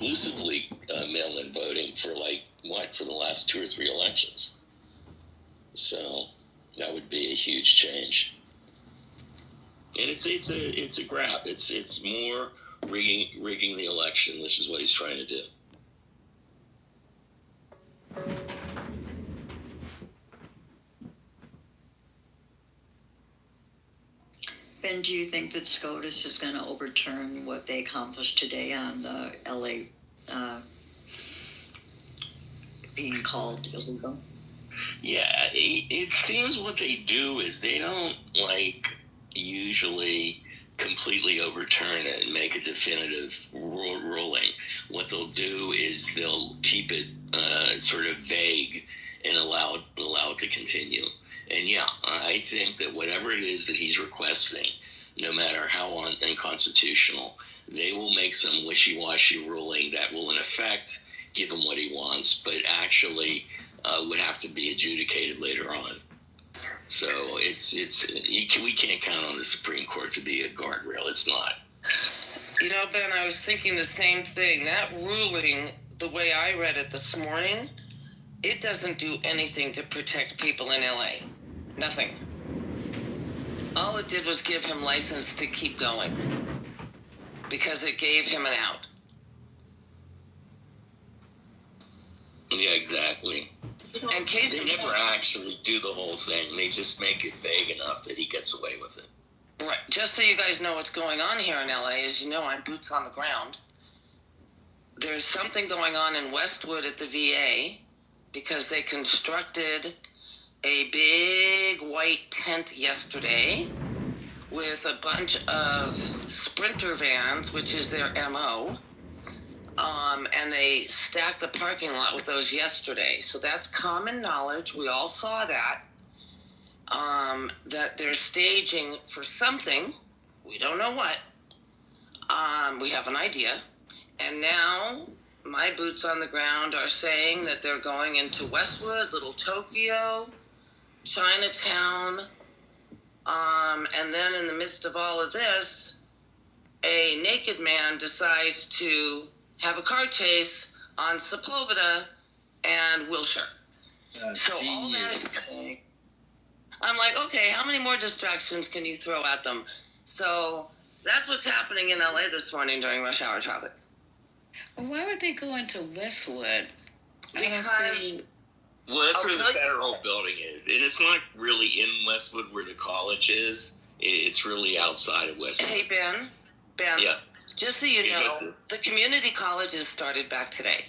exclusively mail-in voting for for the last 2 or 3 elections. So that would be a huge change. And it's a grab. It's more rigging the election, which is what he's trying to do. Ben, do you think that SCOTUS is going to overturn what they accomplished today on the LA being called illegal? Yeah, it seems what they do is they don't usually completely overturn it and make a definitive ruling. What they'll do is they'll keep it sort of vague and allow it to continue. And yeah, I think that whatever it is that he's requesting, no matter how unconstitutional, they will make some wishy-washy ruling that will in effect give him what he wants, but actually would have to be adjudicated later on. So we can't count on the Supreme Court to be a guardrail. It's not. Ben, I was thinking the same thing. That ruling, the way I read it this morning, it doesn't do anything to protect people in LA. Nothing. All it did was give him license to keep going because it gave him an out. Yeah, exactly. And they never actually do the whole thing. They just make it vague enough that he gets away with it. Right. Just so you guys know what's going on here in LA, as you know, I'm boots on the ground. There's something going on in Westwood at the VA because they constructed a big white tent yesterday with a bunch of Sprinter vans, which is their MO. And they stacked the parking lot with those yesterday. So that's common knowledge. We all saw that. That they're staging for something. We don't know what. We have an idea. And now my boots on the ground are saying that they're going into Westwood, Little Tokyo, Chinatown. And then in the midst of all of this, a naked man decides to have a car chase on Sepulveda and Wilshire. So all that, I'm like, okay, how many more distractions can you throw at them? So that's what's happening in LA this morning during rush hour traffic. Why would they go into Westwood? Because well, that's where the federal building is, and it's not really in Westwood where the college is. It's really outside of Westwood. Hey, Ben. Yeah. Just so you know, the community colleges started back today.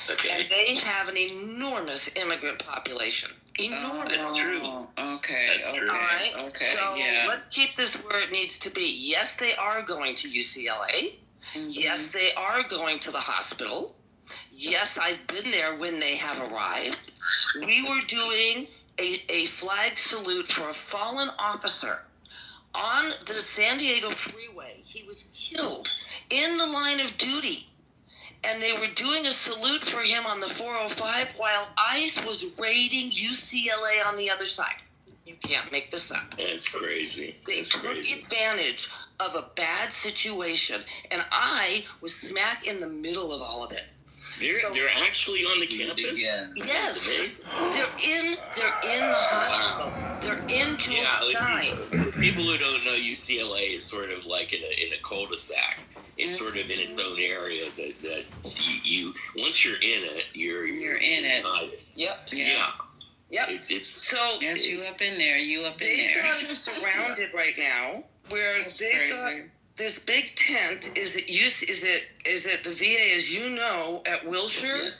Okay. And they have an enormous immigrant population. Enormous. That's true. Okay. That's true. All right. Okay. So yeah. let's keep this where it needs to be. Yes, they are going to UCLA. Mm-hmm. Yes, they are going to the hospital. Yes, I've been there when they have arrived. We were doing a flag salute for a fallen officer on the San Diego freeway. He was killed in the line of duty. And they were doing a salute for him on the 405 while ICE was raiding UCLA on the other side. You can't make this up. That's crazy. They took advantage of a bad situation. And I was smack in the middle of all of it. They're actually on the campus? Yes. They're in the hospital. Wow. They're in For people who don't know, UCLA is sort of like in a cul-de-sac. It's sort of in its own area that you once you're in it, you're in inside it. Yep. Yeah. Yep. It's so yes, you up in there. They've got it surrounded right now, where they've got this big tent. Is it the VA, as you know, at Wilshire,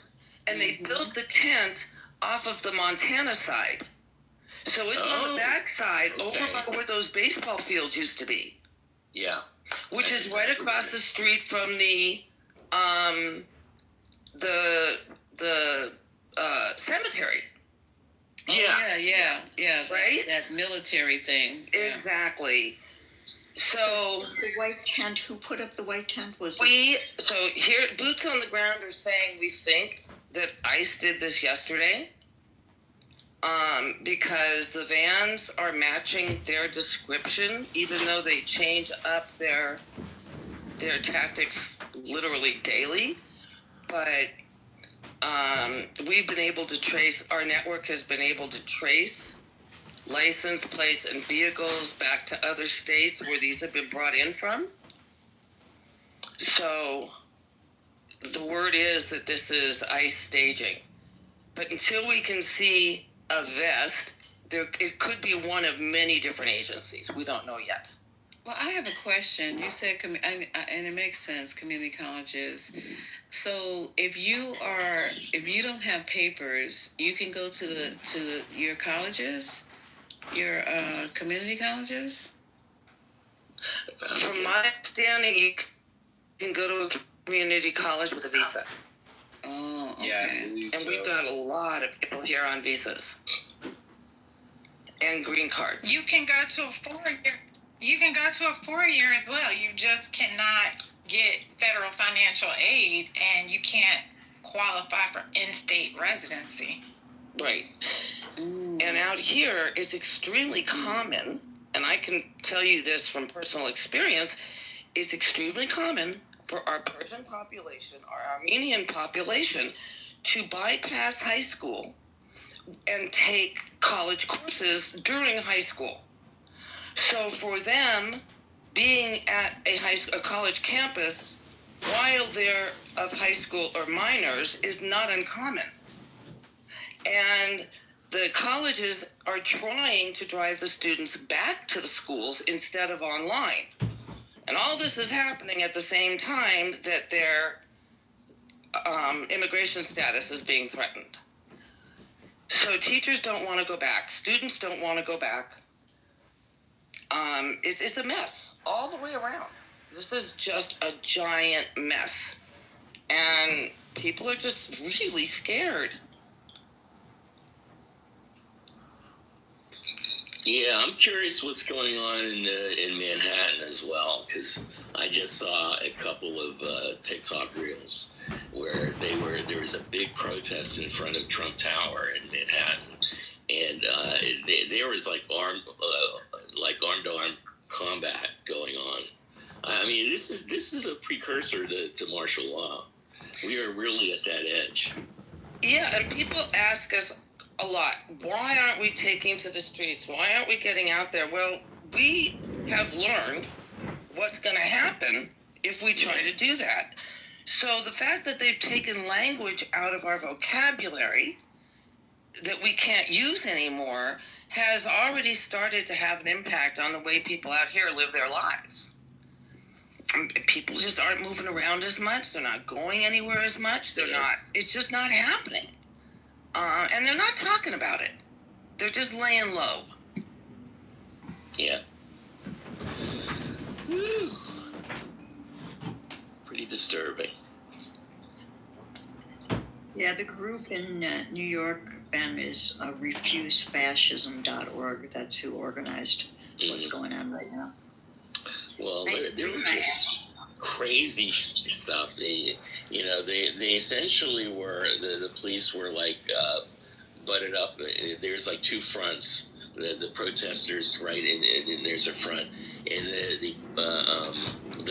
and they built the tent off of the Montana side, so it's on the back side over by where those baseball fields used to be. Yeah. Which is right across the street from the cemetery. Yeah. Right? That military thing. Exactly. So the white tent, who put up the white tent so here, boots on the ground are saying we think that ICE did this yesterday. Because the vans are matching their description, even though they change up their tactics literally daily, but we've been able to trace, our network has been able to trace license plates and vehicles back to other states where these have been brought in from. So the word is that this is ICE staging. But until we can see a vest, it could be one of many different agencies. We don't know yet. Well, I have a question. You said, and it makes sense, community colleges. So if you don't have papers, you can go to your colleges, your community colleges. From my understanding, you can go to a community college with a visa. Oh, okay. Yeah, And we've got a lot of people here on visas and green cards. You can go to a 4-year. You can go to a 4-year as well. You just cannot get federal financial aid, and you can't qualify for in-state residency. Right. And out here, it's extremely common, and I can tell you this from personal experience, it's extremely common for our Persian population, our Armenian population, to bypass high school and take college courses during high school. So for them, being at a college campus while they're of high school or minors is not uncommon. And the colleges are trying to drive the students back to the schools instead of online. And all this is happening at the same time that their immigration status is being threatened. So teachers don't want to go back. Students don't want to go back. It's a mess all the way around. This is just a giant mess. And people are just really scared. Yeah, I'm curious what's going on in Manhattan as well, because I just saw a couple of TikTok reels where there was a big protest in front of Trump Tower in Manhattan, and there was like arm-to-arm combat going on. I mean, this is a precursor to martial law. We are really at that edge. Yeah, and people ask us a lot, why aren't we taking to the streets? Why aren't we getting out there? Well, we have learned what's going to happen if we try to do that. So the fact that they've taken language out of our vocabulary that we can't use anymore has already started to have an impact on the way people out here live their lives. People just aren't moving around as much. They're not going anywhere as much. It's just not happening. And they're not talking about it. They're just laying low. Yeah. Whew. Pretty disturbing. Yeah, the group in New York, Ben, is refusefascism.org. That's who organized what's going on right now. Well, there was just crazy stuff. They essentially were, the police were like butted up. There's like two fronts. The protesters, right, and there's a front, and the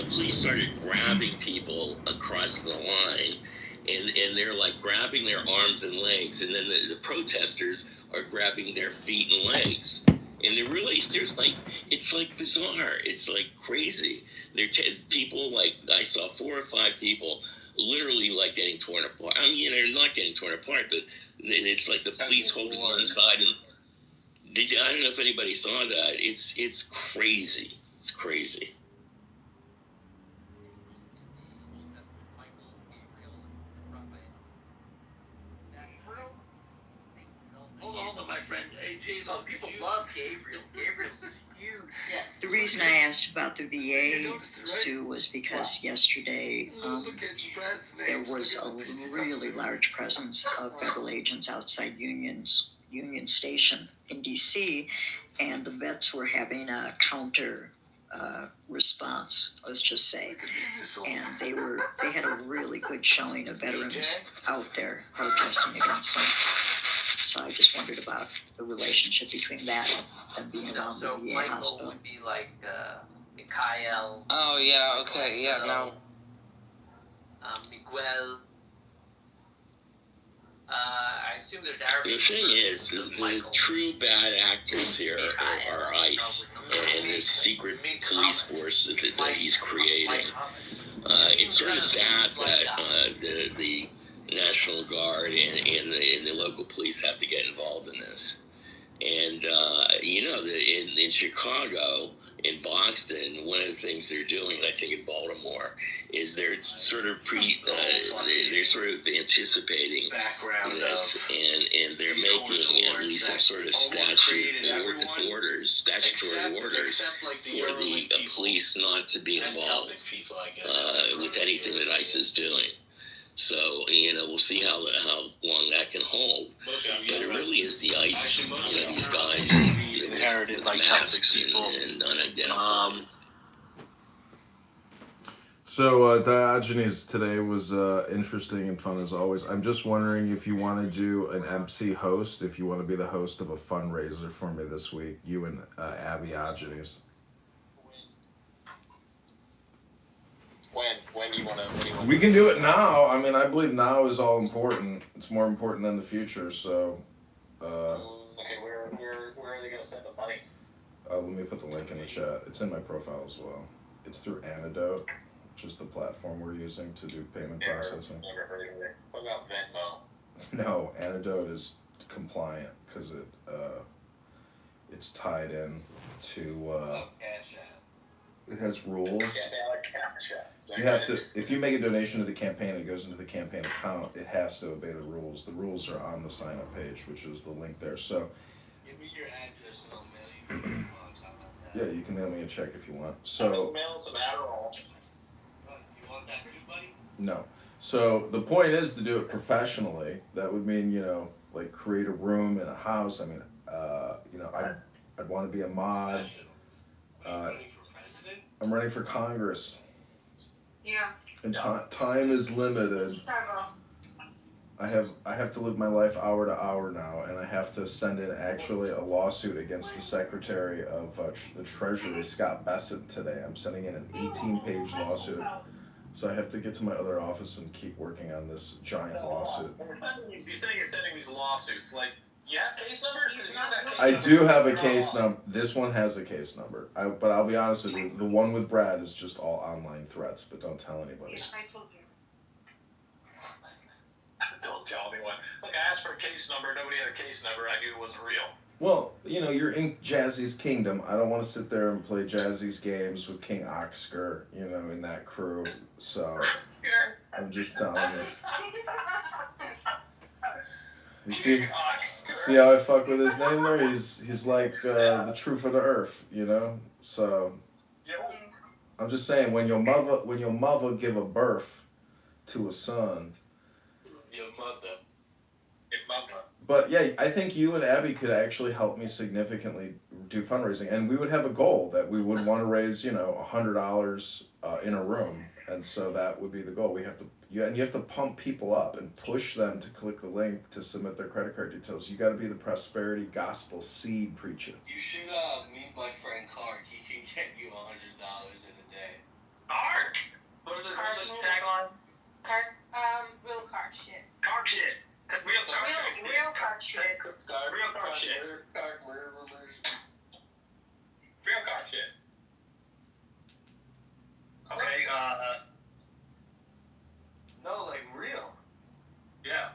police started grabbing people across the line, and they're like grabbing their arms and legs, and then the protesters are grabbing their feet and legs. And it's like bizarre. It's like crazy. People, like, I saw 4 or 5 people literally like getting torn apart. I mean, they're not getting torn apart, but it's like the police holding one side. And I don't know if anybody saw that. It's crazy. It's crazy. Hold on, my friend. Hey, Jay, people love Gabriel. Gabriel's huge. Yes. The reason I asked about the VA, Sue, was because yesterday there was a really large presence of federal agents outside Union Station in D.C., and the vets were having a counter response, let's just say, and they had a really good showing of veterans out there protesting against them. So I just wondered about the relationship between that and being around the VA Michael hospital. would be like Mikhail. Oh, yeah, okay, yeah, no. Miguel. I assume there's Arabic. The thing is, the true bad actors here are ICE and this secret police force that he's creating. It's sort of sad that the National Guard and the local police have to get involved in this. And, in Chicago, in Boston, one of the things they're doing, and I think in Baltimore, is they're sort of they're sort of anticipating this, and they're making at least some sort of statutory orders for the police not to be involved with anything that ICE is doing. So, we'll see how long that can hold. But it really is the ICE, these guys with masks and unidentified. So Diogenes today was interesting and fun as always. I'm just wondering if you want to do an MC host, if you want to be the host of a fundraiser for me this week, you and Abby Diogenes. When do you want to? We can do it now. I mean, I believe now is all important. It's more important than the future. So. Okay, where are they gonna send the money? Let me put the link in the chat. It's in my profile as well. It's through Antidote, which is the platform we're using to do payment processing. Never heard of it. What about Venmo? No, Antidote is compliant because it's tied in to. It has rules. You have to, if you make a donation to the campaign, it goes into the campaign account. It has to obey the rules. The rules are on the sign up page, which is the link there. So. Give me your address and I'll mail you. Yeah, you can mail me a check if you want. So. Mail some Adderall. You want that too, buddy? No. So the point is to do it professionally. That would mean, like create a room in a house. I mean, I'd want to be a mod. Running for president? I'm running for Congress. Yeah. And time is limited. I have to live my life hour to hour now, and I have to send in actually a lawsuit against the Secretary of the Treasury, Scott Bessent, today. I'm sending in an 18-page lawsuit. So I have to get to my other office and keep working on this giant lawsuit. You're saying you're sending these lawsuits, like, you have case numbers? I do have a case number. This one has a case number. But I'll be honest with you, the one with Brad is just all online threats, but don't tell anybody. I told you. Don't tell anyone. Like, I asked for a case number, nobody had a case number, I knew it wasn't real. Well, you're in Jazzy's kingdom. I don't want to sit there and play Jazzy's games with King Oxker, in that crew. So, I'm just telling you. You see how I fuck with his name there? He's like the truth of the earth, So, I'm just saying, when your mother give a birth to a son. Your mother. But yeah, I think you and Abby could actually help me significantly do fundraising, and we would have a goal that we would want to raise, $100 in a room, and so that would be the goal. You have to pump people up and push them to click the link to submit their credit card details. You got to be the prosperity gospel seed preacher. You should meet my friend Kark. He can get you $100 in a day. Ark! What's the tagline? Kark, real Kark shit. Kark shit. Real Kark shit. Real Kark shit. Real Kark shit. Real Kark shit. Okay, No, like real. yeah.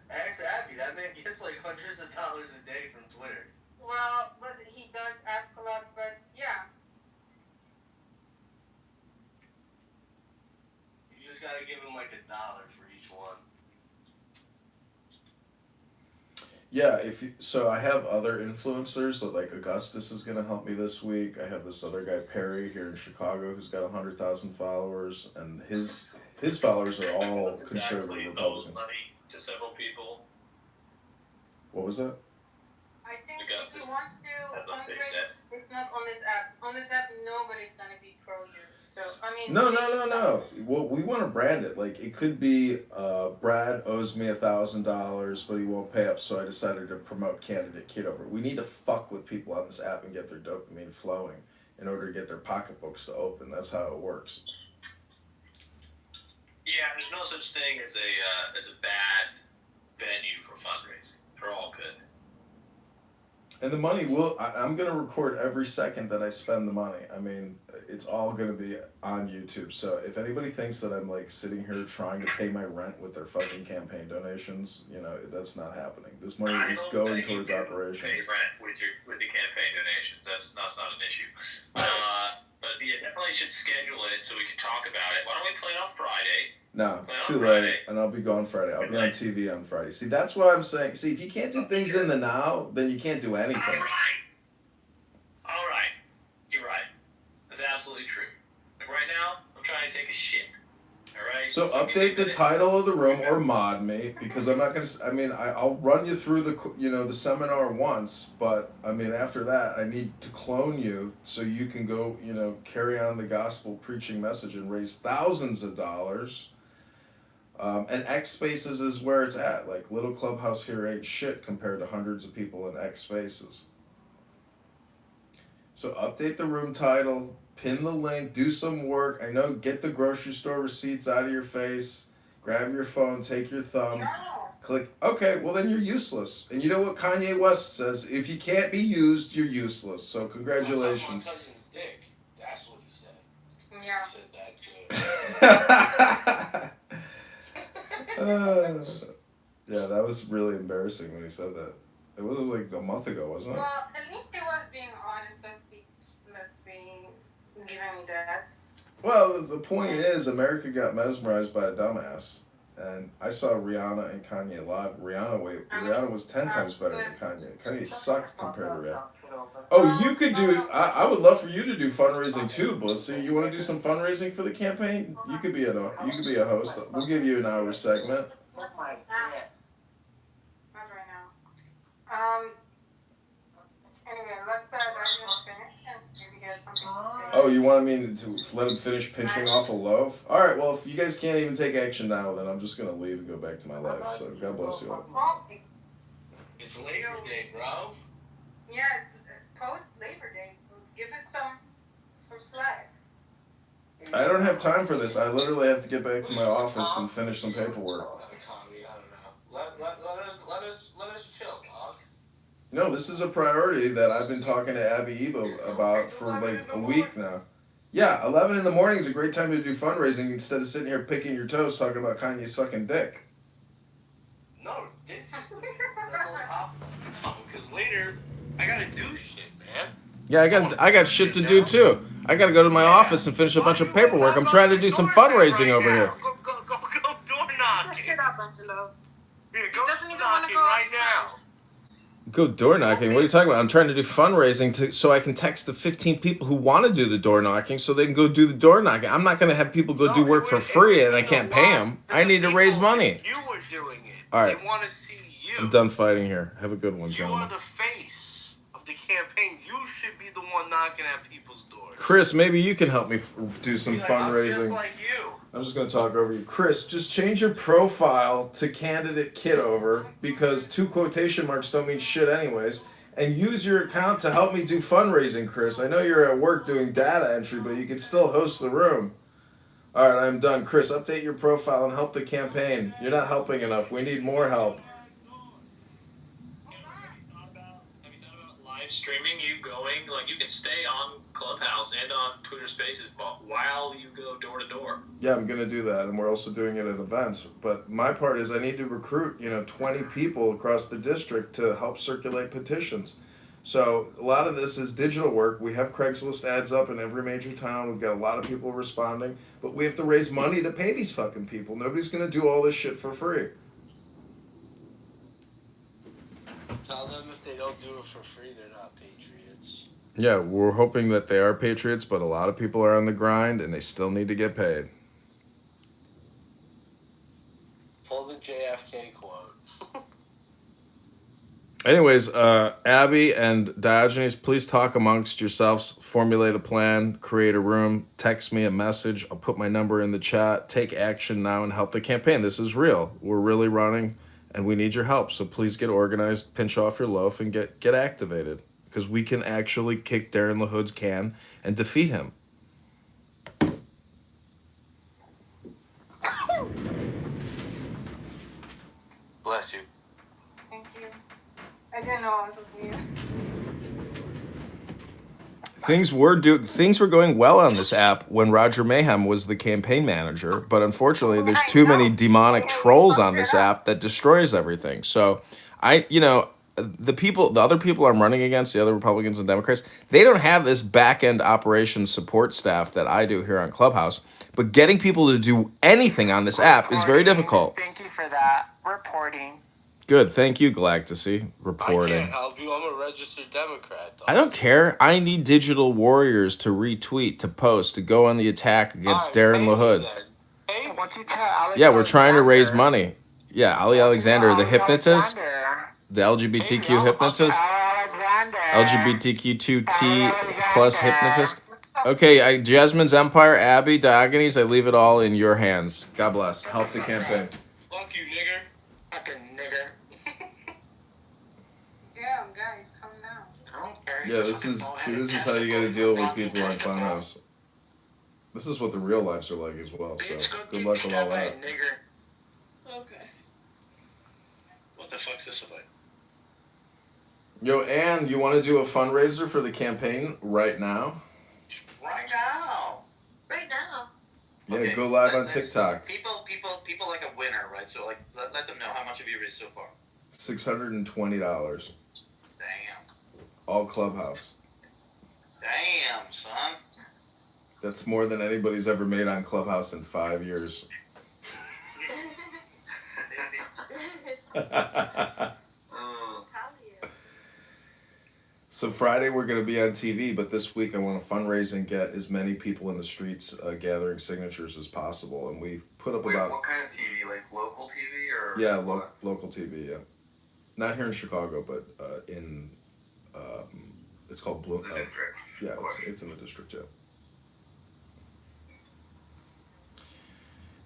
Ask Abby. That man gets like hundreds of dollars a day from Twitter. Well, but he does ask a lot, but yeah. You just gotta give him like $1 for each one. Yeah, so I have other influencers, so like Augustus is gonna help me this week. I have this other guy Perry here in Chicago who's got 100,000 followers, and his followers are all conservative Republicans. Money to several people. What was that? I think Because if he wants that's to a big fundraise, debt. it's not on this app. On this app, nobody's gonna be pro you. So I mean. No. Well, we want to brand it. Like, it could be Brad owes me $1,000, but he won't pay up, so I decided to promote candidate Kitover. We need to fuck with people on this app and get their dopamine flowing in order to get their pocketbooks to open. That's how it works. Yeah, Yeah, there's no such thing as a bad venue for fundraising. They're all good. And the money I'm going to record every second that I spend the money. I mean, it's all going to be on YouTube. So if anybody thinks that I'm like sitting here trying to pay my rent with their fucking campaign donations, you know, that's not happening. This money is going towards operations. Pay rent with the campaign donations. That's not an issue. But yeah, definitely should schedule it so we can talk about it. Why don't we play on Friday? No, it's too late, and I'll be gone Friday. I'll be on TV on Friday. See, that's what I'm saying. See, if you can't do things in the now, then you can't do anything. All right. You're right. That's absolutely true. Like right now, I'm trying to take a shit. All right. So update the title of the room or mod me, because I'm not gonna. I mean, I'll run you through the seminar once, but I mean after that, I need to clone you so you can go carry on the gospel preaching message and raise thousands of dollars. And X Spaces is where it's at. Like, little clubhouse here ain't shit compared to hundreds of people in X Spaces. So update the room title, pin the link, do some work. I know, get the grocery store receipts out of your face, grab your phone, take your thumb, click, okay, well then you're useless. And you know what Kanye West says? If you can't be used, you're useless. So congratulations. My cousin's dick. That's what he said. Yeah. He said that. Yeah, that was really embarrassing when he said that. It was like a month ago, wasn't it? Well, at least he was being honest. Let's be giving that. Well, the point is, America got mesmerized by a dumbass. And I saw Rihanna and Kanye live. Rihanna was 10 times better than Kanye. Kanye sucked compared to Rihanna. Oh, you could do. I would love for you to do fundraising too, Blissy. You want to do some fundraising for the campaign? You could be a host. We'll give you an hour segment. Not right now. Anyway, let's let him finish, and maybe he has something to say. Oh, you wanted me to let him finish pinching off a loaf? All right. Well, if you guys can't even take action now, then I'm just gonna leave and go back to my life. So God bless you all. It's Labor Day, bro. Yeah, it's post Labor Day. Give us some slack. I don't have time for this. I literally have to get back to my office and finish some paperwork. I don't know. Let us chill, dog. No, this is a priority that I've been talking to Abby Ebo about for like a week now. Yeah, 11 in the morning is a great time to do fundraising instead of sitting here picking your toes talking about Kanye sucking dick. No, because later I gotta do shit, man. Yeah, I got shit to do too. I gotta go to my office and finish a bunch of paperwork. I'm trying to do some fundraising over here. Go door knocking. Shut up, Angelo. Here, go door knocking right now. Go door knocking? What are you talking about? I'm trying to do fundraising so I can text the 15 people who want to do the door knocking so they can go do the door knocking. I'm not going to have people go do work for free and I can't pay them. I need to raise money. You were doing it. All right. They want to see you. I'm done fighting here. Have a good one, You gentlemen. are the face of the campaign. You should be the one knocking at people's doors. Chris, maybe you can help me do some I'm fundraising. just like you. I'm just going to talk over you. Chris, just change your profile to candidate Kitover because 2 quotation marks don't mean shit anyways. And use your account to help me do fundraising, Chris. I know you're at work doing data entry, but you can still host the room. All right, I'm done. Chris, update your profile and help the campaign. You're not helping enough. We need more help. Have you thought about live streaming? You going, like, you can stay on Clubhouse and on Twitter Spaces while you go door to door. Yeah, I'm going to do that, and we're also doing it at events. But my part is I need to recruit, 20 people across the district to help circulate petitions. So a lot of this is digital work. We have Craigslist ads up in every major town. We've got a lot of people responding. But we have to raise money to pay these fucking people. Nobody's going to do all this shit for free. Tell them if they don't do it for free, they're not patriots. Yeah, we're hoping that they are patriots, but a lot of people are on the grind, and they still need to get paid. Pull the JFK quote. Anyways, Abby and Diogenes, please talk amongst yourselves, formulate a plan, create a room, text me a message. I'll put my number in the chat. Take action now and help the campaign. This is real. We're really running, and we need your help. So please get organized, pinch off your loaf, and get activated. Because we can actually kick Darren LaHood's can and defeat him. bless you. Thank you. I didn't know I was with you. Things were going well on this app when Roger Mayhem was the campaign manager, but unfortunately there's too many demonic trolls on this app that destroys everything. So the other people I'm running against, the other Republicans and Democrats, they don't have this back end operations support staff that I do here on Clubhouse. But getting people to do anything on this app is very difficult. Thank you for that. Reporting. Good, thank you, Galactasy. Reporting. I can't help you. I'm a registered Democrat, though. I don't care. I need digital warriors to retweet, to post, to go on the attack against Darren LaHood. Hey, What you tell Alex Yeah, we're trying to raise Alexander? money. Yeah, Ali Alexander, the hypnotist, Alexander. the LGBTQ hypnotist, Alexander. LGBTQ2T plus hypnotist. Okay, Jasmine's Empire, Abby, Diogenes, I leave it all in your hands. God bless. Help the campaign. fuck you, nigger. Fucking nigger. Damn, guys, calm down. I don't care. Yeah, this is how you gotta deal with people on Funhouse. This is what the real lives are like as well, so good luck with all that. Okay. What the fuck's this about? Yo, Ann, you want to do a fundraiser for the campaign right now? Right now. Right now. Yeah, Okay, go live on let's- TikTok. People like a winner, right? So like, let them know how much have you raised so far. $620, Damn. all Clubhouse. Damn, son. That's more than anybody's ever made on Clubhouse in 5 years. So Friday we're going to be on TV, but this week I want to fundraise and get as many people in the streets gathering signatures as possible. And we've put up about... What kind of TV? Like local TV or? Yeah, local TV, yeah. Not here in Chicago, but in... it's called Blue... The district. Yeah, it's in the district, yeah.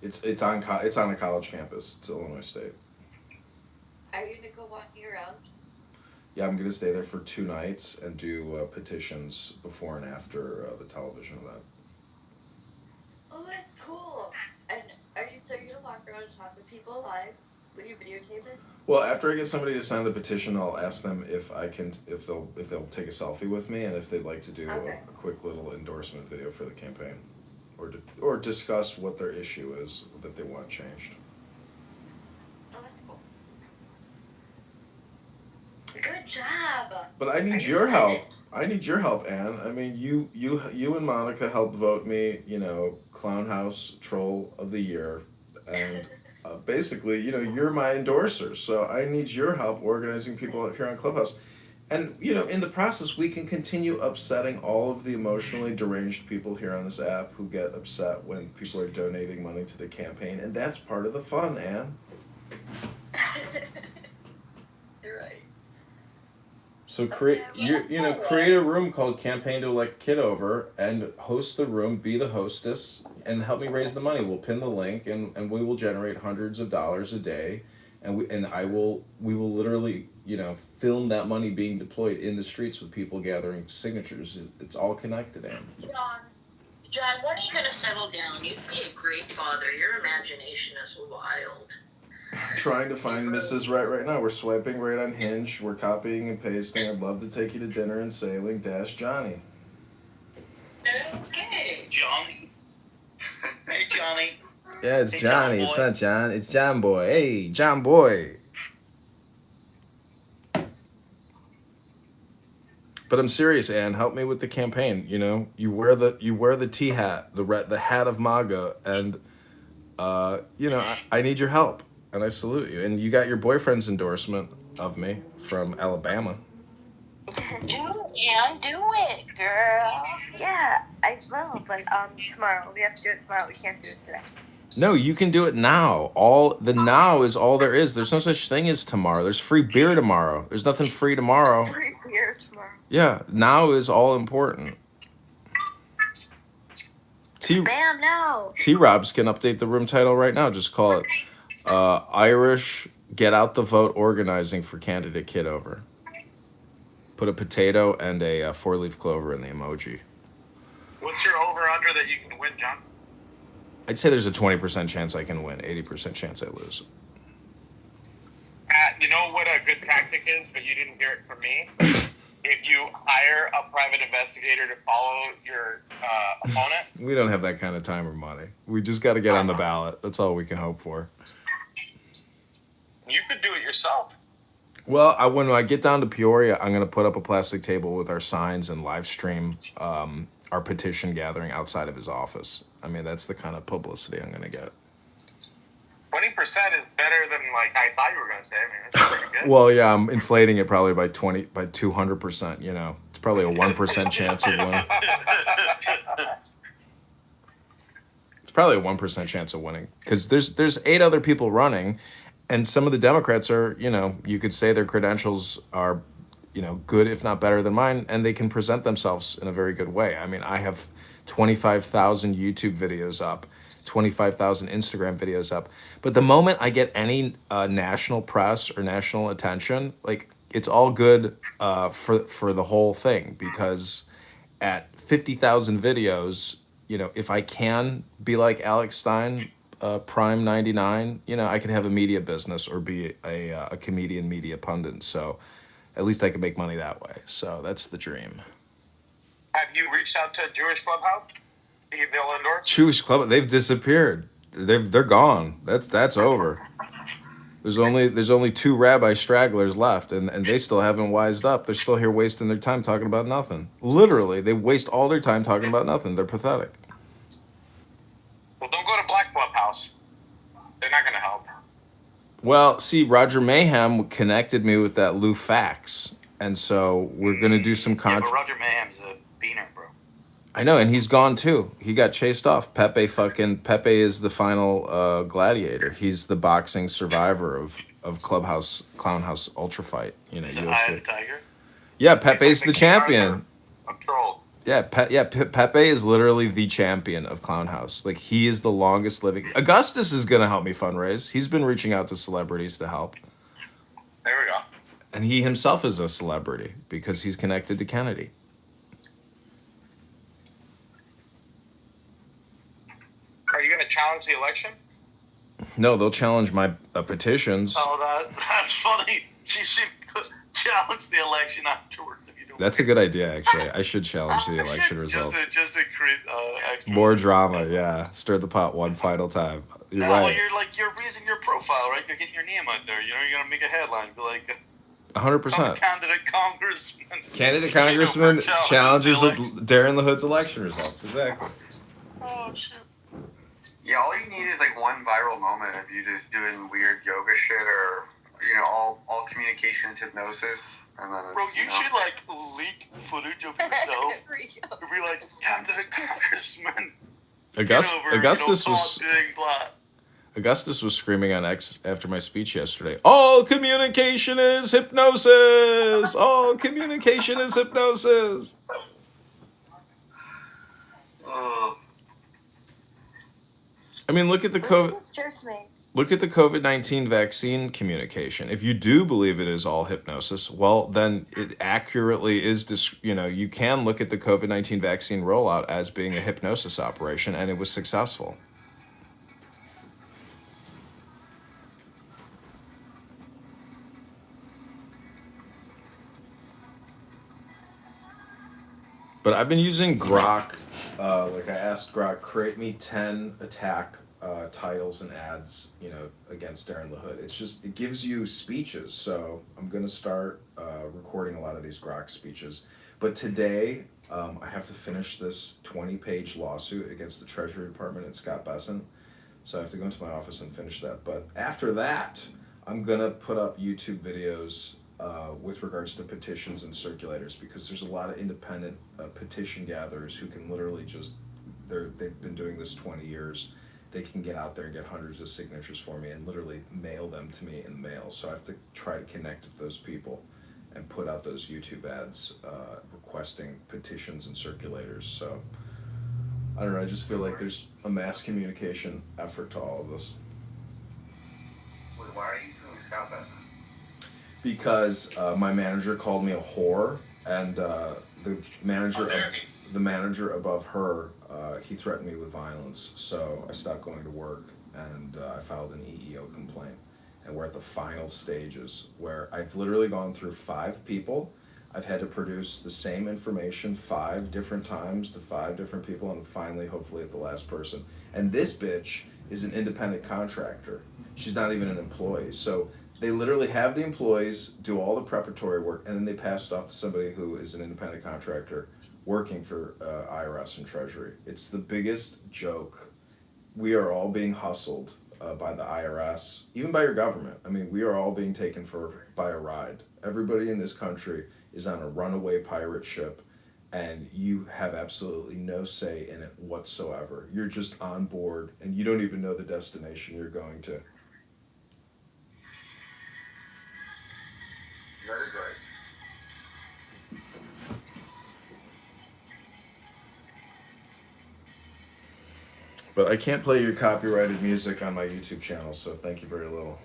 It's on a college campus. It's Illinois State. Are you gonna go walking around? Yeah, I'm gonna stay there for 2 nights and do petitions before and after the television event. Oh, that's cool. And are you gonna walk around and talk with people live? Will you videotape it? Well, after I get somebody to sign the petition, I'll ask them if they'll take a selfie with me and if they'd like to do Okay. a quick little endorsement video for the campaign, or discuss what their issue is that they want changed. Oh, that's cool. Good job. But I Are need you your help. excited? I need your help, Ann. I mean, you and Monica helped vote me, Clown House Troll of the Year, and basically, you're my endorser. So I need your help organizing people out here on Clubhouse, and in the process, we can continue upsetting all of the emotionally deranged people here on this app who get upset when people are donating money to the campaign, and that's part of the fun, Ann. You're right. So create a room called Campaign to Elect Kitover and host the room, be the hostess, and help me raise the money. We'll pin the link and we will generate hundreds of dollars a day, and we will literally film that money being deployed in the streets with people gathering signatures. It's all connected, Ann. John, when are you gonna settle down? You'd be a great father. Your imagination is wild. Trying to find Mrs. Right now. We're swiping right on Hinge. We're copying and pasting. I'd love to take you to dinner and sailing. Dash Johnny. Okay. Johnny. Hey, Johnny. Yeah, it's Hey, Johnny. John It's Boy. not John. It's John Boy. Hey, John Boy. But I'm serious, Ann. Help me with the campaign. You wear the T hat, the hat of MAGA, and I need your help, and I salute you. And you got your boyfriend's endorsement of me from Alabama. Do it, girl. Yeah, I will, but tomorrow. We have to do it tomorrow. We can't do it today. No, you can do it now. Now is all there is. There's no such thing as tomorrow. There's free beer tomorrow. There's nothing free tomorrow. Free beer tomorrow. Yeah, now is all important. Bam, now. T-Robs can update the room title right now. Just call it Irish Get Out the Vote Organizing for Candidate Kitover. Put a potato and a 4-leaf clover in the emoji. What's your over/under that you can win, John? I'd say there's a 20% chance I can win, 80% chance I lose. you know what a good tactic is, but you didn't hear it from me? If you hire a private investigator to follow your opponent. We don't have that kind of time or money. We just got to get on the ballot. That's all we can hope for. You could do it yourself. Well, when I get down to Peoria, I'm going to put up a plastic table with our signs and live stream our petition gathering outside of his office. I mean, that's the kind of publicity I'm going to get. 20% is better than like I thought you were going to say. I mean, that's pretty good. Well, yeah, I'm inflating it probably by 200%. You know, it's probably a 1% chance of winning. It's probably a 1% chance of winning because there's 8 other people running, and some of the Democrats are, you know, you could say their credentials are, you know, good if not better than mine, and they can present themselves in a very good way. I mean, I have 25,000 YouTube videos up, 25,000 Instagram videos up. But the moment I get any national press or national attention, like it's all good for the whole thing, because at 50,000 videos, you know, if I can be like Alex Stein, Prime 99, you know, I could have a media business or be a comedian media pundit. So at least I can make money that way. So that's the dream. Have you reached out to Jewish Clubhouse? They'll endorse? Jewish Club, they've disappeared. They're gone. That's over. There's only 2 rabbi stragglers left, and they still haven't wised up. They're still here wasting their time talking about nothing. Literally, they waste all their time talking about nothing. They're pathetic. Well, don't go to Black Clubhouse. They're not going to help. Well, see, Roger Mayhem connected me with that Lou Fax, and so we're gonna do some Yeah, but Roger Mayhem's a beaner, bro. I know, and he's gone too. He got chased off. Pepe is the final gladiator. He's the boxing survivor of Clownhouse Ultra Fight. You know, Is it Eye of the Tiger? Yeah, Pepe's the champion. I'm trolled. Yeah, Pepe is literally the champion of Clownhouse. Like, he is the longest living. Augustus is gonna help me fundraise. He's been reaching out to celebrities to help. There we go. And he himself is a celebrity because he's connected to Kennedy. Are you going to challenge the election? No, they'll challenge my petitions. Oh, that's funny. You should challenge the election afterwards if you don't. That's a good idea, actually. I should challenge the election results. Just to create extra. More drama, yeah. Stir the pot one final time. You're Well, right. you're raising your profile, right? You're getting your name out there. You know, you're gonna make a headline, be like, 100%. candidate congressman. Candidate congressman challenges the Darren LaHood's election results. Exactly. Oh shit. Yeah, all you need is like one viral moment of you just doing weird yoga shit, or you know, all communications hypnosis, and then Bro, it's, you know. should like leak footage of yourself. And be like, candidate congressman. Augustus was screaming on X after my speech yesterday. All communication is hypnosis. All communication is hypnosis. I mean, look at the COVID-19 vaccine communication. If you do believe it is all hypnosis, well, then it accurately is. You can look at the COVID-19 vaccine rollout as being a hypnosis operation, and it was successful. But I've been using Grok. Like I asked Grok, create me 10 attack titles and ads, against Darren LaHood. It gives you speeches. So I'm going to start recording a lot of these Grok speeches. But today, I have to finish this 20-page lawsuit against the Treasury Department and Scott Besson. So I have to go into my office and finish that. But after that, I'm going to put up YouTube videos with regards to petitions and circulators, because there's a lot of independent petition gatherers who can literally they've been doing this 20 years. They can get out there and get hundreds of signatures for me and literally mail them to me in the mail. So I have to try to connect with those people and put out those YouTube ads requesting petitions and circulators. So I don't know, I just feel like there's a mass communication effort to all of this. Why are you doing Scott Besson? Because my manager called me a whore, and the manager above her, he threatened me with violence. So I stopped going to work, and I filed an EEO complaint. and we're at the final stages where I've literally gone through 5 people. I've had to produce the same information 5 different times to 5 different people, and finally, hopefully, at the last person. And this bitch is an independent contractor. She's not even an employee. So they literally have the employees do all the preparatory work, and then they pass it off to somebody who is an independent contractor working for IRS and Treasury. It's the biggest joke. We are all being hustled by the IRS, even by your government. I mean, we are all being taken by a ride. Everybody in this country is on a runaway pirate ship, and you have absolutely no say in it whatsoever. You're just on board, and you don't even know the destination you're going to. That is right. But I can't play your copyrighted music on my YouTube channel, so thank you very little.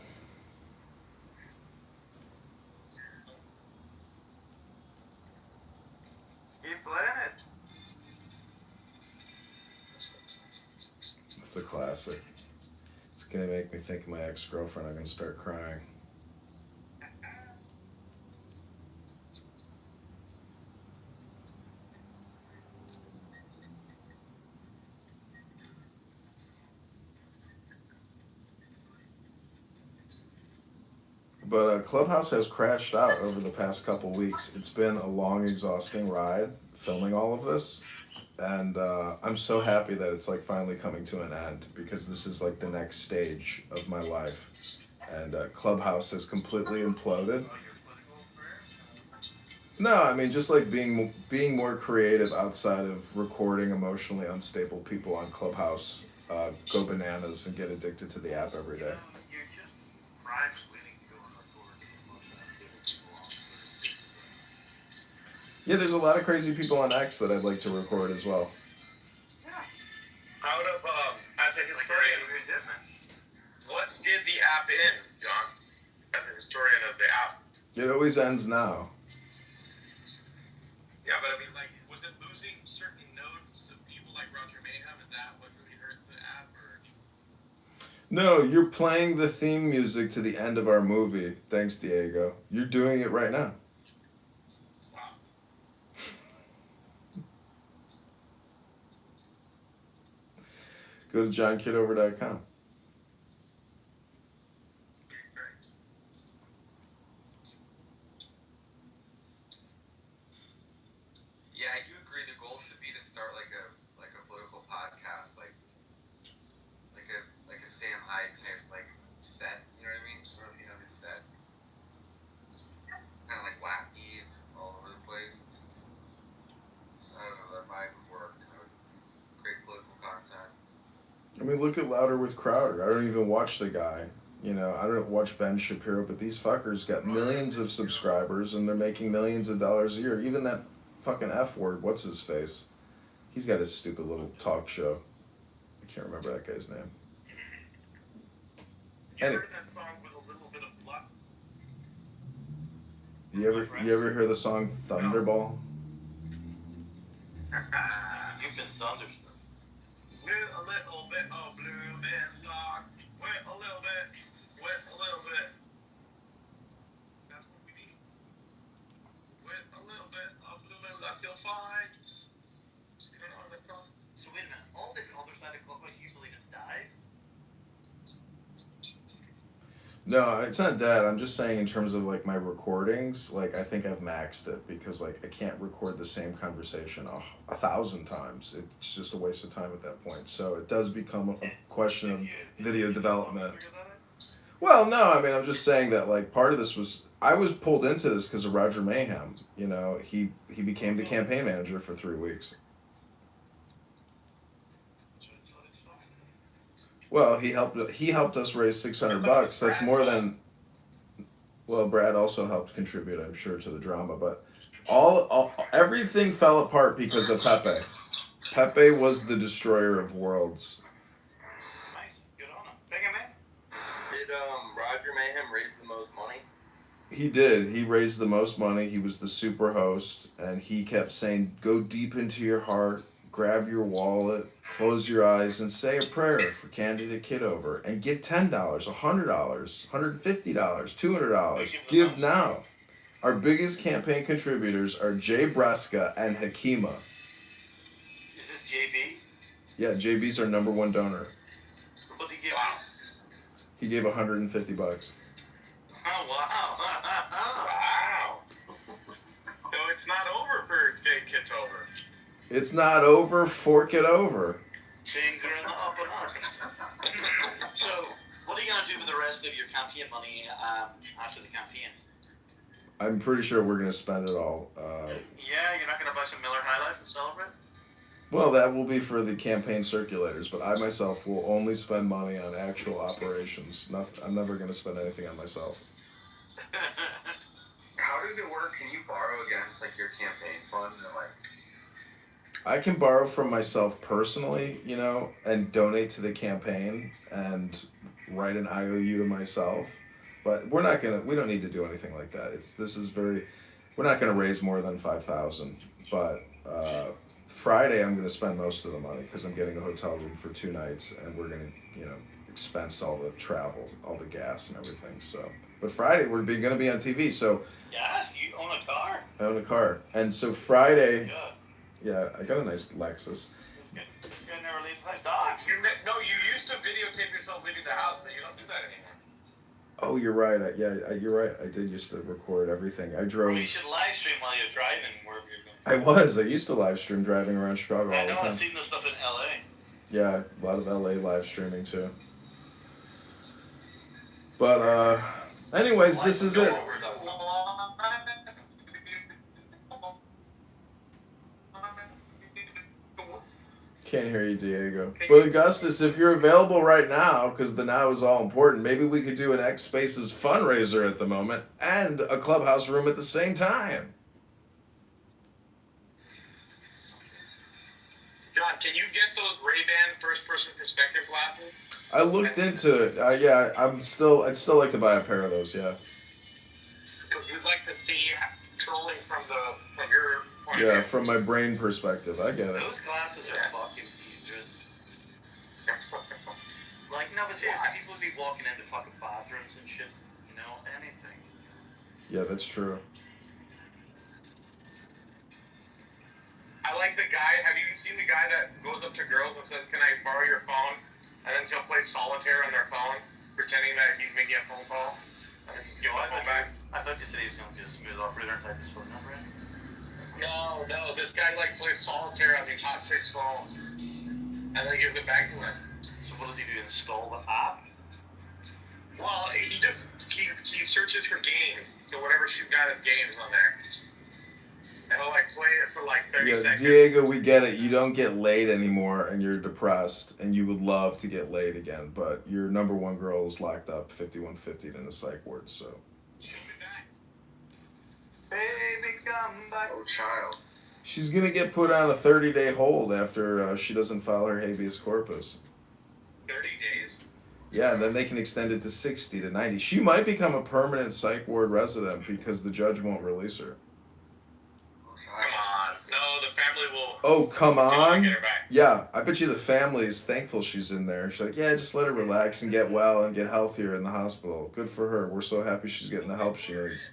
Keep playing it. It's a classic. It's gonna make me think of my ex-girlfriend. I'm gonna start crying. But Clubhouse has crashed out over the past couple weeks. It's been a long, exhausting ride filming all of this. And I'm so happy that it's like finally coming to an end, because this is like the next stage of my life. And Clubhouse has completely imploded. No, I mean, just like being more creative outside of recording emotionally unstable people on Clubhouse go bananas and get addicted to the app every day. Yeah, there's a lot of crazy people on X that I'd like to record as well. Out of, as a historian, what did the app end, John? As a historian of the app. It always ends now. Yeah, but I mean, like, was it losing certain nodes of people like Roger Mayhem? Is that what really hurt the app? Or? No, you're playing the theme music to the end of our movie. Thanks, Diego. You're doing it right now. Go to johnkitover.com. Yeah, I do agree. The goal should be to start like a political podcast, like a Sam Hyde type like set. You know what I mean? Or, you know, his set. Kind of like wacky all over the place. I don't know. That might work. You know, great political content. I mean, look at Louder with Crowder. I don't even watch the guy. You know, I don't watch Ben Shapiro, but these fuckers got millions of subscribers and they're making millions of dollars a year. Even that fucking F word, what's his face? He's got his stupid little talk show. I can't remember that guy's name. You heard that song with a little bit of luck? You ever hear the song Thunderball? You've been thunderstruck. With a little bit of blue and luck. With a little bit. With a little bit. That's what we need. With a little bit of blue and luck, you'll find. You don't know that song? So wait a minute. All this other side of Clubhouse you believe it's died? No, it's not that. I'm just saying in terms of like my recordings, like I think I've maxed it, because like I can't record the same conversation 1,000 times. It's just a waste of time at that point. So it does become a question of video development. Well, no, I mean, I'm just saying that like part of this was, I was pulled into this because of Roger Mayhem. You know, he became the campaign manager for 3 weeks. Well, he helped us raise $600. That's more than. Well, Brad also helped contribute, I'm sure, to the drama, but everything fell apart because of Pepe. Pepe was the destroyer of worlds. Good on him. Big man. Did Roger Mayhem raise the most money? He did. He raised the most money. He was the super host, and he kept saying, "Go deep into your heart, grab your wallet, close your eyes, and say a prayer for candidate Kitover, and give $10, $100, $150, $200. Give now. Our biggest campaign contributors are Jay Breska and Hakima. Is this JB? Yeah, JB's our number one donor. What did he give? He gave $150. Oh, wow. Wow. So it's not over for Jay Kitover. It's not over, fork it over. Things are in the up and up. So, what are you going to do with the rest of your campaign money after the campaign? I'm pretty sure we're going to spend it all. Yeah, you're not going to buy some Miller High Life and celebrate? Well, that will be for the campaign circulators, but I myself will only spend money on actual operations. I'm never going to spend anything on myself. How does it work? Can you borrow against like your campaign fund or like? I can borrow from myself personally, and donate to the campaign and write an IOU to myself. But we don't need to do anything like that. We're not gonna raise more than 5,000. But Friday I'm gonna spend most of the money because I'm getting a hotel room for 2 nights, and we're gonna, expense all the travel, all the gas and everything. So, but Friday we're gonna be on TV. So. Yes, you own a car. I own a car, and so Friday. Good. Yeah, I got a nice Lexus. You never leave nice dogs. You used to videotape yourself leaving the house, and you don't do that anymore. Oh, you're right. You're right. I did used to record everything. I drove. Well, you should live stream while you're driving wherever you're I going. used to live stream driving around Chicago all the time. I've seen this stuff in LA. Yeah, a lot of LA live streaming too. But anyways, this is it. Can't hear you, Diego. But Augustus, if you're available right now, because the now is all important, maybe we could do an X Spaces fundraiser at the moment and a clubhouse room at the same time. John, can you get those Ray-Ban first-person perspective glasses? I looked into it. Yeah, I'd still like to buy a pair of those. Yeah. Because you'd like to see trolling from your point of Yeah, view. from my brain perspective, I get it. Those glasses are fucking dangerous. Like, no, but seriously, people would be walking into fucking bathrooms and shit. Anything. Yeah, that's true. I like the guy. Have you seen the guy that goes up to girls and says, "Can I borrow your phone?" And then he'll play solitaire on their phone, pretending that he's making a phone call, and then he's giving the phone back. I thought you said he was going to do a smooth operator and type his phone number in. No, this guy plays solitaire on these hot chicks' phones, and then gives it back to him. So what does he do? Install the app? Well, he searches for games, so whatever she's got is games on there. And he'll play it for 30 Yeah, seconds. Diego, we get it. You don't get laid anymore, and you're depressed, and you would love to get laid again, but your number one girl is locked up 5150 in a psych ward, so. Baby, come back. Oh, child. She's gonna get put on a 30-day hold after she doesn't file her habeas corpus. 30 days? Yeah, and then they can extend it to 60 to 90. She might become a permanent psych ward resident because the judge won't release her. Come on. No, the family will. Oh, come on? Get her back. Yeah, I bet you the family is thankful she's in there. She's like, yeah, just let her relax and get well and get healthier in the hospital. Good for her. We're so happy she's getting the help she needs.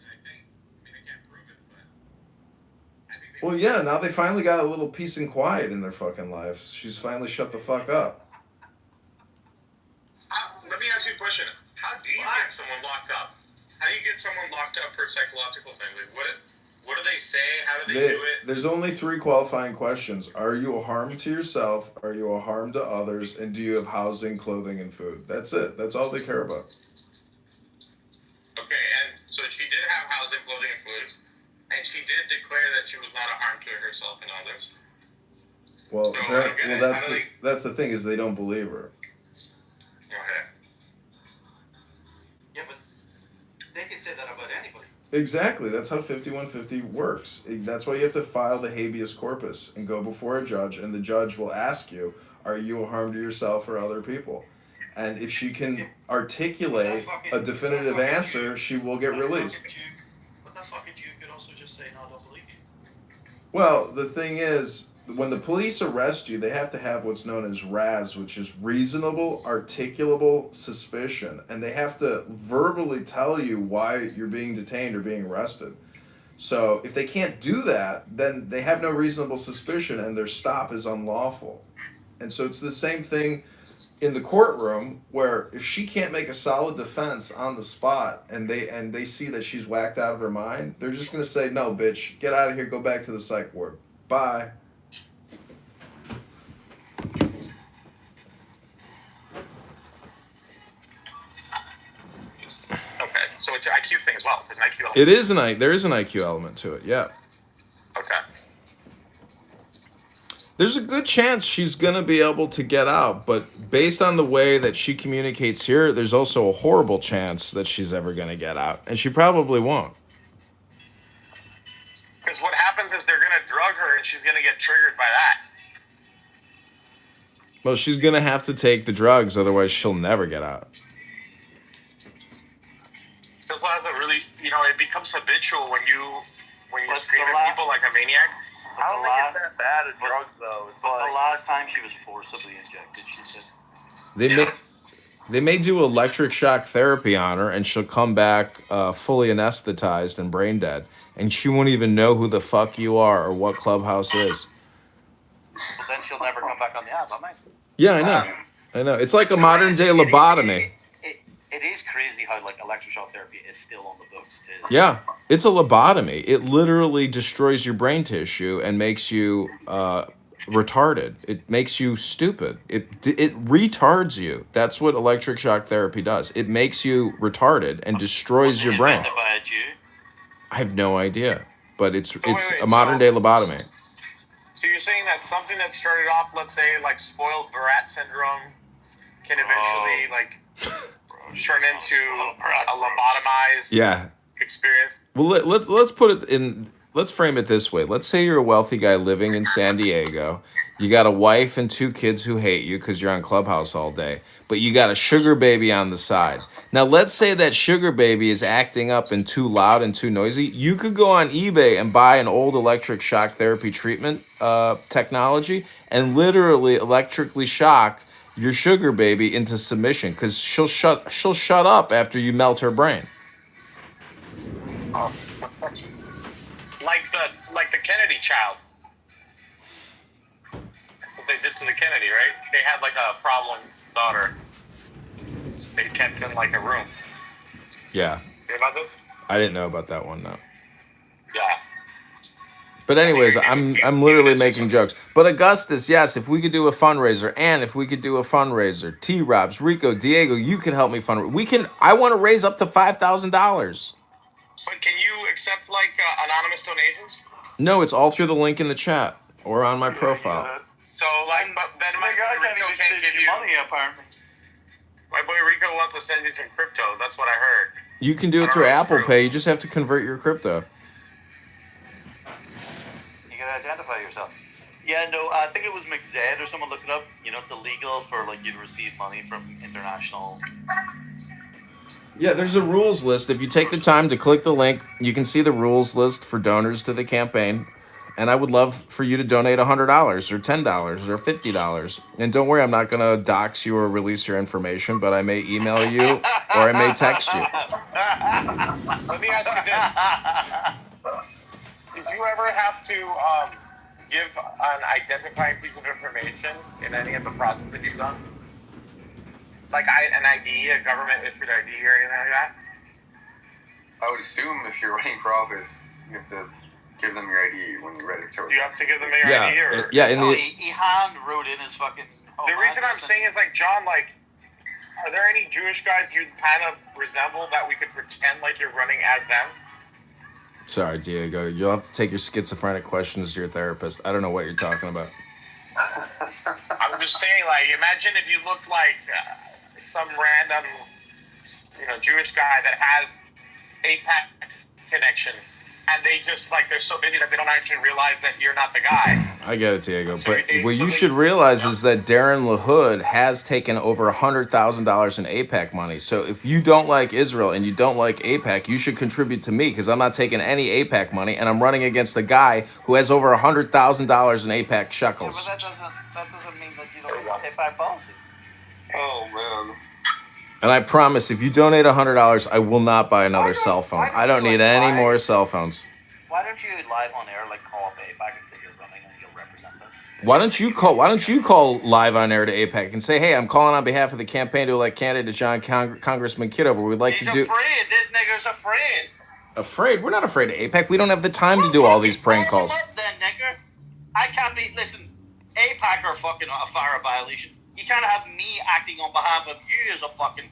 Well, yeah, now they finally got a little peace and quiet in their fucking lives. She's finally shut the fuck up. Let me ask you a question. How do you get someone locked up? How do you get someone locked up for psychological things? What do they say? How do they do it? There's only 3 qualifying questions. Are you a harm to yourself? Are you a harm to others? And do you have housing, clothing, and food? That's it. That's all they care about. Okay, and so she did have housing, clothing, and food. And she did declare that she was not a harm to herself and others. Well, So, that's the thing is they don't believe her. Okay. Yeah, but they can say that about anybody. Exactly. That's how 5150 works. That's why you have to file the habeas corpus and go before a judge, and the judge will ask you, are you a harm to yourself or other people? And if she can articulate a definitive answer, she will get released. But that fucking Jew could also just say, no, I don't believe you. Well, the thing is, when the police arrest you, they have to have what's known as RAS, which is reasonable, articulable suspicion, and they have to verbally tell you why you're being detained or being arrested. So if they can't do that, then they have no reasonable suspicion, and their stop is unlawful. And so it's the same thing in the courtroom, where if she can't make a solid defense on the spot, and they see that she's whacked out of her mind, they're just gonna say, "No, bitch, get out of here, go back to the psych ward, bye." Okay, so it's an IQ thing as well. There's an IQ element. It is there is an IQ element to it, yeah. Okay. There's a good chance she's gonna be able to get out, but based on the way that she communicates here, there's also a horrible chance that she's ever gonna get out, and she probably won't. Because what happens is they're gonna drug her, and she's gonna get triggered by that. Well, she's gonna have to take the drugs, otherwise she'll never get out. That's why it's really, it becomes habitual when you But scream the at people like a maniac. I don't think it's that bad at drugs, though. It's like the last time she was forcibly injected, she said. They may do electric shock therapy on her, and she'll come back fully anesthetized and brain dead, and she won't even know who the fuck you are or what Clubhouse is. Well, then she'll never come back on the app. Yeah, I know. It's like a modern day lobotomy. It is crazy how like electroshock therapy is still on the books too. Yeah, it's a lobotomy. It literally destroys your brain tissue and makes you retarded. It makes you stupid. It retards you. That's what electric shock therapy does. It makes you retarded and destroys your brain. Invented by a Jew? I have no idea, but it's a modern day lobotomy. So you're saying that something that started off, let's say, like spoiled brat syndrome, can eventually turn into a lobotomized experience? Well, let's put it in. Let's frame it this way. Let's say you're a wealthy guy living in San Diego. You got a wife and 2 kids who hate you because you're on Clubhouse all day, but you got a sugar baby on the side. Now, let's say that sugar baby is acting up and too loud and too noisy. You could go on eBay and buy an old electric shock therapy treatment technology and literally electrically shock your sugar baby into submission, because she'll shut up after you melt her brain. Like the Kennedy child. That's what they did to the Kennedy, right? They had like a problem daughter. They kept in like a room. Yeah. You hear about this? I didn't know about that one, no. Yeah. But anyways, I'm literally making jokes. But Augustus, yes, if we could do a fundraiser, and if we could do a fundraiser, T-Robs, Rico, Diego, you can help me fundraise. I want to raise up to $5,000. But can you accept like anonymous donations? No, it's all through the link in the chat or on my profile. So like, but then my boy Rico can't give you money apparently. My boy Rico wants to send you some crypto. That's what I heard. You can do it through Apple Pay. You just have to convert your crypto. You gotta identify yourself. Yeah, no, I think it was McZed or someone looked it up. It's illegal for like you to receive money from international. Yeah, there's a rules list. If you take the time to click the link, you can see the rules list for donors to the campaign. And I would love for you to donate $100 or $10 or $50. And don't worry, I'm not going to dox you or release your information, but I may email you or I may text you. Let me ask you this. Did you ever have to give an identifying piece of information in any of the process that you've done? Like an ID, a government-issued ID or anything like that? I would assume if you're running for office, you have to give them your ID when you're ready to start. Do you have to give them your ID? Or? He hand wrote in his fucking. The reason I'm saying is like, John, like, are there any Jewish guys you kind of resemble that we could pretend like you're running as them? Sorry, Diego. You'll have to take your schizophrenic questions to your therapist. I don't know what you're talking about. I'm just saying, like, imagine if you looked like some random, Jewish guy that has APAC connections. and they just like they're so busy that they don't actually realize that you're not the guy. I get it, Diego. So But what you should realize is that Darren LaHood has taken over $100,000 in AIPAC money. So if you don't like Israel and you don't like AIPAC, you should contribute to me because I'm not taking any AIPAC money, and I'm running against a guy who has over $100,000 in AIPAC shekels. Yeah, but that doesn't mean that you don't have AIPAC policies. Oh man. And I promise, if you donate $100, I will not buy another cell phone. I don't need any more cell phones. Why don't you live on air call up AIPAC and say you're running and you'll represent them? Why don't you call live on air to AIPAC and say, hey, I'm calling on behalf of the campaign to elect candidate John Congressman Kitover. We'd like He's to do. afraid. This nigger's afraid. Afraid? We're not afraid of AIPAC. We don't have the time to do all these prank calls. Then, nigger, I can't be. Listen, AIPAC are fucking a fire violation. You can't have me acting on behalf of you as a fucking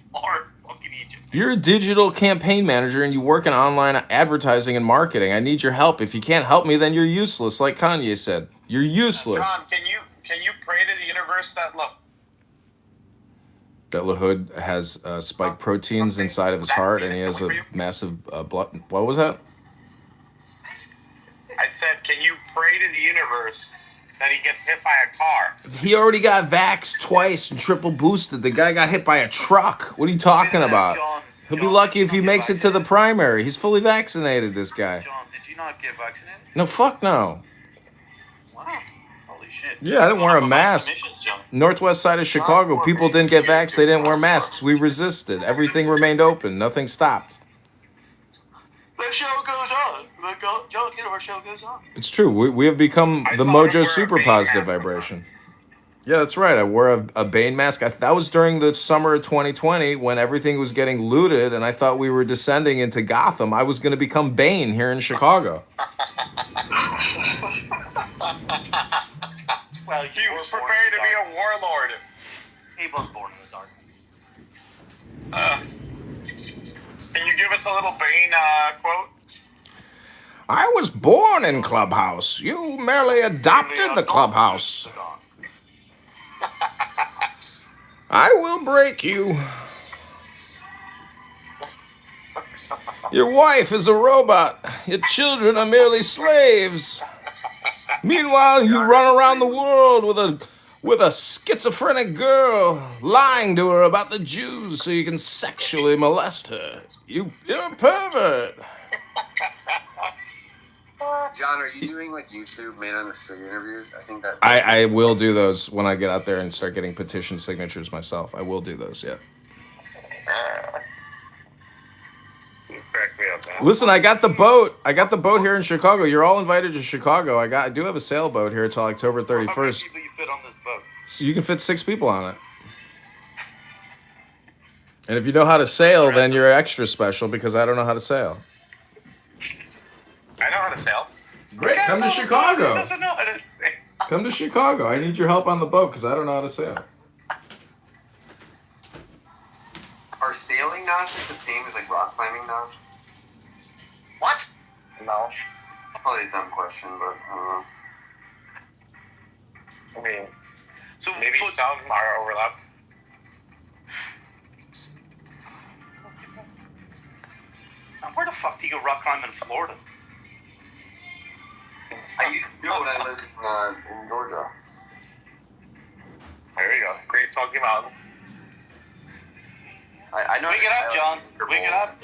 agent. You're a digital campaign manager and you work in online advertising and marketing. I need your help. If you can't help me, then you're useless, like Kanye said. You're useless. John, can you pray to the universe that LaHood has spike proteins inside of his heart and he has a massive blood. What was that? I said, can you pray to the universe that he gets hit by a car? He already got vaxxed twice and triple boosted. The guy got hit by a truck. What are you talking about? He'll be lucky if he makes it to the primary. He's fully vaccinated, this guy. John, did you not get vaccinated? No, fuck no. Wow. Holy shit. Yeah, I didn't wear a mask. Northwest side of Chicago, people didn't get vaxxed. They didn't wear masks. We resisted. Everything remained open. Nothing stopped. The show goes on. The John Kitover show goes on. It's true. We have become the Mojo Super Positive Vibration. Yeah, that's right. I wore a Bane mask. That was during the summer of 2020 when everything was getting looted and I thought we were descending into Gotham. I was going to become Bane here in Chicago. Well, he was prepared to be a warlord. He was born in the dark. Can you give us a little Bane quote? I was born in Clubhouse. You merely adopted the Clubhouse. I will break you. Your wife is a robot. Your children are merely slaves. Meanwhile, you run around the world with a schizophrenic girl, lying to her about the Jews so you can sexually molest her. You're a pervert. John, are you doing like YouTube man on the street interviews? I think that I will do those when I get out there and start getting petition signatures myself. I will do those, yeah. Listen, I got the boat. I got the boat here in Chicago. You're all invited to Chicago. I do have a sailboat here until October 31st. How many people you fit on this boat? So you can fit 6 people on it. And if you know how to sail, then you're extra special because I don't know how to sail. I know how to sail. Great, come to Chicago. Doesn't know how to sail. Come to Chicago. I need your help on the boat because I don't know how to sail. Are sailing knots the same as like rock climbing knots? What? No. Probably a dumb question, but I mean, So maybe some are overlap. Now, where the fuck do you go rock climb in Florida? I used to do it when I lived in Georgia. There you go. Great Smoky Mountain. I know. Wake it up, John. Wake it up.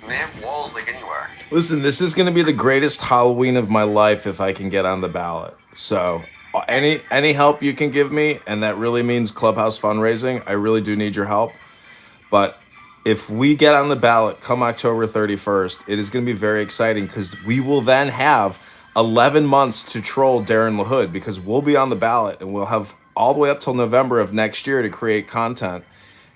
They have walls like anywhere. Listen, this is going to be the greatest Halloween of my life if I can get on the ballot. So any help you can give me, and that really means Clubhouse fundraising, I really do need your help. But if we get on the ballot come October 31st, it is going to be very exciting because we will then have 11 months to troll Darren LaHood because we'll be on the ballot and we'll have all the way up till November of next year to create content.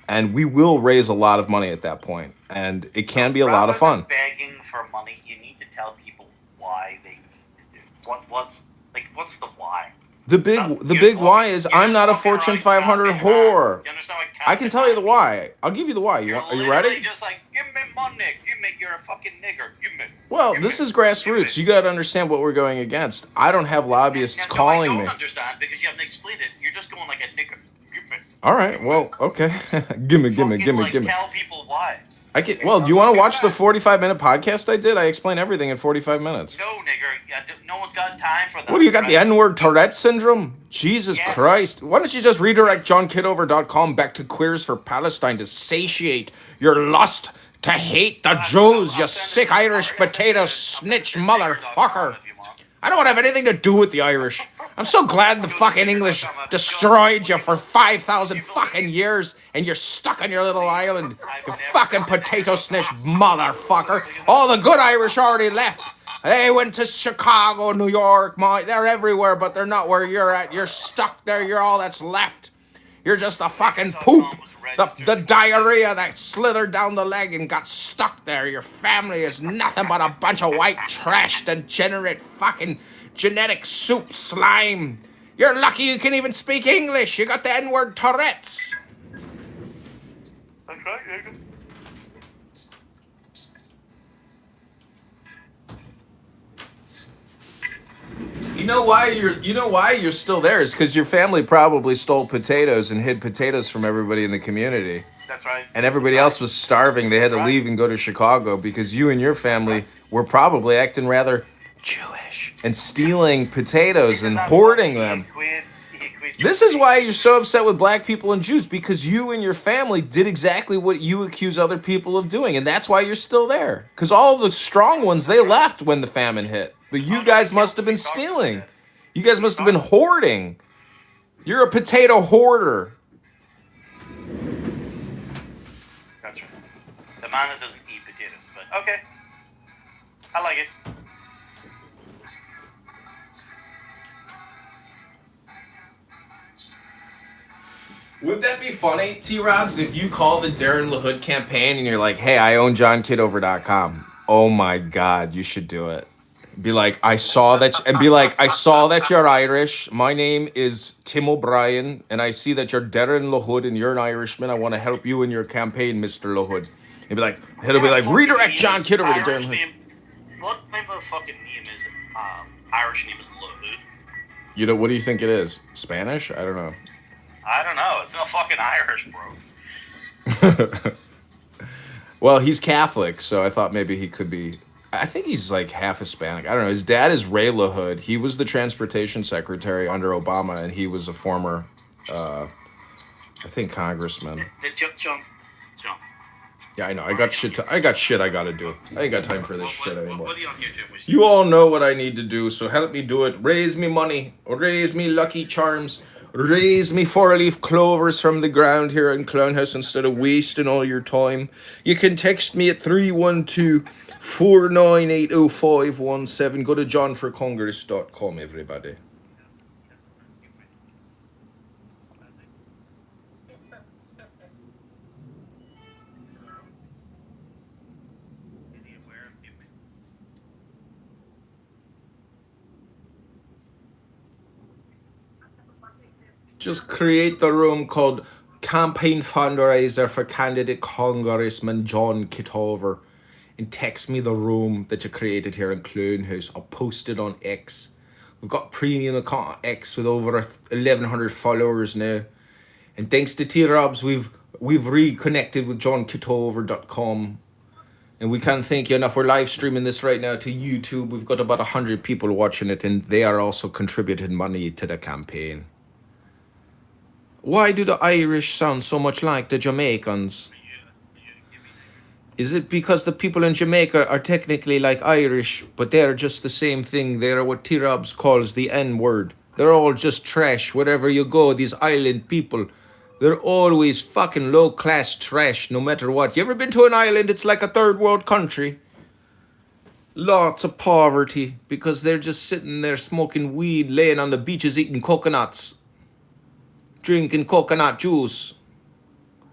And we will raise a lot of money at that point. And it can be a lot of fun. Rather than begging for money, you need to tell people why they need to do it. What's the why? The big why is I'm not a Fortune 500 whore. You understand what I can tell you the why. I'll give you the why. Are you ready? Just like, give me money. You make you're a fucking nigger. Give me. Well, this is grassroots. You got to understand what we're going against. I don't have lobbyists calling me. I don't understand because you haven't explained it. You're just going like a nigger. Give me. All right. Well, okay. gimme. Tell people why. Well, do you want to watch the 45-minute podcast I did? I explain everything in 45 minutes. No, nigger. No one's got time for that. What do you got, the N-word Tourette syndrome? Jesus Christ. Why don't you just redirect JohnKitover.com back to Queers for Palestine to satiate your lust to hate the Jews, you sick Irish potato snitch motherfucker. I don't want to have anything to do with the Irish. I'm so glad the fucking English destroyed you for 5,000 fucking years and you're stuck on your little island. You fucking potato snitch motherfucker. All the good Irish already left. They went to Chicago, New York, they're everywhere, but they're not where you're at. You're stuck there. You're all that's left. You're just a fucking poop. The diarrhea that slithered down the leg and got stuck there. Your family is nothing but a bunch of white trash, degenerate fucking genetic soup slime. You're lucky you can even speak English. You got the N-word Tourette's. That's right, nigga. You know why you're still there is because your family probably stole potatoes and hid potatoes from everybody in the community. That's right. And everybody else was starving. They had to leave and go to Chicago because you and your family were probably acting rather Jewish and stealing potatoes and hoarding them. This is why you're so upset with black people and Jews, because you and your family did exactly what you accuse other people of doing, and that's why you're still there. Because all the strong ones, they left when the famine hit. But you guys must have been stealing. You guys must have been hoarding. You're a potato hoarder. That's right. The man that doesn't eat potatoes, but okay. I like it. Would that be funny, T-Robs, if you call the Darren LaHood campaign and you're like, hey, I own JohnKitover.com. Oh my God, you should do it. Be like, I saw that you're Irish. My name is Tim O'Brien, and I see that you're Darren LaHood and you're an Irishman. I want to help you in your campaign, Mr. LaHood. He'll be like, redirect John Kitover to Darren LaHood. What type of fucking name is Irish name is LaHood? You know, what do you think it is? Spanish? I don't know. I don't know. It's not fucking Irish, bro. Well, he's Catholic, so I thought maybe he could be. I think he's like half Hispanic. I don't know. His dad is Ray LaHood. He was the transportation secretary under Obama, and he was a former, I think, congressman. John. Yeah, I know. I got shit I gotta do. I ain't got time for this shit anymore. What are you on YouTube with? You all know what I need to do, so help me do it. Raise me money. Raise me Lucky Charms. Raise me 4-leaf clovers from the ground here in Clownhouse instead of wasting all your time. You can text me at 312-498-0517. Go to johnforcongress.com, everybody. Just create the room called Campaign Fundraiser for Candidate Congressman John Kitover and text me the room that you created here in Clownhouse. I'll post it on X. We've got premium account on X with over 1,100 followers now. And thanks to T-Robs, we've reconnected with JohnKitover.com. And we can't thank you enough. We're live streaming this right now to YouTube. We've got about 100 people watching it, and they are also contributing money to the campaign. Why do the Irish sound so much like the Jamaicans? Is it because the people in Jamaica are technically like Irish, but they're just the same thing? They're what T-Robs calls the N-word. They're all just trash. Wherever you go, these island people, they're always fucking low-class trash, no matter what. You ever been to an island? It's like a third world country. Lots of poverty, because they're just sitting there smoking weed, laying on the beaches eating coconuts. Drinking coconut juice.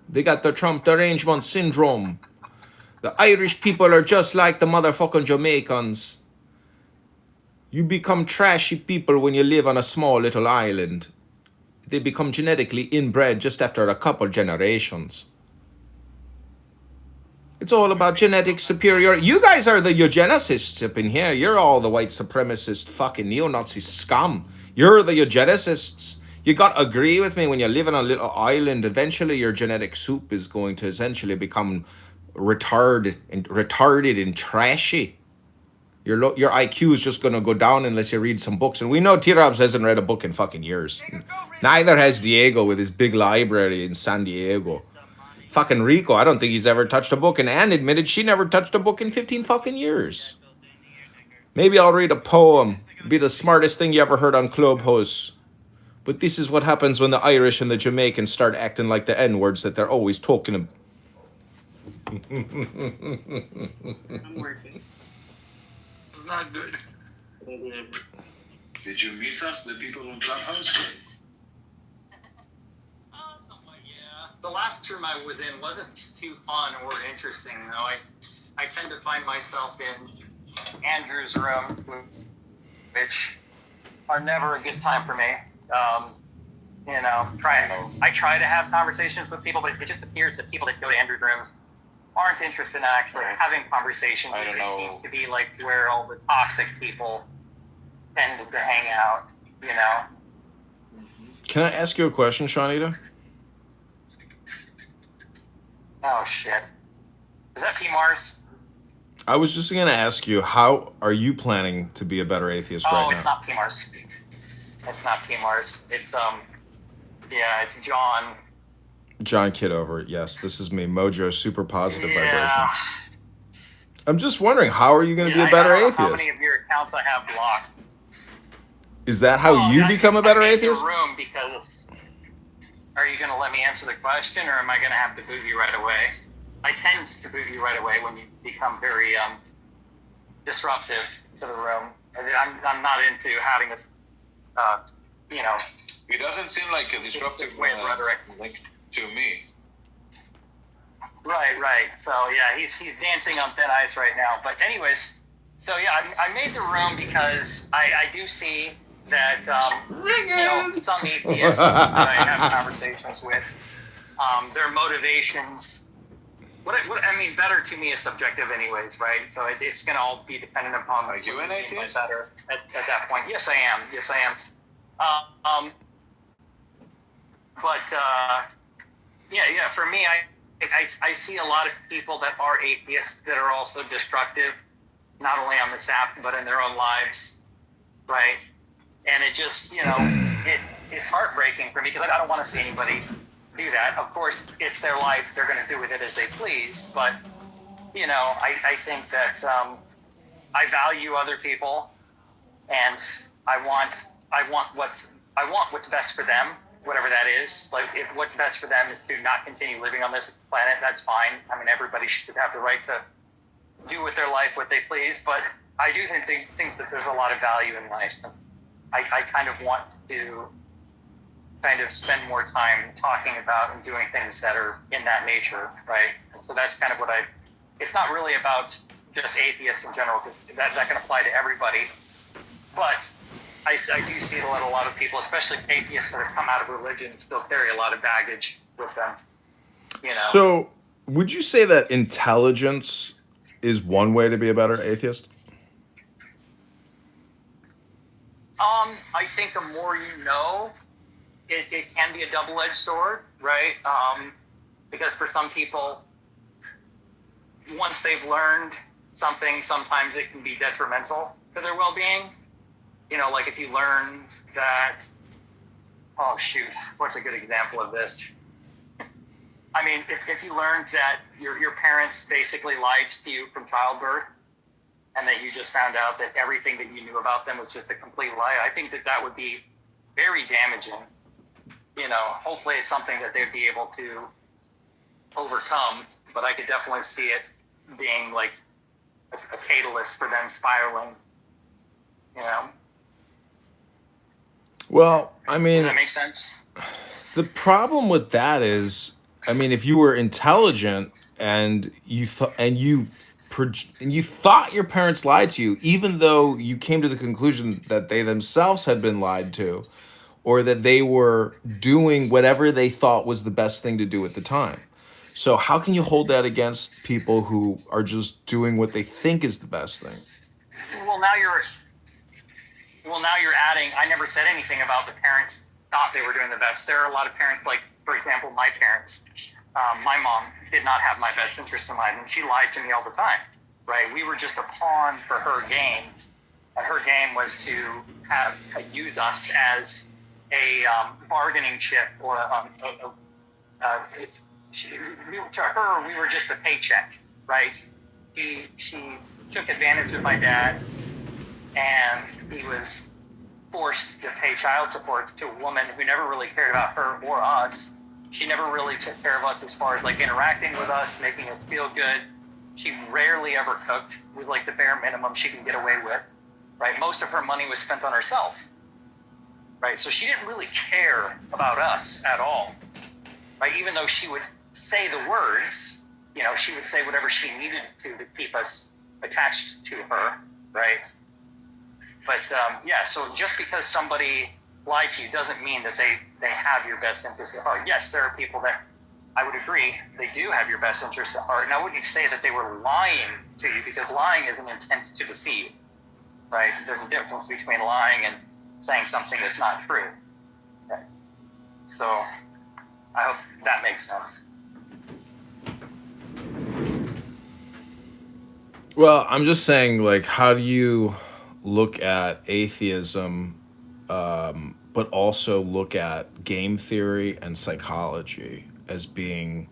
They got the Trump derangement syndrome. The Irish people are just like the motherfucking Jamaicans. You become trashy people when you live on a small little island. They become genetically inbred just after a couple generations. It's all about genetic superiority. You guys are the eugenicists up in here. You're all the white supremacist fucking neo-Nazi scum. You're the eugenicists. You got to agree with me, when you live on a little island, eventually your genetic soup is going to essentially become retarded and trashy. Your IQ is just going to go down unless you read some books. And we know T-Robs hasn't read a book in fucking years. Neither has Diego with his big library in San Diego. Fucking Rico, I don't think he's ever touched a book. And Anne admitted she never touched a book in 15 fucking years. Maybe I'll read a poem. Be the smartest thing you ever heard on Clubhouse. But this is what happens when the Irish and the Jamaicans start acting like the N-words that they're always talking about. I'm working. It's not good. Did you miss us, the people on Clubhouse? The last room I was in wasn't too fun or interesting, though. I tend to find myself in Andrew's room, which are never a good time for me. I try to have conversations with people, but it just appears that people that go to Andrew's rooms aren't interested in actually having conversations. It seems to be like where all the toxic people tend to hang out, Can I ask you a question, Shawnita? Oh, shit. Is that P. Mars? I was just going to ask you, how are you planning to be a better atheist right now? Oh, it's not P. Mars. It's not P. Mars. It's, it's John. John Kitover, yes, this is me, Mojo, super positive vibration. I'm just wondering, how are you going to be a better atheist? I don't know how many of your accounts I have blocked. Is that how you become a better atheist? Room because are you going to let me answer the question, or am I going to have to boot you right away? I tend to boot you right away when you become very disruptive to the room. I'm not into having this, He doesn't seem like a disruptive rhetoric to me. Right. So yeah, he's dancing on thin ice right now. But anyways, so yeah, I made the room because I do see that some atheists that I have conversations with, their motivations. Better to me is subjective, anyways, right? So it's going to all be dependent upon. Are you an atheist? Better at that point. Yes, I am. For me, I see a lot of people that are atheists that are also destructive, not only on this app, but in their own lives, right? And it just, it's heartbreaking for me because I don't want to see anybody do that. Of course, it's their life. They're going to do with it as they please. But, I think that I value other people, and I want what's best for them, whatever that is. Like, if what's best for them is to not continue living on this planet, that's fine. I mean, everybody should have the right to do with their life what they please. But I do think that there's a lot of value in life. I kind of want to spend more time talking about and doing things that are in that nature, right? And so that's kind of what it's not really about just atheists in general, because that can apply to everybody. But I do see that a lot of people, especially atheists that have come out of religion, still carry a lot of baggage with them. So would you say that intelligence is one way to be a better atheist? I think the more you know, it can be a double-edged sword, right? Because for some people, once they've learned something, sometimes it can be detrimental to their well-being. Like if you learn that, what's a good example of this? I mean, if you learned that your parents basically lied to you from childbirth, and that you just found out that everything that you knew about them was just a complete lie, I think that would be very damaging. Hopefully it's something that they'd be able to overcome, but I could definitely see it being like a catalyst for them spiraling, Well, I mean, Does that make sense? The problem with that is, I mean, if you were intelligent and you and you thought your parents lied to you, even though you came to the conclusion that they themselves had been lied to, or that they were doing whatever they thought was the best thing to do at the time. So how can you hold that against people who are just doing what they think is the best thing? Well, now you're adding. I never said anything about the parents thought they were doing the best. There are a lot of parents, like for example, my parents. My mom did not have my best interest in mind, and she lied to me all the time. Right? We were just a pawn for her game, and her game was to use us as a bargaining chip, or to her we were just a paycheck. Right? She took advantage of my dad, and he was forced to pay child support to a woman who never really cared about her or us. She never really took care of us as far as like interacting with us, making us feel good. She rarely ever cooked with like the bare minimum she can get away with, right? Most of her money was spent on herself, right? So she didn't really care about us at all, right? Even though she would say the words, she would say whatever she needed to keep us attached to her, right? But so just because somebody lied to you doesn't mean that they have your best interest at heart. Yes, there are people that I would agree they do have your best interest at heart, and I wouldn't say that they were lying to you, because lying is an intent to deceive, right? There's a difference between lying and saying something that's not true. Okay. So I hope that makes sense. Well, I'm just saying, like, how do you look at atheism, but also look at game theory and psychology as being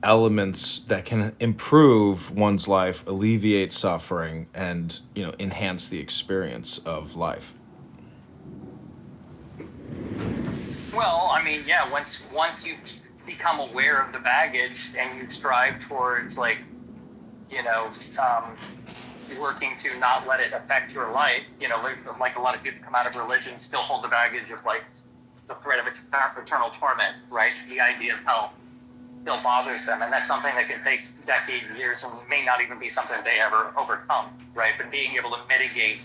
elements that can improve one's life, alleviate suffering, and enhance the experience of life? Well, I mean, yeah. Once you become aware of the baggage and you strive towards working to not let it affect your life, like a lot of people come out of religion still hold the baggage of like the threat of eternal torment, right? The idea of hell still bothers them, and that's something that can take decades, years, and may not even be something they ever overcome, right? But being able to mitigate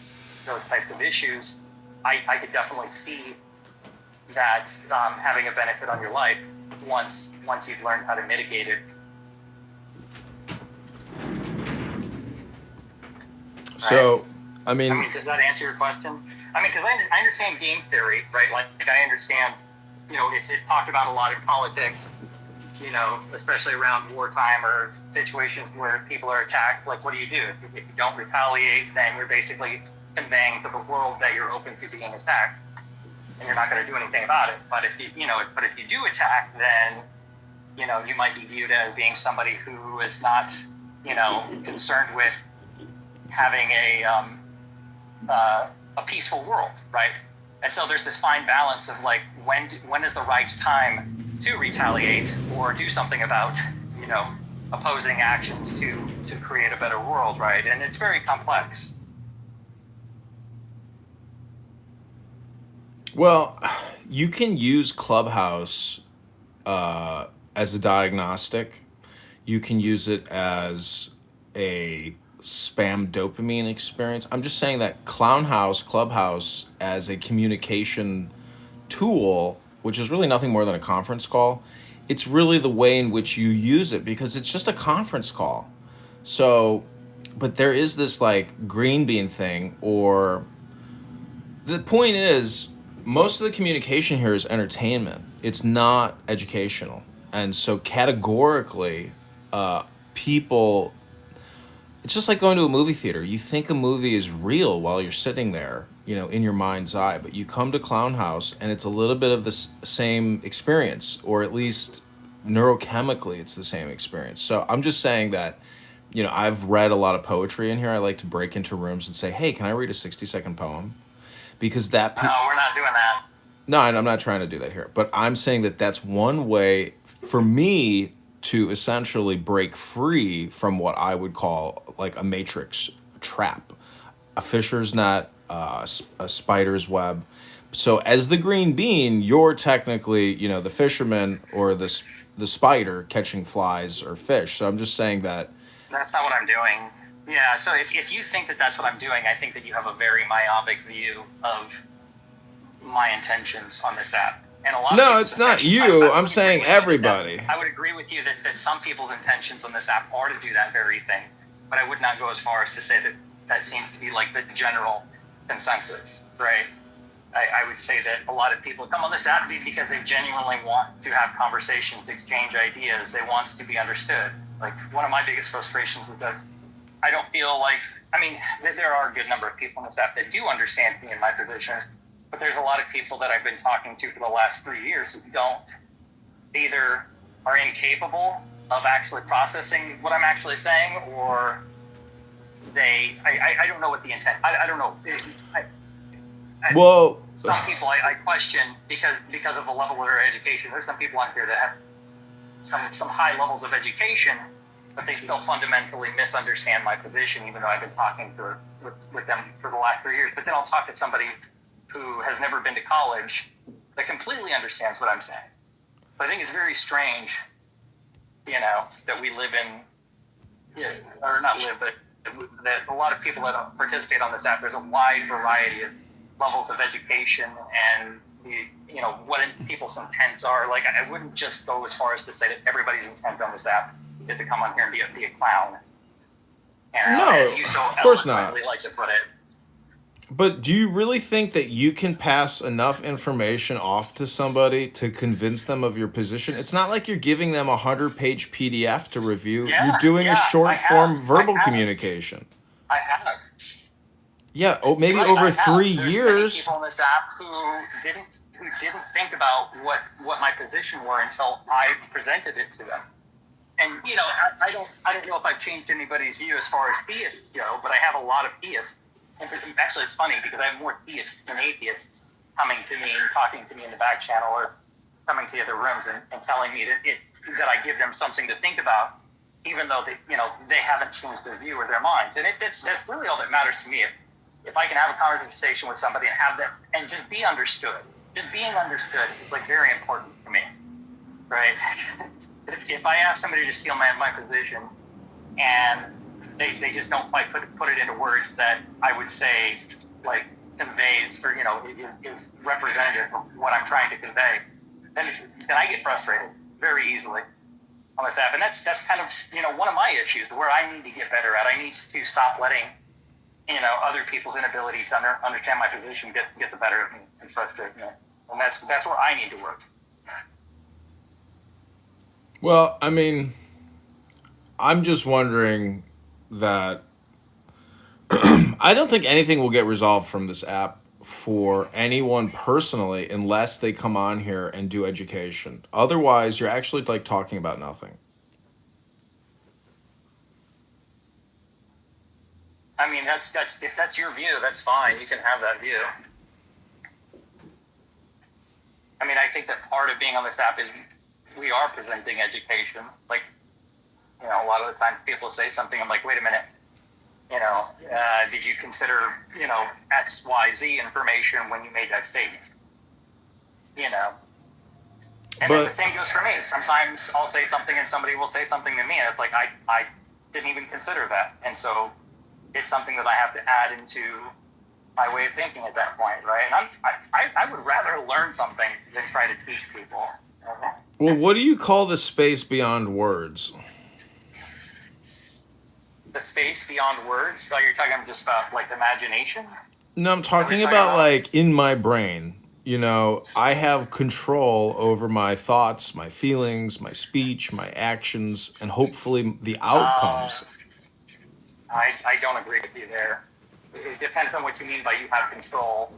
those types of issues, I could definitely see that having a benefit on your life once you've learned how to mitigate it. So, I mean, does that answer your question? I mean, because I understand game theory, right? Like I understand, it's talked about a lot in politics, especially around wartime or situations where people are attacked. Like, what do? If you don't retaliate, then you're basically conveying to the world that you're open to being attacked, and you're not going to do anything about it. But if you do attack, then, you might be viewed as being somebody who is not, concerned with having a peaceful world, right? And so there's this fine balance of like when is the right time to retaliate or do something about opposing actions to create a better world, right? And it's very complex. Well, you can use Clubhouse as a diagnostic. You can use it as a spam dopamine experience. I'm just saying that Clubhouse, as a communication tool, which is really nothing more than a conference call, it's really the way in which you use it, because it's just a conference call. So, but there is this like green bean thing, or the point is, most of the communication here is entertainment. It's not educational. And so categorically, people, it's just like going to a movie theater. You think a movie is real while you're sitting there, in your mind's eye, but you come to Clown House and it's a little bit of the same experience, or at least neurochemically it's the same experience. So I'm just saying that, I've read a lot of poetry in here. I like to break into rooms and say, hey, can I read a 60-second poem? Because no, we're not doing that. No, and I'm not trying to do that here, but I'm saying that that's one way for me to essentially break free from what I would call like a matrix trap, a fisher's net, a spider's web. So as the green bean, you're technically, the fisherman or the spider catching flies or fish. So I'm just saying that. That's not what I'm doing. Yeah, so if you think that that's what I'm doing, I think that you have a very myopic view of my intentions on this app. And a lot of No, people's it's not intentions, you. I I'm would agree saying with you everybody. I would agree with you that some people's intentions on this app are to do that very thing. But I would not go as far as to say that that seems to be like the general consensus, right? I would say that a lot of people come on this app because they genuinely want to have conversations, exchange ideas. They want to be understood. Like, one of my biggest frustrations is that I don't feel like, I mean, there are a good number of people on this app that do understand me and my positions, but there's a lot of people that I've been talking to for the last 3 years that don't, either are incapable of actually processing what I'm actually saying, or I don't know what the intent, I don't know. Well, some people I question because of the level of their education. There's some people out here that have some high levels of education, but they still fundamentally misunderstand my position, even though I've been talking with them for the last 3 years. But then I'll talk to somebody who has never been to college that completely understands what I'm saying. But I think it's very strange, that we live in, or not live, but that a lot of people that participate on this app, there's a wide variety of levels of education and what people's intents are. Like, I wouldn't just go as far as to say that everybody's intent on this app is to come on here and be a clown. No, as you so of course not. eloquently like to put it. But do you really think that you can pass enough information off to somebody to convince them of your position? It's not like you're giving them a 100-page PDF to review. You're doing a short form verbal communication. I have. Yeah, maybe over 3 years. There's many people on this app who didn't think about what my position were until I presented it to them. And I don't know if I've changed anybody's view as far as theists go, but I have a lot of theists. And actually, it's funny because I have more theists than atheists coming to me and talking to me in the back channel or coming to the other rooms and telling me that I give them something to think about, even though they haven't changed their view or their minds. And that's really all that matters to me. If I can have a conversation with somebody and have this and just be understood, just being understood is like very important to me, right? If I ask somebody to steal my position and they just don't quite put it into words that I would say like conveys or is representative of what I'm trying to convey, then I get frustrated very easily on this app. And that's kind of one of my issues where I need to get better at. I need to stop letting other people's inability to understand my position get the better of me and frustrate me. And that's where I need to work. Well, I mean, I'm just wondering that I don't think anything will get resolved from this app for anyone personally unless they come on here and do education. Otherwise, you're actually like talking about nothing. I mean, that's if that's your view, that's fine. You can have that view. I mean, I think that part of being on this app is we are presenting education. Like, a lot of the times people say something, I'm like, wait a minute, did you consider, X, Y, Z information when you made that statement? And then the same goes for me. Sometimes I'll say something and somebody will say something to me, and it's like, I didn't even consider that. And so it's something that I have to add into my way of thinking at that point, right? And I would rather learn something than try to teach people. Well, what do you call the space beyond words? The space beyond words? So you're talking just about like imagination? No, I'm talking about like in my brain. I have control over my thoughts, my feelings, my speech, my actions, and hopefully the outcomes. I don't agree with you there. It depends on what you mean by you have control.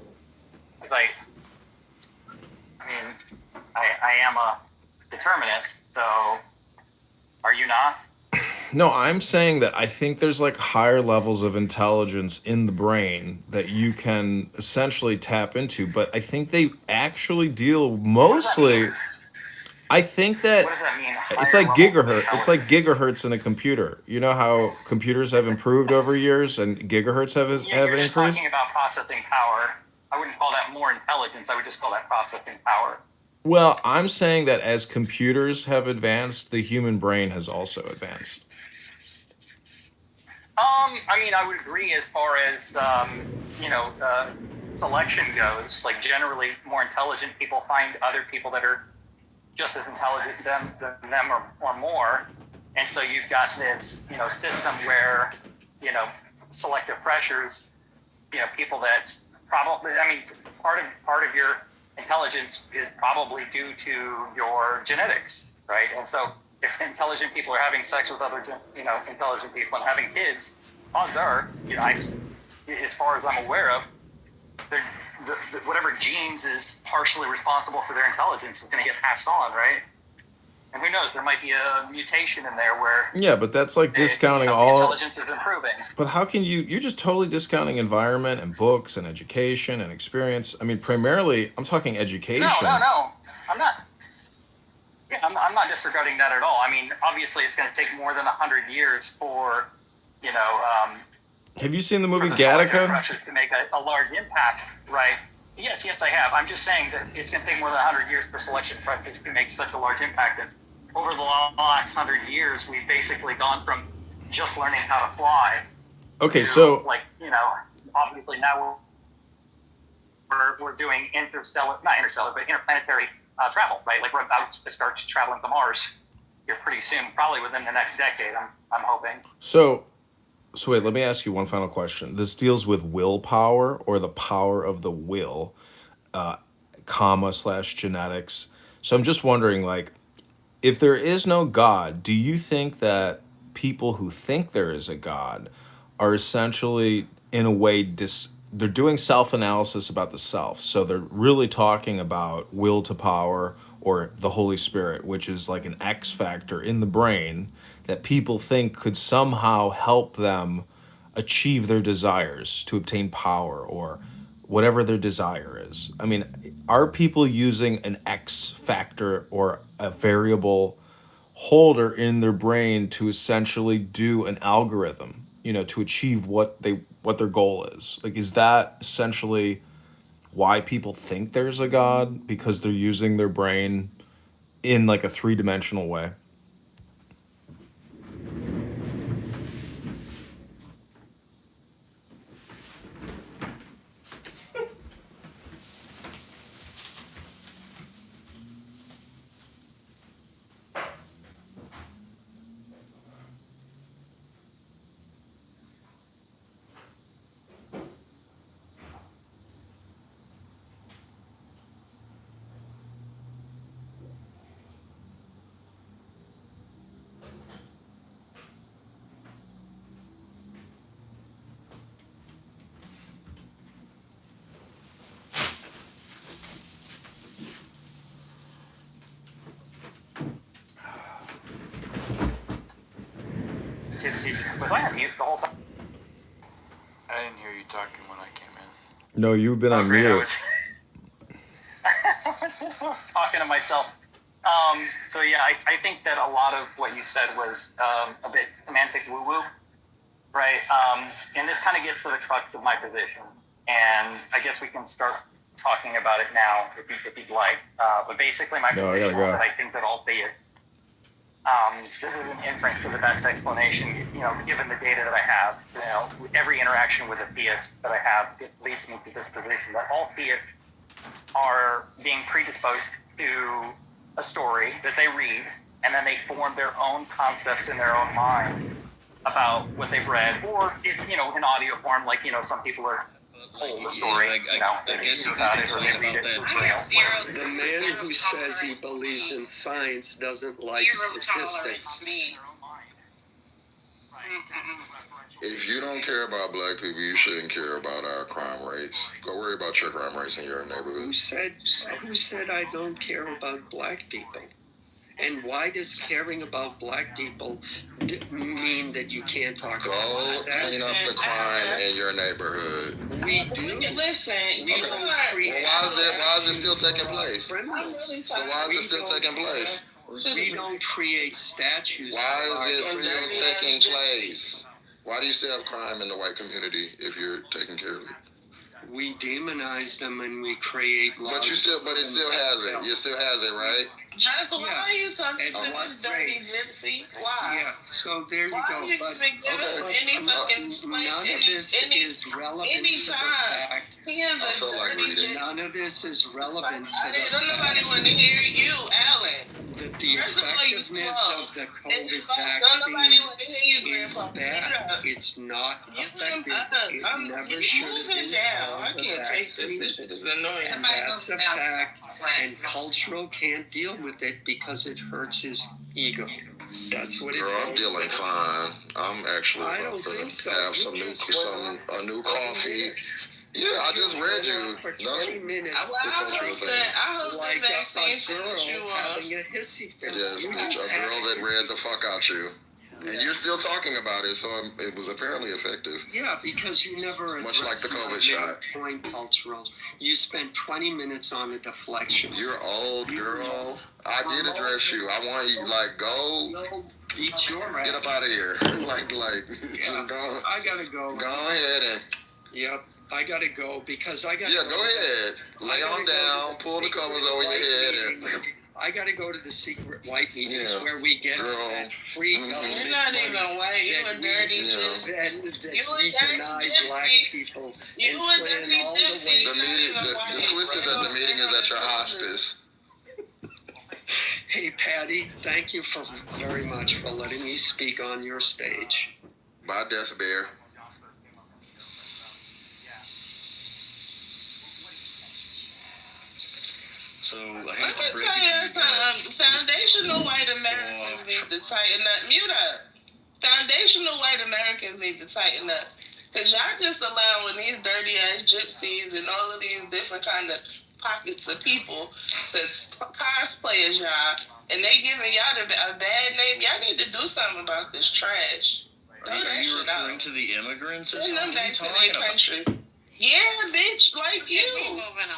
It's like, I am a determinist, so are you not? No, I'm saying that I think there's like higher levels of intelligence in the brain that you can essentially tap into, but I think they actually deal mostly. I think that What does that mean? it's like gigahertz. It's like gigahertz in a computer. You know how computers have improved over years and gigahertz have You're just increased? talking about processing power. I wouldn't call that more intelligence. I would just call that processing power. Well, I'm saying that as computers have advanced, the human brain has also advanced. I mean, I would agree as far as, selection goes. Like, generally, more intelligent people find other people that are just as intelligent than them or more. And so you've got this, system where, selective pressures, people that probably, I mean, part of your intelligence is probably due to your genetics, right? And so if intelligent people are having sex with other, intelligent people and having kids, odds are, as far as I'm aware of, whatever genes is partially responsible for their intelligence is going to get passed on, right? And who knows, there might be a mutation in there where Yeah, but that's like discounting all intelligence is improving. But how can you're just totally discounting environment and books and education and experience. I mean, primarily I'm talking education. No. I'm not. Yeah, I'm not disregarding that at all. I mean, obviously it's going to take more than 100 years for, have you seen the movie Gattaca? To make a large impact, right? Yes, I have. I'm just saying that it's going to take more than 100 years for selection pressures to make such a large impact. And over the last 100 years, we've basically gone from just learning how to fly. Okay, to, so obviously now we're doing not interstellar, but interplanetary travel, right? Like we're about to start traveling to Mars here pretty soon, probably within the next decade. I'm hoping. So wait, let me ask you one final question. This deals with willpower or the power of the will, /genetics. So I'm just wondering, like, if there is no God, do you think that people who think there is a God are essentially, in a way, they're doing self-analysis about the self? So they're really talking about will to power or the Holy Spirit, which is like an X factor in the brain that people think could somehow help them achieve their desires, to obtain power or whatever their desire is. I mean, are people using an X factor or a variable holder in their brain to essentially do an algorithm, to achieve what their goal is? Like, is that essentially why people think there's a God? Because they're using their brain in like a three-dimensional way? Was I on mute the whole time? I didn't hear you talking when I came in. No, you've been on mute. I was talking to myself. So yeah, I think that a lot of what you said was a bit semantic woo-woo, right? And this kind of gets to the crux of my position. And I guess we can start talking about it now if you'd like. But basically my position is that I think that all theists, this is an inference to the best explanation, given the data that I have. Every interaction with a theist that I have, it leads me to this position that all theists are being predisposed to a story that they read, and then they form their own concepts in their own mind about what they've read, or in audio form, like some people are told the story. I guess you can complain about that too. The man who says he believes in science doesn't like statistics. If you don't care about black people, you shouldn't care about our crime rates. Go worry about your crime rates in your neighborhood. Who said I don't care about black people? And why does caring about black people mean that you can't talk about that? Go clean up the crime in your neighborhood. We do. Listen, we don't treat. Why is it still taking place? So why is it still taking place? We don't create statues. Why is it still taking place? Why do you still have crime in the white community if you're taking care of it? We demonize them and we create laws. But it still has it. It still has it, right? Just why are you talking to this dirty gypsy? Why? Yeah, so there you Why go. are you But even giving any fucking none of this is relevant to the fact. He is a dirty gypsy. None of this is relevant to the fact. Nobody want to hear you, Alan. That the effectiveness of the COVID vaccine is that it's not effective. It never should have been called the vaccine. And that's a fact. And cultural can't deal with it because it hurts his ego. That's what it is. Girl, I'm dealing fine. I'm actually about to have a new coffee. Yeah, I just read you. For 20 minutes. The cultural thing. I hope Like a girl having a hissy fit. Yes, a girl that read the fuck out you. And you're still talking about it, so it was apparently effective. Yeah, because you never much like the COVID shot. Point cultural. You spent 20 minutes on a deflection. You're old, girl. I did address you. I want you go. Beat your ass. Get up out of here. Yeah, go. I gotta go. Go ahead and. Yep. I gotta go because I gotta. Yeah, go ahead. Lay on down. Pull the covers over your head. And I gotta go to the secret white meetings where we get that free government. You're not even white. You a dirty gypsy. You a dirty gypsy. Black people. You a dirty gypsy. The twist is that the meeting is at your hospice. Hey, Patty, thank you very much for letting me speak on your stage. Bye, Death Bear. So I hate to break it to you, foundational white Americans need to tighten up. Mute up. Foundational white Americans need to tighten up. Because y'all just allowing these dirty ass gypsies and all of these different kind of pockets of people to cosplay as y'all. And they giving y'all a bad name. Y'all need to do something about this trash. Are you referring to the immigrants or something? What are you talking about? Yeah, bitch, like you.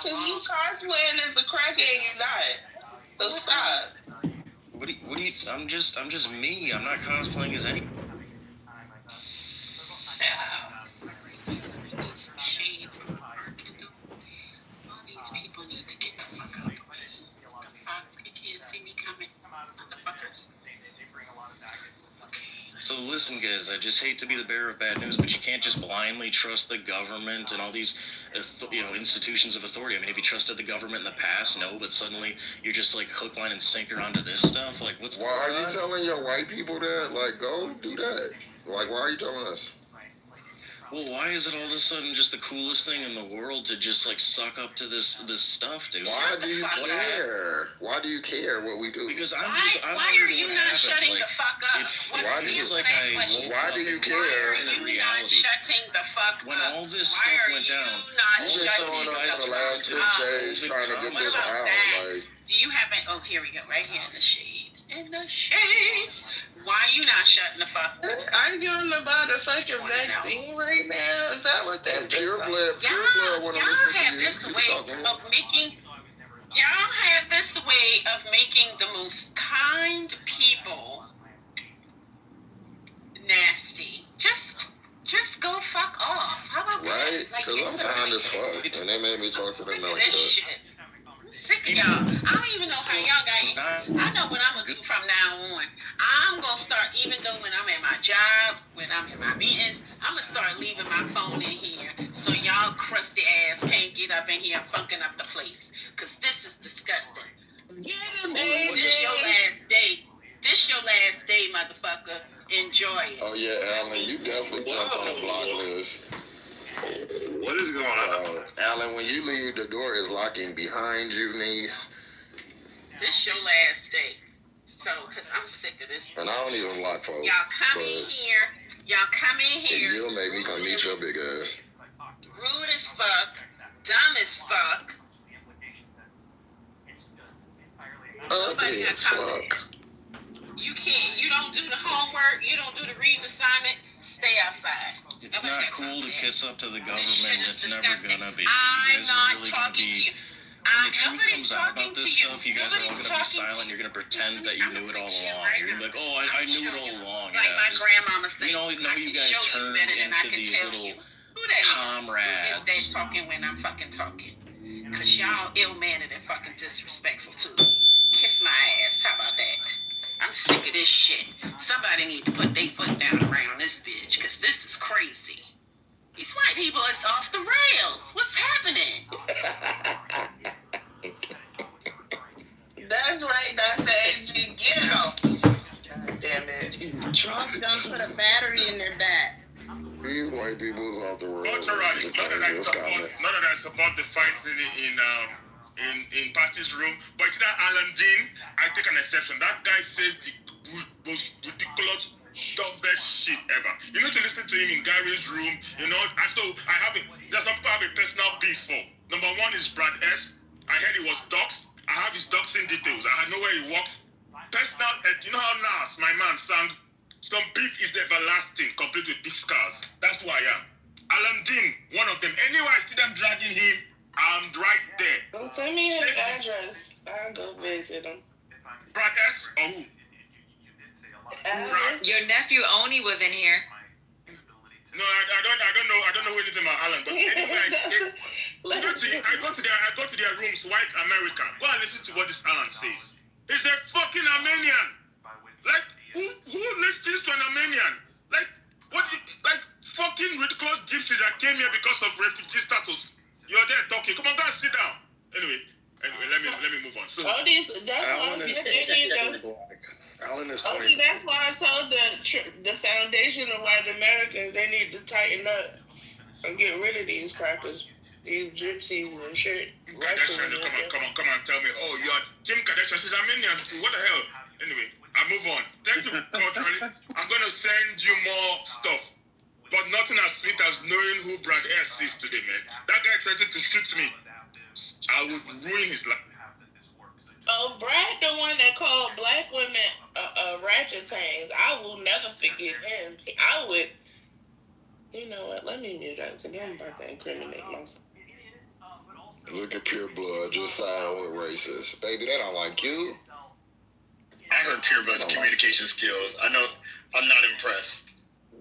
Because you cosplaying as a crackhead, you not. So stop. What do you, I'm just me. I'm not cosplaying as any. All these people need to get the fuck up. The fuck? You can't see me coming, motherfuckers. So listen, guys, I just hate to be the bearer of bad news, but you can't just blindly trust the government and all these, institutions of authority. I mean, have you trusted the government in the past? No, but suddenly you're just like hook, line, and sinker onto this stuff. Like, what's going on? Why are you telling your white people that? Like, go do that. Like, why are you telling us? Well, why is it all of a sudden just the coolest thing in the world to just like suck up to this stuff, dude? Why do you care? Why do you care what we do? Because I'm why are you not shutting the fuck up? Why do you care? Why are you not shutting the fuck up? When all this stuff went down, I'm just showing up for the last 2 days trying to get this out. Do you have it? Oh, here we go, right here in the shade. In the shade. Why are you not shutting the fuck up? Arguing about a fucking vaccine right now? Is that what that is? Pure blood want to listen to you. This way of making. Y'all have this way of making the most kind people nasty. Just go fuck off. How about that? Right? Because I'm kind as fuck, and they made me talk to them like that. Sick of y'all. I don't even know how y'all got here. I know what I'm gonna do from now on. I'm gonna start, even though when I'm at my job, when I'm in my meetings, I'm gonna start leaving my phone in here so y'all crusty ass can't get up in here funking up the place. Cause this is disgusting. This your last day. This your last day, motherfucker. Enjoy it. Oh yeah, Alan, you definitely jumped on the block list. What is going on? Alan, when you leave, the door is locking behind you, niece. This your last day. So, because I'm sick of this. And I don't even lock folks. Y'all come in here. You'll make me come meet your big ass. Rude as fuck. Dumb as fuck. Ugly as fuck. You don't do the homework. You don't do the reading assignment. Stay outside. It's not cool to kiss up to the government. It's never gonna be. You I'm guys not are really gonna talking be. to you. When the truth comes out about this you. stuff, you guys are all gonna be silent. You're gonna pretend that you knew it all along. You're gonna be like, oh, I knew it all along. Like my grandmama said. You know, you guys turn into these little comrades. They talking when I'm fucking talking. Cause y'all ill-mannered and fucking disrespectful too. Kiss my ass. How about that? I'm sick of this shit. Somebody need to put their foot down around this bitch, because this is crazy. These white people is off the rails. What's happening? That's right, Dr. AG. Get it off. God damn it. Trump done put a battery in their back. These white people is off the rails. Culturally, not that I support the fights in party's room, but to that Alan Dean, I take an exception. That guy says the most ridiculous, dumbest shit ever. You need to listen to him in Gary's room, you know. And so there's some people I have a personal beef for. Number one is Brad S. I heard he was doxxed. I have his doxing details. I know where he works. Personal, you know how Nas, my man, sang, some beef is everlasting, complete with big scars. That's who I am. Alan Dean, one of them. Anyway, I see them dragging him, I'm right there. Well, send me his address. I'll go visit him. Brad S. or who? Your nephew Oni was in here. No, I don't know anything about Alan, but anyway, I go to their rooms, white America. Go and listen to what this Alan says. He's a fucking Armenian. Like, who listens to an Armenian? Like, fucking ridiculous gypsies that came here because of refugee status. You're there talking. Come on, guys, sit down. Anyway, let me move on. So, Alan is 20. That's why I told the Foundation of White Americans they need to tighten up and get rid of these crackers, these gypsies and shit. Kardashian, come on, tell me. Oh, you're Kim Kardashian. She's Armenian too. What the hell? Anyway, I move on. Thank you, culturally. I'm gonna send you more stuff. But nothing as sweet as knowing who Brad S is today, man. That guy threatened to shoot me. I would ruin his life. Oh, Brad, the one that called black women ratchet things. I will never forget him. I would. You know what? Let me mute up because I'm about to incriminate myself. Look at Pure Blood, just siding with racists. Baby, they don't like you. I heard Pure Blood's communication skills. I know I'm not impressed.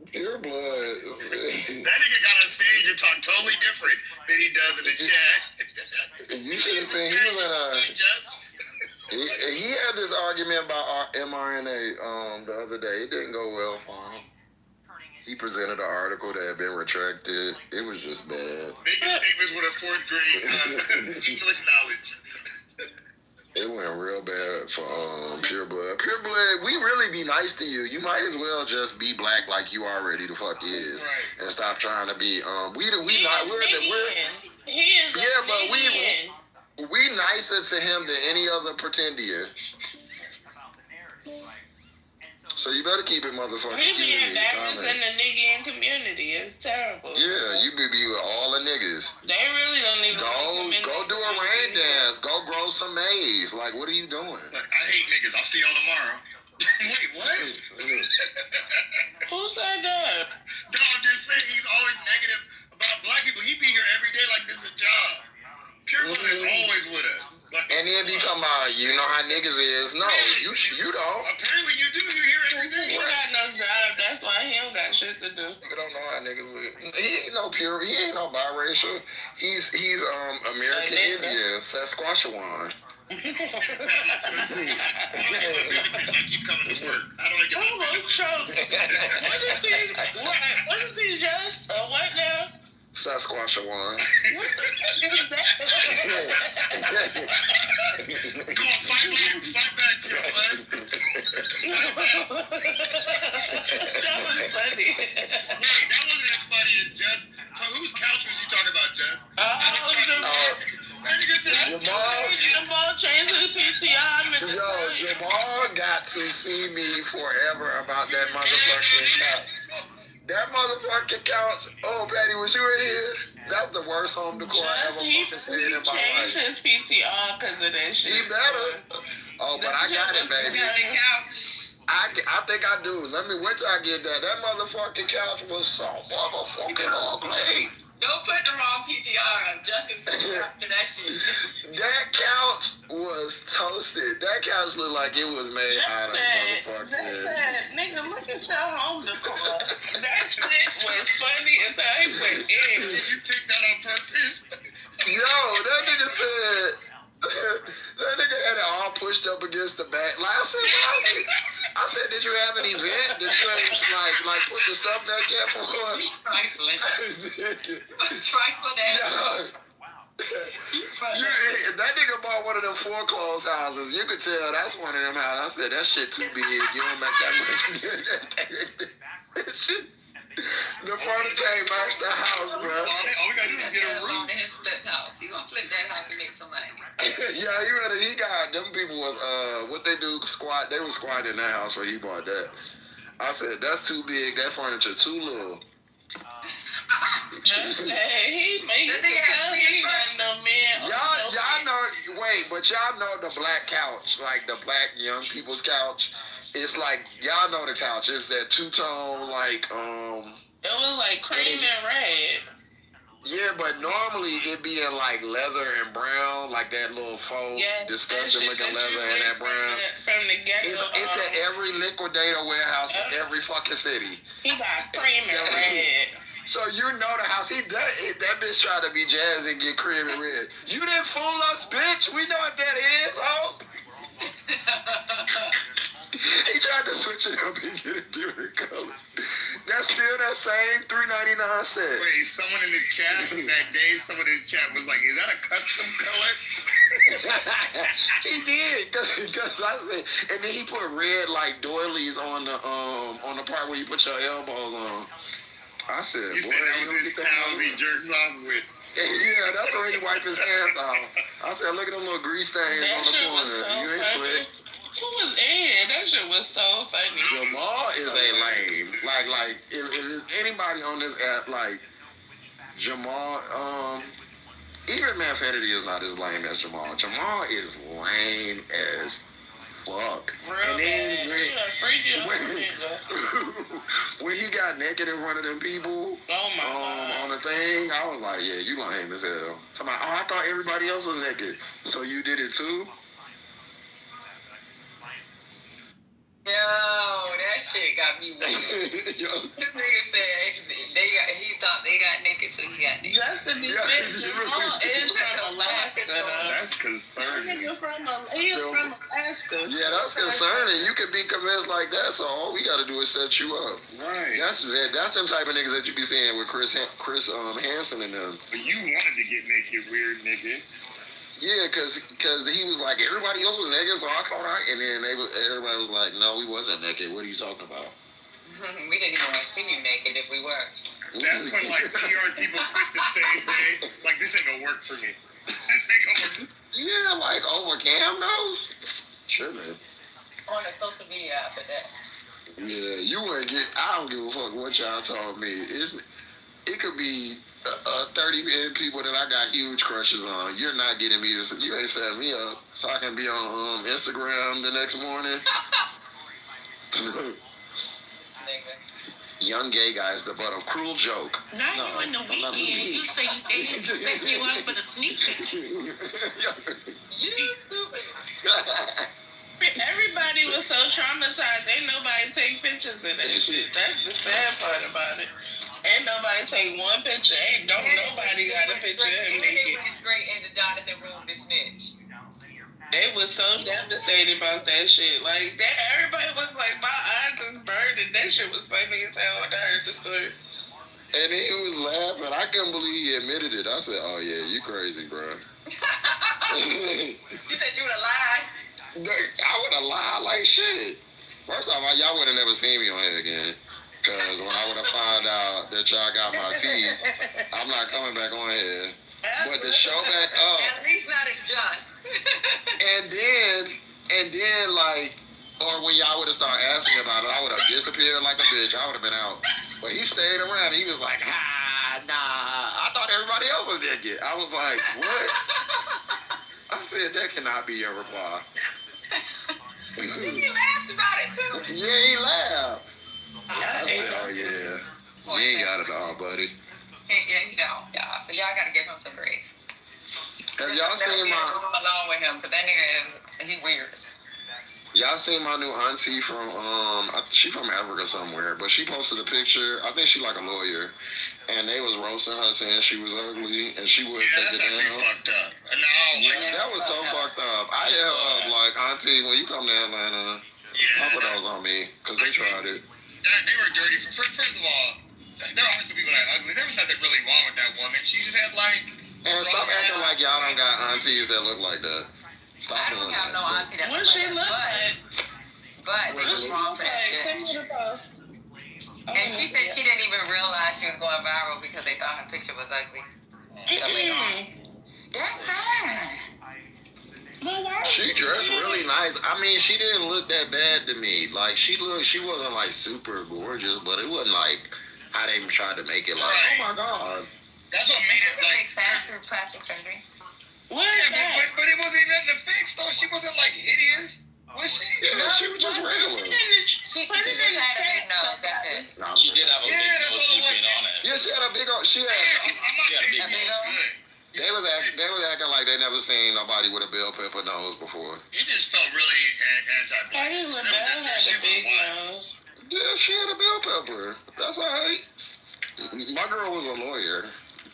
Pure Blood. That nigga got on stage and talked totally different than he does in the chat. You should have seen he was in he had this argument about mRNA the other day. It didn't go well for him. He presented an article that had been retracted. It was just bad. Making statements with a fourth grade English knowledge. It went real bad for Pure Blood. Pure Blood, we really be nice to you. You might as well just be black like you already the fuck is, and stop trying to be we nicer to him than any other pretendian. So you better keep it motherfucking cute in these comments. In the nigga community, it's terrible. Yeah, you be with all the niggas. They really don't even go do a rain dance. Go grow some maize. Like, what are you doing? I hate niggas. I'll see y'all tomorrow. Wait, what? Who said that? No, I'm just saying he's always negative about black people. He be here every day like this is a job. Pure Blood is always with us. Like, and then become you know how niggas is. No, you don't. Apparently you do. You hear every day. He got no job. That's why he don't got shit to do. You don't know how niggas live. He ain't no pure. He ain't no biracial. He's American Indian, Sasquatchuan. I keep coming to work. How do I get my What is he just? What now? Sasquatchuan. What the fuck is that? Come on, fight back, Pure Blood. That was funny. Wait, that wasn't as funny as Jess. So whose couch was you talking about, Jess? Jamal changed his PTI. Yo, Jamal got to see me forever about that motherfucking couch. That motherfucking couch. Oh, Patty, was you in here? That's the worst home decor I ever fucking seen in my life. He changed his PTR because of that shit. He better. Oh, but I got it, baby. I think I do. Wait till I get that. That motherfucking couch was so motherfucking ugly. Don't put the wrong PTR up. Justin after that shit. That couch was toasted. That couch looked like it was made out of motherfucking. Nigga, look at your home decor. That shit was funny as hell. He went in. Did you take that on purpose? Yo, that nigga said. That nigga had it all pushed up Mr. Bag. Like I said, did you have an event? Did you like put the stuff back there for us? Trifling. Trifling ass. That nigga bought one of them foreclosed houses. You could tell that's one of them houses. I said, that shit too big. You don't make that much. The furniture ain't match the house, bro. All we gotta do is get a roof. His flip house. He gonna flip that house and make some money. Yeah, he got them people was what they do squat. They was squatting in that house where he bought that. I said, that's too big. That furniture too little. He made it tell he got no man. Y'all know, wait, but y'all know the black couch, like the black young people's couch. It's like, y'all know the couch. It's that two-tone, like, It was like cream and red. Yeah, but normally it be in like leather and brown, like that little faux, disgusting looking leather and that brown. From the get-go. It's at every liquidator warehouse in every fucking city. He got cream and red. So you know the house. That bitch tried to be jazzy and get cream and red. You didn't fool us, bitch. We know what that is, oh. He tried to switch it up and get a different color. That's still that same $3.99 set. Wait, someone in the chat that day, someone in the chat was like, is that a custom color? He did, cause I said, and then he put red like doilies on the part where you put your elbows on. I said, you boy, said that you was his towel he jerks off with. Yeah, that's where he wipe his hands off. I said, look at them little grease stains on the corner. You ain't slick. Who was Ed? That shit was so funny. Jamal is a lame. Like if anybody on this app, like Jamal, even Manfinity is not as lame as Jamal. Jamal is lame as fuck. And then when he got naked in front of them people on the thing, I was like, yeah, you lame as hell. Somebody, I thought everybody else was naked. So you did it too? Yo, that shit got me weak. This nigga said he thought they got naked, so he got naked. Just to be fair, Jamal is from Alaska, though. That's concerning. He is from Alaska. Yeah, that's concerning. You can be convinced like that, so all we gotta do is set you up. Right. That's them type of niggas that you be seeing with Chris Hansen and them. But you wanted to get naked, weird nigga. Yeah, cause he was like, everybody else was naked, so I thought and then everybody was like, no, we wasn't naked. What are you talking about? We didn't even want to see you naked if we were. That's when like PR people quit the same day. Like, this ain't gonna work for me. This ain't gonna work. Yeah, like over cam though. Sure, man. On a social media after that. Yeah, you wouldn't get. I don't give a fuck what y'all told me. It could be 30 people that I got huge crushes on. You're not getting me. You ain't setting me up so I can be on Instagram the next morning. Young gay guys, the butt of cruel joke. Not you in the weekend. You say they set you up for the sneak picture. You stupid. Everybody was so traumatized. Ain't nobody take pictures of that shit. That's the sad part about it. Ain't nobody take one picture. Nobody got a picture of him naked. They went straight into Jonathan room to snitch. They was so devastated about that shit. Like that, everybody was like, my eyes is burning. That shit was funny as hell when I heard the story. And he was laughing. I couldn't believe he admitted it. I said, oh yeah, you crazy, bro. You said you would have lied? I would have lied like shit. First off, y'all would have never seen me on here again. Because when I would have found out that y'all got my teeth, I'm not coming back on here. But to show back up. At least not as just. and then like, or when y'all would have started asking me about it, I would have disappeared like a bitch. I would have been out. But he stayed around. He was like, nah. I thought everybody else was naked. I was like, what? I said, that cannot be your reply. He laughed about it too. Yeah, he laughed. I said, oh yeah. You ain't got it all, buddy. Yeah, so y'all gotta give him some grace. Have y'all seen my... along with him, because that nigga he weird. Y'all seen my new auntie from, she from Africa somewhere, but she posted a picture. I think she like a lawyer. And they was roasting her saying she was ugly and she wouldn't take it down. Fucked up. No, that was so fucked up. I hit her up like, auntie, when you come to Atlanta, put those on me, because they tried it. They were dirty. First of all, there are always some people that are ugly. There was nothing really wrong with that woman. She just had like. And stop acting like y'all don't got aunties that look like that. Stop I don't have no auntie that looks like that. But they was wrong for that shit. And she said she didn't even realize she was going viral because they thought her picture was ugly. So later on. That's sad. She dressed really nice. I mean, she didn't look that bad to me. Like, she wasn't like super gorgeous, but it wasn't like how they tried to make it like, oh my God. That's what made it like. Through plastic surgery. What is that? But it wasn't even nothing to fix, though. She wasn't like hideous. Was she? Yeah, she was just regular. She just had a big nose. That's it. She did have a big nose looking on it. Yeah, she had a big. She had. A big nose. They was acting like they never seen nobody with a bell pepper nose before. It just felt really anti-black. Patty LaBelle had a big nose. Yeah, she had a bell pepper. That's all right. My girl was a lawyer.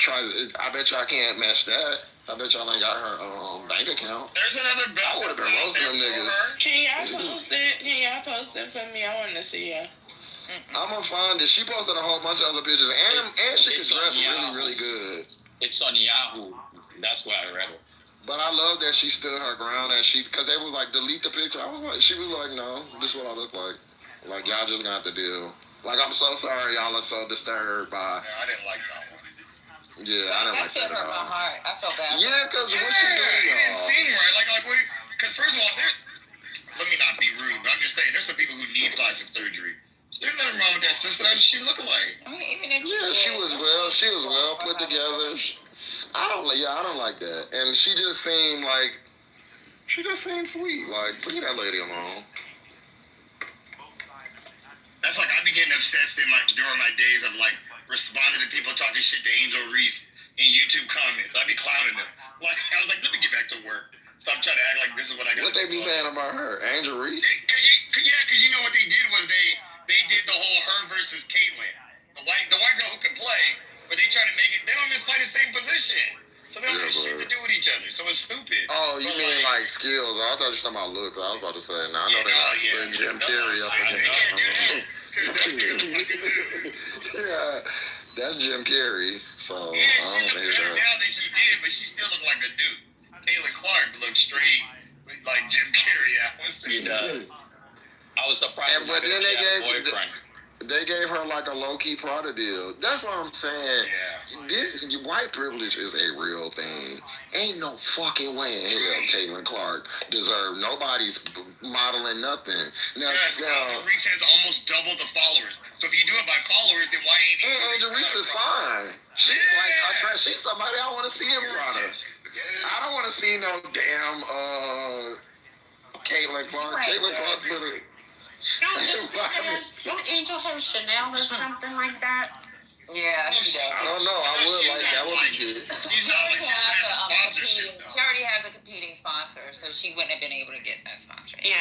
I bet y'all can't match that. I bet y'all ain't got her bank account. There's another bell. I would have been roasting them niggas. Can y'all post it for me? I want to see ya. I'm gonna find it. She posted a whole bunch of other pictures, and she could dress really good. It's on Yahoo. That's where I read it. But I love that she stood her ground, and because they was like, delete the picture. She was like, no, this is what I look like. Like, y'all just got to deal. Like, I'm so sorry y'all are so disturbed by. Yeah, I didn't like that one. Yeah, I didn't like that at all. That shit hurt my heart. I felt bad. Yeah, because what she doing, it didn't seem right. Like what? Because first of all, let me not be rude, but I'm just saying, there's some people who need plastic surgery. There's nothing wrong with that sister. How does she look like? I mean, even if she was well put together. I don't like that. And she just seemed sweet. Like, leave that lady alone. That's like I be getting obsessed in like during my days of like responding to people talking shit to Angel Reese in YouTube comments. I be clowning them. Like I was like, let me get back to work. Stop trying to act like this is what I got. What they be saying about her, Angel Reese? Because you know what they did was they did the whole her versus Caitlyn. The white girl who can play, but they try to make it. They don't just play the same position. So they don't have shit to do with each other. So it's stupid. Oh, you mean like skills? I thought you were talking about looks. I was about to say, I know they're not putting Jim Carrey up against. Yeah, that's Jim Carrey. So I don't think that. Now that she did, but she still looked like a dude. Caitlyn Clark looked straight like Jim Carrey. She does. I was surprised. But then they gave her like a low-key Prada deal. That's what I'm saying. Yeah. White privilege is a real thing. Ain't no fucking way in hell Caitlyn Clark deserved nobody's modeling nothing. Now, Reese has almost double the followers. So if you do it by followers, then why ain't it? Angel Reese is fine. She's she's somebody I want to see in Prada. I don't want to see no damn Caitlyn Clark. Caitlyn Clark for the. Don't Angel have Chanel or something like that? Yeah, she does. I don't know. I would like that. Would be cute. She already has a competing sponsor, so she wouldn't have been able to get that sponsor. Yeah.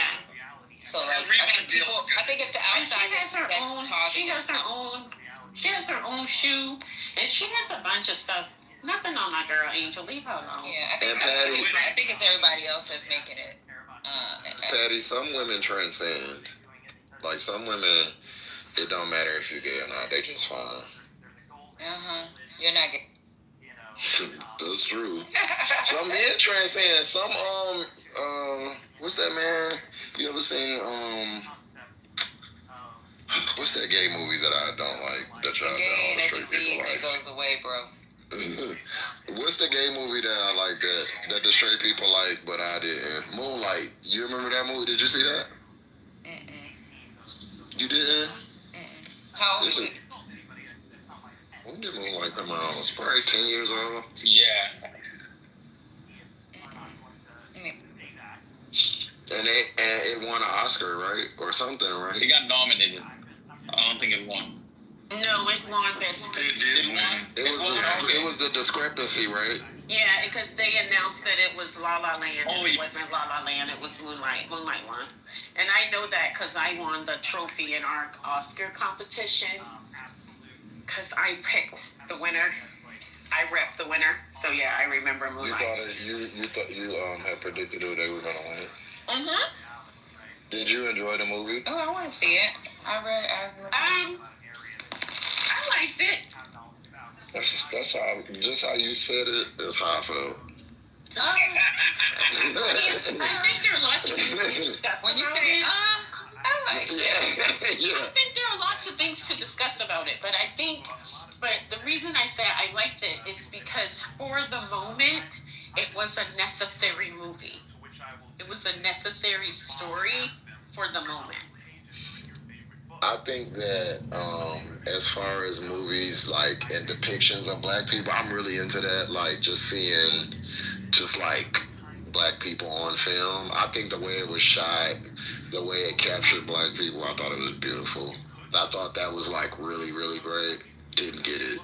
So like, I think it's the outside. She has her own shoe, and she has a bunch of stuff. Nothing on my girl Angel. Leave her alone. Yeah, I think it's everybody else that's making it. Patty, some women transcend. Like some women, it don't matter if you're gay or not. They just fine. You're not gay. That's true. Some men transcend. Some what's that man? You ever seen what's that gay movie that I don't like? That y'all gay ain't a disease that goes away, bro. What's the gay movie that I like that the straight people like but I didn't? Moonlight. You remember that movie? Did you see that? You didn't? How old is it? When did Moonlight come out? It's probably 10 years old. Yeah. And it won an Oscar, right? Or something, right? It got nominated. I don't think it won. No, it won Best Picture. It was the discrepancy, right? Yeah, because they announced that it was La La Land. It wasn't La La Land. It was Moonlight. Moonlight won. And I know that because I won the trophy in our Oscar competition. Because I picked the winner. I repped the winner. So yeah, I remember Moonlight. You thought you had predicted who they were gonna win. Did you enjoy the movie? Oh, I want to see it. I liked it. That's how, just how you said it is how I felt. I think there are lots of things to discuss. When you say, I like it. Yeah. I think there are lots of things to discuss about it, but the reason I say I liked it is because for the moment, it was a necessary movie. It was a necessary story for the moment. I think that as far as movies like and depictions of black people, I'm really into that. Like just seeing just like black people on film. I think the way it was shot, the way it captured black people, I thought it was beautiful. I thought that was like really, really great. Didn't get it.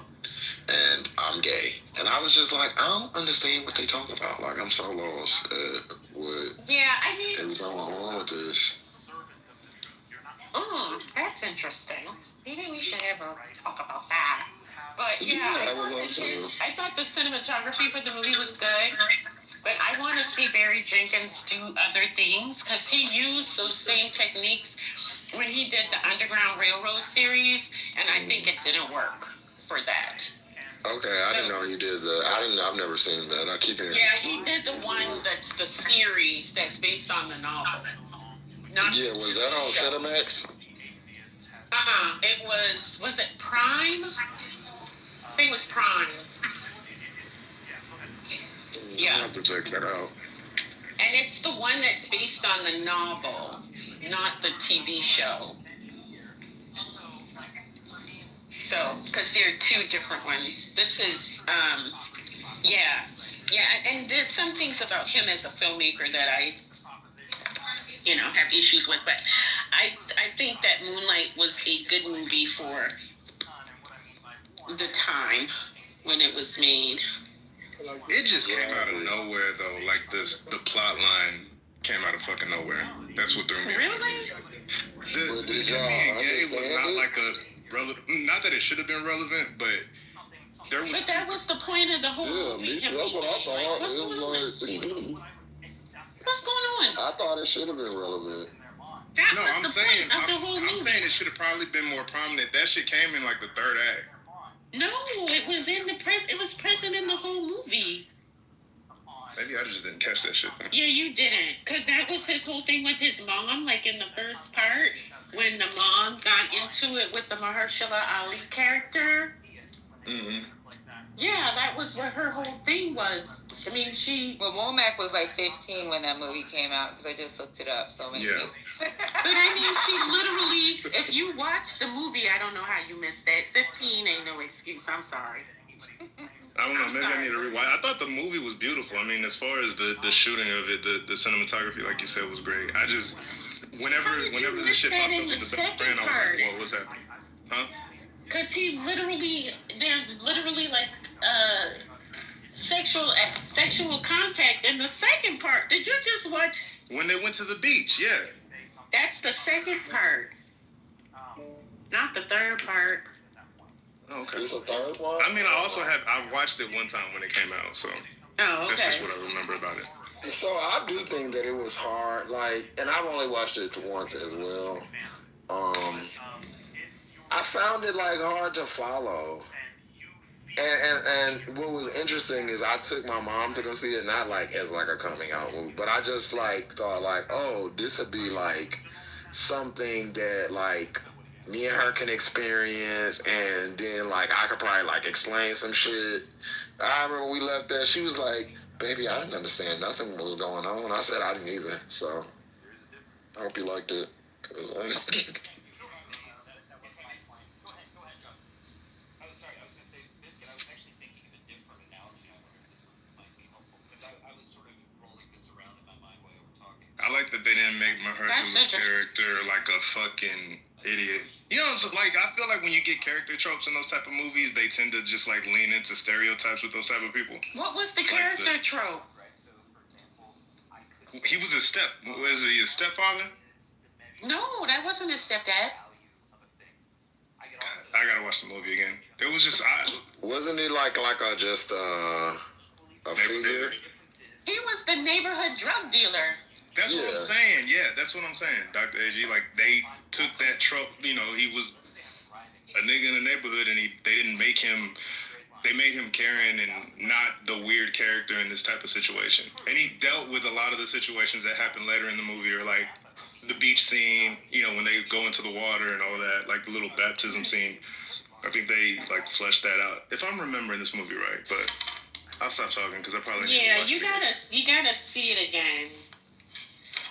And I'm gay. And I was just like, I don't understand what they talk about. Like I'm so lost at what is going on with this. That's interesting. Maybe we should have a talk about that. But I thought the cinematography for the movie was good. But I want to see Barry Jenkins do other things because he used those same techniques when he did the Underground Railroad series, and I think it didn't work for that. Okay, I didn't know you did that. I've never seen that. I keep hearing. Yeah, he did the one that's the series that's based on the novel. Was that on Cinemax? It was it Prime? I think it was Prime. Yeah. I'll have to check that out. And it's the one that's based on the novel, not the TV show. So, because there are two different ones. This is, and there's some things about him as a filmmaker that I have issues with, but I think that Moonlight was a good movie for the time when it was made. It just came out of nowhere, though. Like the plot line came out of fucking nowhere. That's what threw me. Really? The being gay was not like a relevant. Not that it should have been relevant, but there was. But that was the point of the whole movie. That's what I thought. What's going on? I thought it should have been relevant. I'm saying it should have probably been more prominent. That shit came in like the third act. No, it was in the it was present in the whole movie. Maybe I just didn't catch that shit. Yeah, you didn't, because that was his whole thing with his mom. Like in the first part, when the mom got into it with the Mahershala Ali character. Mm-hmm. Yeah, that was what her whole thing was. I mean, Well, Womack was like 15 when that movie came out, because I just looked it up. So maybe. Yeah. But I mean, she literally, if you watch the movie, I don't know how you missed that. 15 ain't no excuse. I'm sorry. I don't know. Maybe I need to rewatch. I thought the movie was beautiful. I mean, as far as the shooting of it, the cinematography, like you said, was great. I just, whenever the shit popped up in the background, I was like, whoa, what's happening? Huh? Because there's literally like sexual contact in the second part. Did you just watch? When they went to the beach, yeah. That's the second part, not the third part. Okay. It's a third one? I mean, I watched it one time when it came out, so that's just what I remember about it. So I do think that it was hard, and I've only watched it once as well. I found it hard to follow. And what was interesting is I took my mom to go see it, not as a coming out movie, but I just thought oh, this would be something that me and her can experience, and then I could probably explain some shit. I remember we left there, she was like, baby, I didn't understand nothing was going on. I said I didn't either, so I hope you liked it, because I like that they didn't make Mahershala's character a fucking idiot. You know, it's I feel like when you get character tropes in those type of movies, they tend to just lean into stereotypes with those type of people. What was the character trope? He was was he a stepfather? No, that wasn't his stepdad. I gotta watch the movie again. It was just wasn't he a figure? He was the neighborhood drug dealer. That's what I'm saying. Yeah, that's what I'm saying, Dr. AG. Like, they took that trope. You know, he was a nigga in the neighborhood, and they didn't make him. They made him caring and not the weird character in this type of situation. And he dealt with a lot of the situations that happen later in the movie, or like the beach scene, you know, when they go into the water and all that, like the little baptism scene. I think they like fleshed that out. If I'm remembering this movie right, but I'll stop talking because I probably need to watch it. You gotta see it again,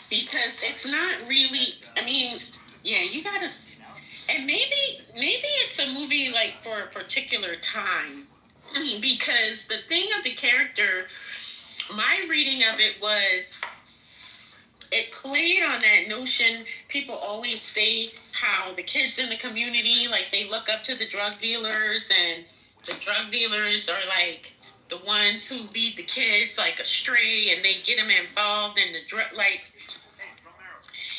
because it's not really. I mean, yeah, you gotta. And maybe it's a movie like for a particular time, because the thing of the character, my reading of it was, it played on that notion. People always say how the kids in the community, like, they look up to the drug dealers, and the drug dealers are like the ones who lead the kids like astray, and they get them involved in the drug. Like,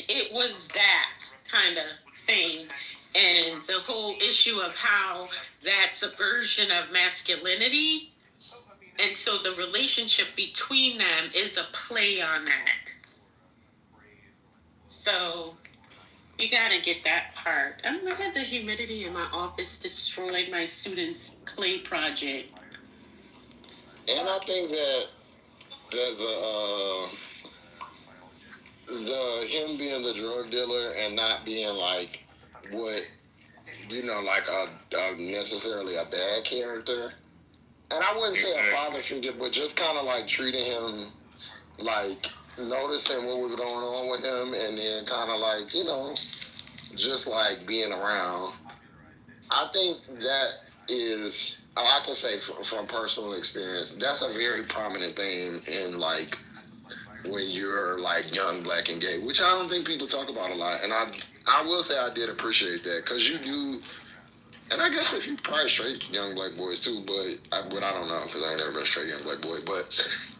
it was that kind of thing. And the whole issue of how that's a version of masculinity. And so the relationship between them is a play on that. So you gotta get that part. I had the humidity in my office destroyed my students' clay project. And I think that there's him being the drug dealer and not being like what, you know, like a necessarily a bad character. And I wouldn't say a father figure, but just kind of like treating him, like noticing what was going on with him, and then kind of like, you know, just like being around. I think that is, I can say from personal experience, that's a very prominent thing in like when you're like young, black, and gay, which I don't think people talk about a lot. And I will say I did appreciate that, because you do. And I guess if you probably straight young black boys too, but I don't know, because I ain't never been a straight young black boy. But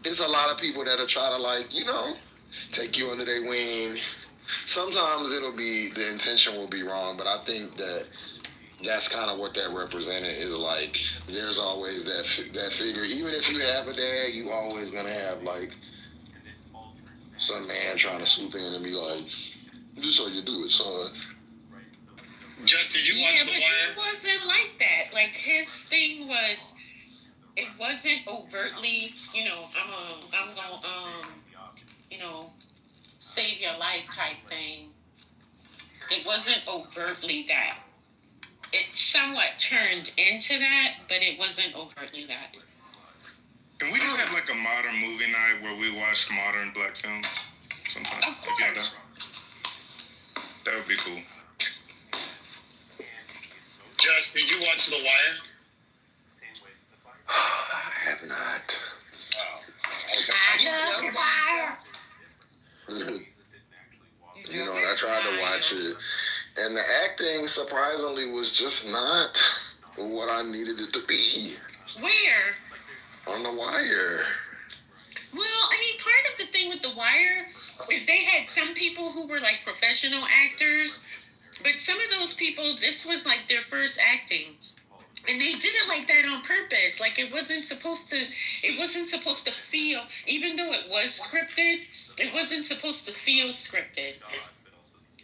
it's a lot of people that'll try to, like, you know, take you under their wing. Sometimes the intention will be wrong, but I think that that's kind of what that represented, is like, there's always that figure. Even if you have a dad, you always gonna have like some man trying to swoop in and be like, "This is how you do it, son." Just, did you watch The Wire? Yeah, but it wasn't like that. Like, his thing was, it wasn't overtly, you know, I'm gonna, you know, save your life type thing. It wasn't overtly that. It somewhat turned into that, but it wasn't overtly that. Can we just have like a modern movie night where we watch modern black films sometime? Of course. That would be cool. Just, did you watch The Wire? I have not. Oh, I love The Wire. You know, I tried to watch it, and the acting surprisingly was just not what I needed it to be. Where? On The Wire. Well, I mean, part of the thing with The Wire is they had some people who were like professional actors, but some of those people, this was like their first acting. And they did it like that on purpose. Like, it wasn't supposed to feel, even though it was scripted, it wasn't supposed to feel scripted.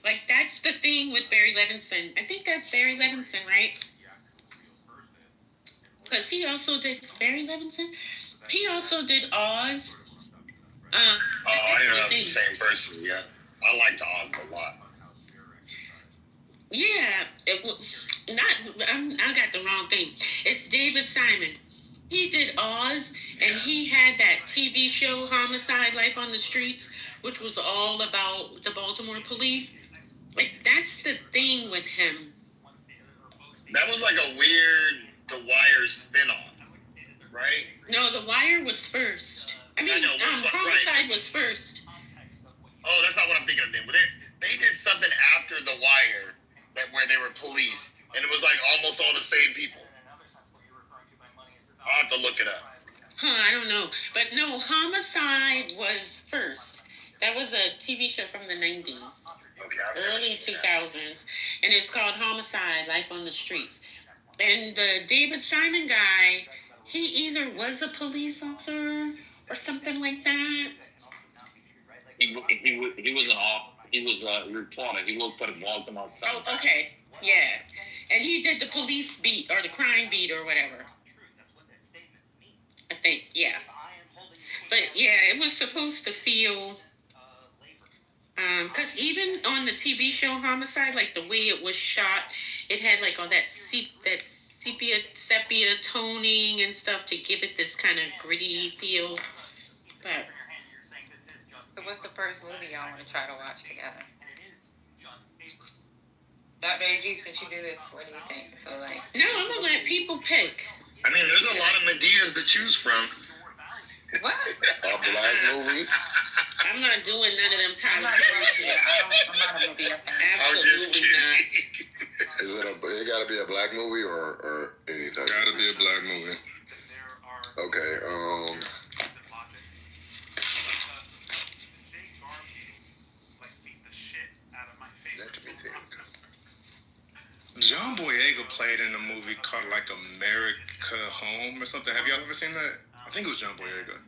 Like, that's the thing with Barry Levinson. I think that's Barry Levinson, right? Because he also did, Barry Levinson? He also did Oz. I didn't know the same person yet. I liked Oz a lot. Yeah, I got the wrong thing. It's David Simon. He did Oz, and he had that TV show, Homicide: Life on the Streets, which was all about the Baltimore police. Like, that's the thing with him. That was like a weird The Wire spin-off, right? No, The Wire was first. I mean, Homicide was first. Oh, that's not what I'm thinking of. They did something after The Wire where they were police, and it was like almost all the same people. I'll have to look it up. I don't know. But no, Homicide was first. That was a TV show from the 90s. Okay, early 2000s. And it's called Homicide: Life on the Streets. And the David Simon guy, he either was a police officer or something like that. He wasn't off. He was a reporter. He looked for the Baltimore Sun. Oh, okay. Yeah. And he did the police beat or the crime beat or whatever. I think, yeah. But yeah, it was supposed to feel, because even on the TV show Homicide, like the way it was shot, it had like all that sepia toning and stuff to give it this kind of gritty feel. But so what's the first movie y'all want to try to watch together? Dr. AG, since you do this, what do you think? So like, no, I'm gonna let people pick. I mean, there's a lot of Medeas to choose from. What? A black movie? I'm not doing none of them Tyler Perry. I'm not a movie fan. Absolutely not. Is it gotta be a black movie or any type? Gotta be a black movie. Okay, John Boyega played in a movie called like America Home or something. Have y'all ever seen that? I think it was John Boyega.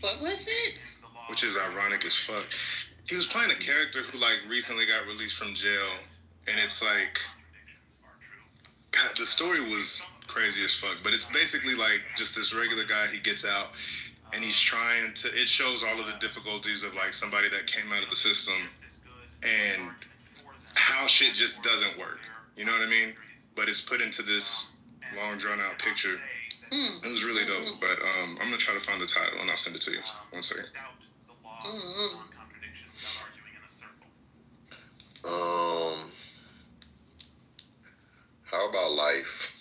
What was it? Which is ironic as fuck. He was playing a character who like recently got released from jail, and it's like, God, the story was crazy as fuck. But it's basically like just this regular guy. He gets out, and he's trying to. It shows all of the difficulties of like somebody that came out of the system, and how shit just doesn't work. You know what I mean? But it's put into this long drawn out picture. It was really dope, but I'm gonna try to find the title and I'll send it to you. One second. How about Life?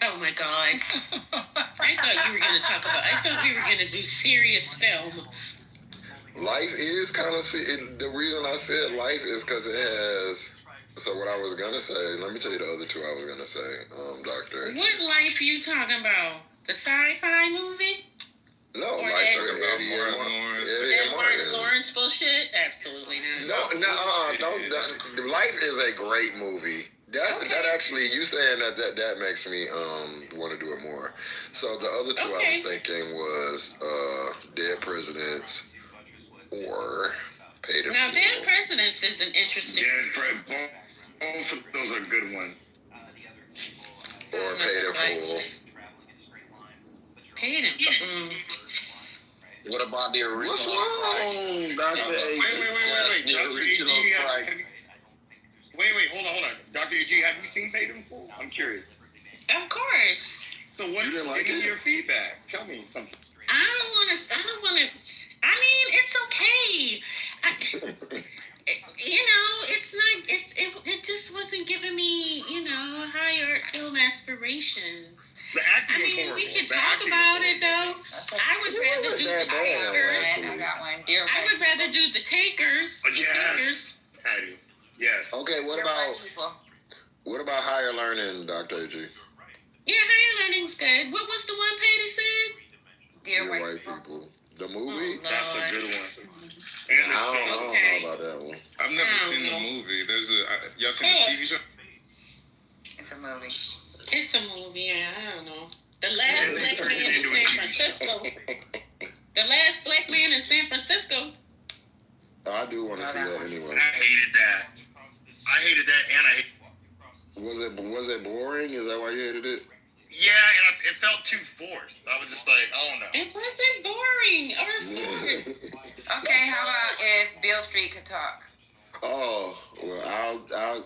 Oh my God! I thought you were gonna talk about. I thought we were gonna do serious film. Life is kind of the reason I said Life is because it has. So what I was gonna say, let me tell you the other two I was gonna say, Doctor. What Life you talking about? The sci-fi movie? No, or Life that, Eddie and Martin Lawrence bullshit? Absolutely not. No. Life is a great movie. That actually, you saying that makes me want to do it more. So the other two I was thinking was Dead Presidents or Paid in Full. Now, Dead Presidents is an interesting. Both of those are good ones. Or Paid in Full. Paid in Full. What about the original? What's wrong, Dr. A? Wait. The original strike. Wait, hold on. Dr. AG, have you seen Paid in Full? I'm curious. Of course. So what? Give me your feedback. Tell me something. I don't want to. I mean, it's okay. It's not. It just wasn't giving me, higher film aspirations. The acting was horrible. We could talk about it though. I would rather do the Takers. I got one. I would rather do the Takers. Yes. Patty. Yes. Okay. What about Higher Learning, Dr. AG? Yeah, Higher Learning's good. What was the one Patty said? Dear White People. The movie? That's a good one. I don't know about that one. I've never seen the movie. Y'all seen the TV show? It's a movie. It's a movie, yeah, I don't know. The Last Black Man in San Francisco. The Last Black Man in San Francisco. I do want to see that anyway. I hated that, and I hated. Was it boring? Is that why you hated it? Yeah, and it felt too forced. I was just like, I don't know. It wasn't boring or forced. Okay, how about if Beale Street could talk? Oh, well, I'll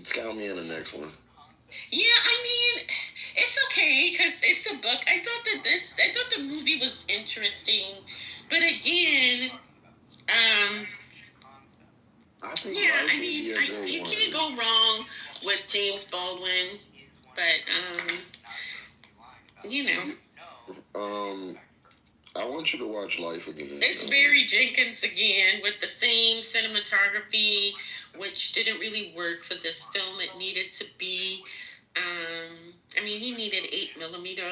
count me in the next one. Yeah, I mean, it's okay because it's a book. I thought the movie was interesting, but again, you can't go wrong with James Baldwin, but I want you to watch Life again. It's Barry Jenkins again with the same cinematography, which didn't really work for this film. It needed to be, he needed 8mm a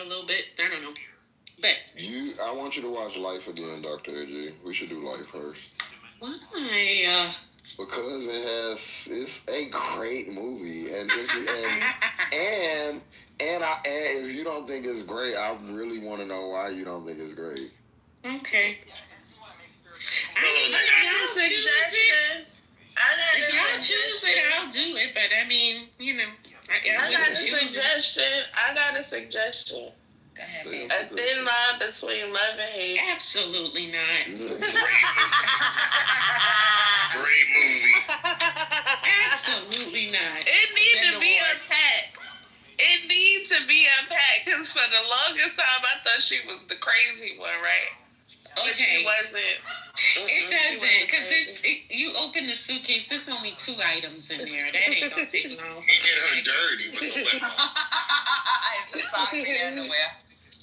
little bit. I don't know. But I want you to watch Life again, Dr. AG. We should do Life first. Why? Because it's a great movie, and if you don't think it's great, I really want to know why you don't think it's great. Okay. got a suggestion. If y'all choose it, I'll do it. But I mean, you know, I got a suggestion. Go ahead, babe. A thin line between love and hate. Absolutely not. Great movie. Absolutely not. It needs to be unpacked. It needs to be unpacked because for the longest time I thought she was the crazy one, right? Okay. But she wasn't. It doesn't, because you open the suitcase, there's only 2 items in there. That ain't gonna take long. He did her dirty with the lip on. It's a sock underwear.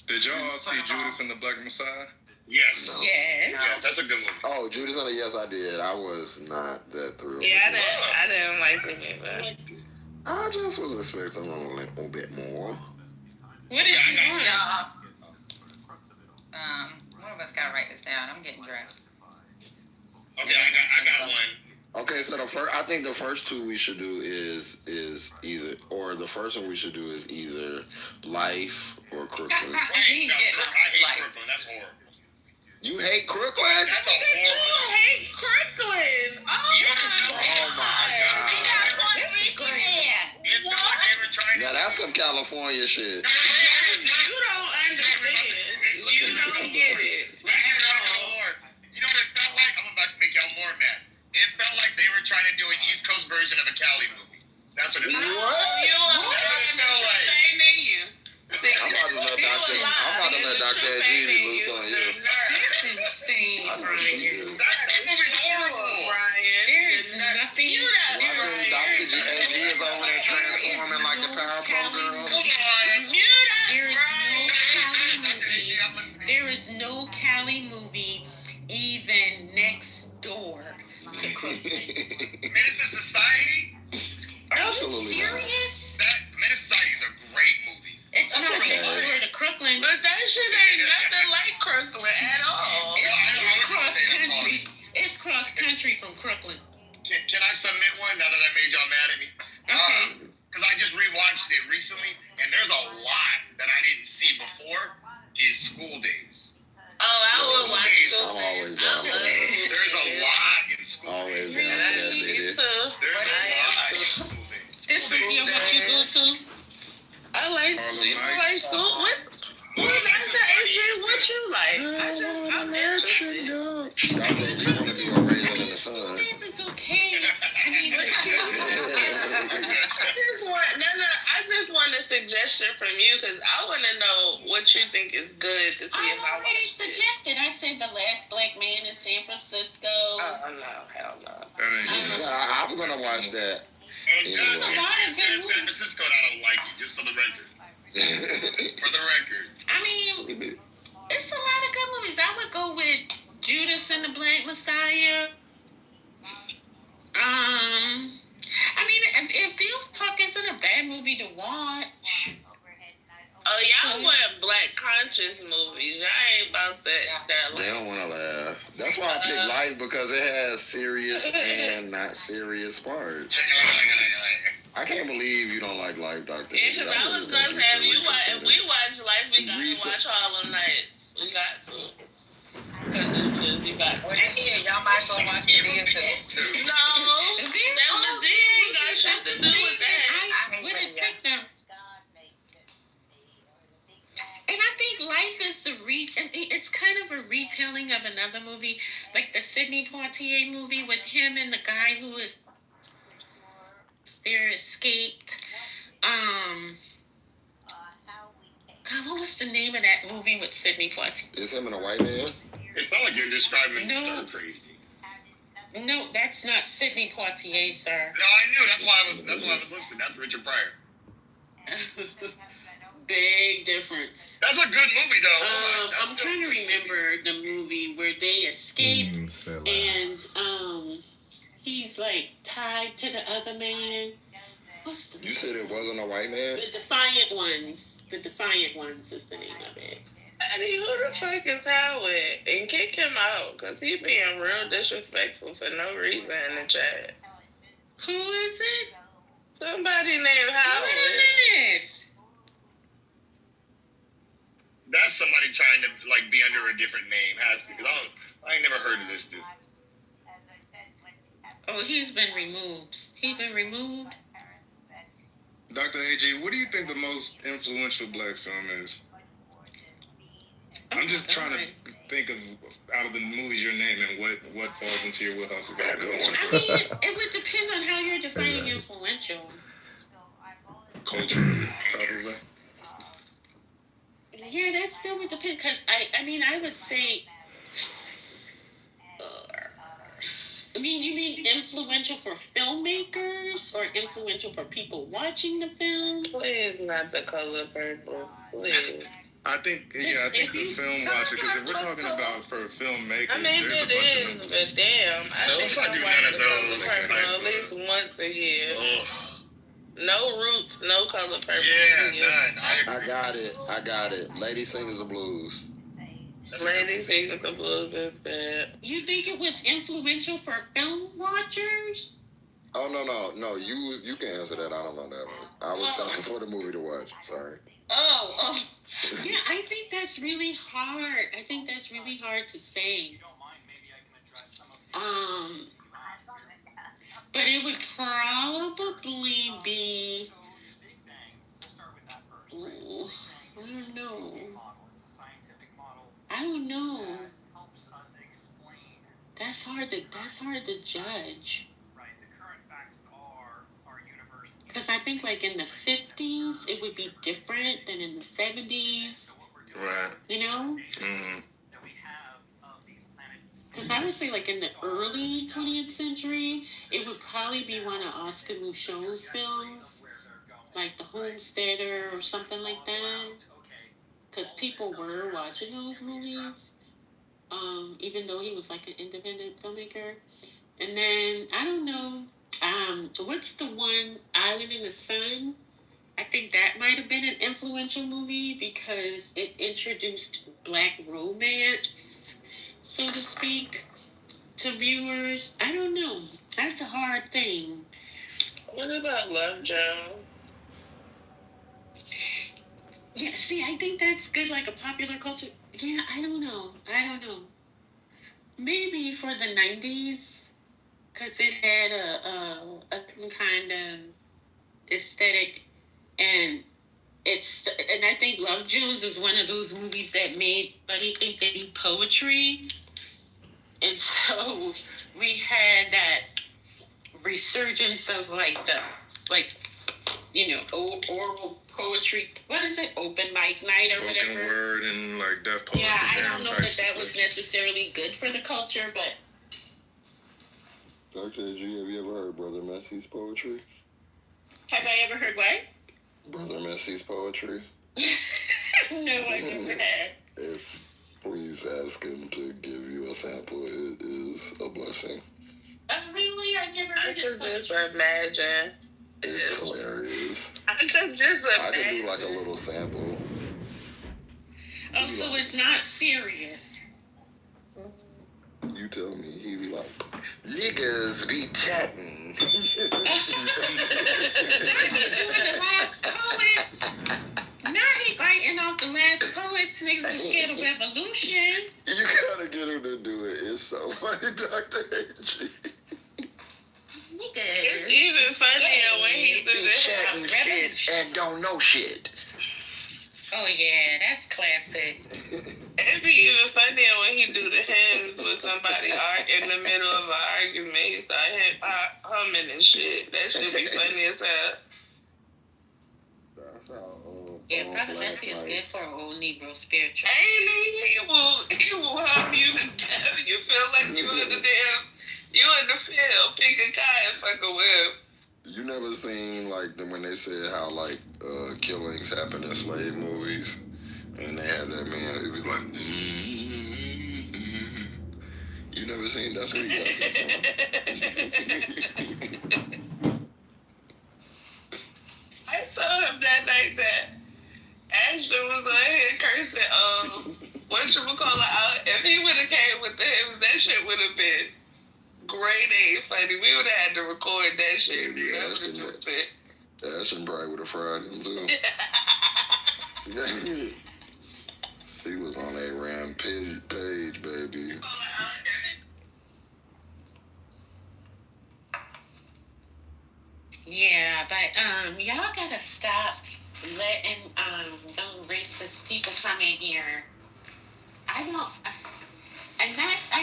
Did y'all see Judas and the Black Messiah? Yes. No. Yes. Yeah, that's a good movie. Oh, Judas and the Yes, I did. I was not that thrilled. Yeah, I didn't like it either. I just was expecting a little bit more. What did you want? One of us gotta write this down. I'm getting dressed. Okay, I got one. Okay, so I think the first 2 we should do is either, or the first one we should do is either Life or Crooklyn. I hate Crooklyn. That's horrible. You hate Crooklyn? That's a horrible. You hate Crooklyn. Oh my God. He got Puerto Rican in. It felt like they were trying to. Now that's some California shit. You don't understand. You don't get it. You know what it felt like? I'm about to make y'all more mad. It felt like they were trying to do an East Coast version of a Cali movie. That's what it felt like. That's what it felt like. I'm about to let Dr. Edgy loose on you. That's insane, Brian. That movie's horrible. Brian, there is nothing. Dr. Edgy is over there transforming like the Powerpuff Girls. There is no Cali movie even next door to Crooklyn. Menace to Society? Absolutely not. Serious? Menace to Society is a great movie. It's not next door to Crooklyn. But that shit ain't nothing like Crooklyn at all. It's cross country. It's cross country from Crooklyn. Can I submit one now that I made y'all mad at me? Okay. Because I just rewatched it recently, and there's a lot that I didn't see before. Is School Days. Oh, I would watch School I'm Days. always down for that. There's a lot in School Always Days. down for that, baby. There's a lot in School Days. This is what you go to? I like School. What you like? I'm interested. Dr. Edgy want to be a raisin in the sun. It's okay. I mean, I just want a suggestion from you because I want to know what you think is good to see if I already suggested. I said The Last Black Man in San Francisco. Oh, no. Hell no. I'm going to watch that. And just San Francisco, I don't like it, just for the record. For the record. I mean, it's a lot of good movies. I would go with Judas and the Black Messiah. I mean, if Field Talk isn't a bad movie to watch. Oh, y'all want Black conscious movies. Y'all ain't about that. They don't want to laugh. That's why I picked Life, because it has serious and not serious parts. I can't believe you don't like Life, Dr. Yeah, because I was going to have you watch. If we watch Life, we got to watch Harlem Nights. We got to. Because you got to. Y'all might go watch it too. No. That was it. We got shit to do with that. I wouldn't pick them. And I think Life is it's kind of a retelling of another movie, like the Sidney Poitier movie with him and the guy who is there escaped. God, what was the name of that movie with Sidney Poitier? Is him and a white man? It sounds like you're describing Stir Crazy. No, that's not Sidney Poitier, sir. No, I knew. That's why I was listening. That's Richard Pryor. Big difference. That's a good movie, though. I'm trying to remember the movie where they escape and he's like tied to the other man. What's the? You said it wasn't a white man? The Defiant Ones. The Defiant Ones is the name of it. I mean, who the fuck is Howard? And kick him out, because he being real disrespectful for no reason in the chat. Who is it? Somebody named Howard. Wait a minute. That's somebody trying to be under a different name, has to, because I ain't never heard of this dude. Oh, he's been removed. He's been removed. Dr. AG, what do you think the most influential black film is? I'm just trying to think of, out of the movies you're naming, what falls into your wheelhouse. I mean, it would depend on how you're defining influential. Culturally, probably. Yeah, that still would depend, because I mean, I would say, you mean influential for filmmakers or influential for people watching the film? Please, not The Color Purple. Please. I think the film watcher, because if we're talking about for filmmakers, there's a bunch of them. But damn, I think I watch The Color Purple at least once a year. No Roots, no Color Purple. Yeah, none. I got it. Lady Sings the Blues. Lady Sings the Blues is bad. You think it was influential for film watchers? Oh, no. You can answer that. I don't know that one. I was searching for the movie to watch. Sorry. Oh. Yeah, I think that's really hard. I think that's really hard to say. But it would probably be. Ooh, I don't know. That's hard to judge. Because I think like in the 50s, it would be different than in the 70s. Right. You know? Mm-hmm. Because I would say like in the early 20th century, it would probably be one of Oscar Micheaux's films, like The Homesteader or something like that. Because people were watching those movies, even though he was like an independent filmmaker. And then, I don't know, what's the one, Island in the Sun? I think that might have been an influential movie because it introduced black romance, so to speak, to viewers. I don't know. That's a hard thing. What about Love Jones? Yeah, see, I think that's good, like a popular culture. Yeah, I don't know. Maybe for the 90s, because it had a kind of aesthetic, and I think Love Jones is one of those movies that made everybody think they knew poetry, and so we had that resurgence of oral poetry. What is it? Open mic night or whatever. Spoken word and like Def Poetry. Yeah, I don't know that was necessarily good for the culture, but. Dr. AG, have you ever heard Brother Messie's poetry? Have I ever heard what? Brother Messie's poetry. No, I never have. Please ask him to give you a sample. It is a blessing. Really? I never heard it. I can just imagine. It's hilarious. I can just imagine. I can do like a little sample. Oh, so it's not serious. You tell me. He be like, niggas be chatting. The last poets. Now he biting off the last poets. Niggas is scared of revolution. You gotta get him to do it. It's so funny, Dr. AG. It's even funnier when he does be chatting shit and don't know shit. Oh yeah, that's classic. It'd be even funnier when he do the hymns with somebody in the middle of an argument. He start humming and shit. That should be funny as hell. Yeah, Brother Messie is good for an old Negro spiritual. Ain't he? He will hum you to death. You feel like you in the field, picking cotton, fucking with. You never seen like when they said how like killings happen in slave movies, and they had that man who was like, You never seen that's what he I told him that night that Ashton was on here cursing whatchamacallit out. If he would have came with the hymns, that shit would have been grade A funny. We would have had to record that shit. Ashton probably would have fried him too. He was on a rampage, baby. but y'all gotta stop letting them racist people come in here. I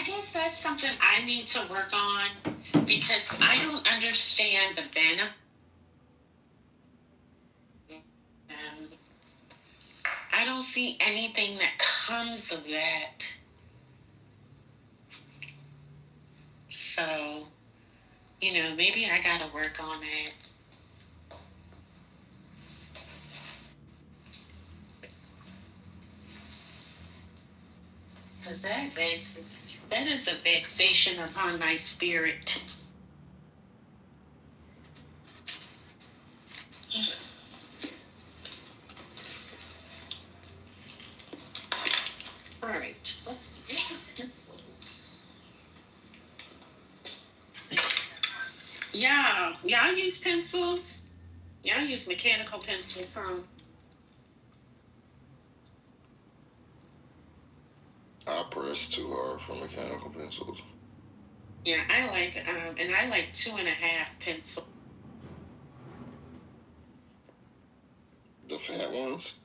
guess that's something I need to work on because I don't understand the benefit. And I don't see anything that comes of that. So, maybe I gotta work on it. Because that is a vexation upon my spirit. All right, let's see. Pencils. Yeah, y'all use pencils. Y'all use mechanical pencils, huh? I press too hard for mechanical pencils. Yeah, I like 2.5 pencils. The fat ones?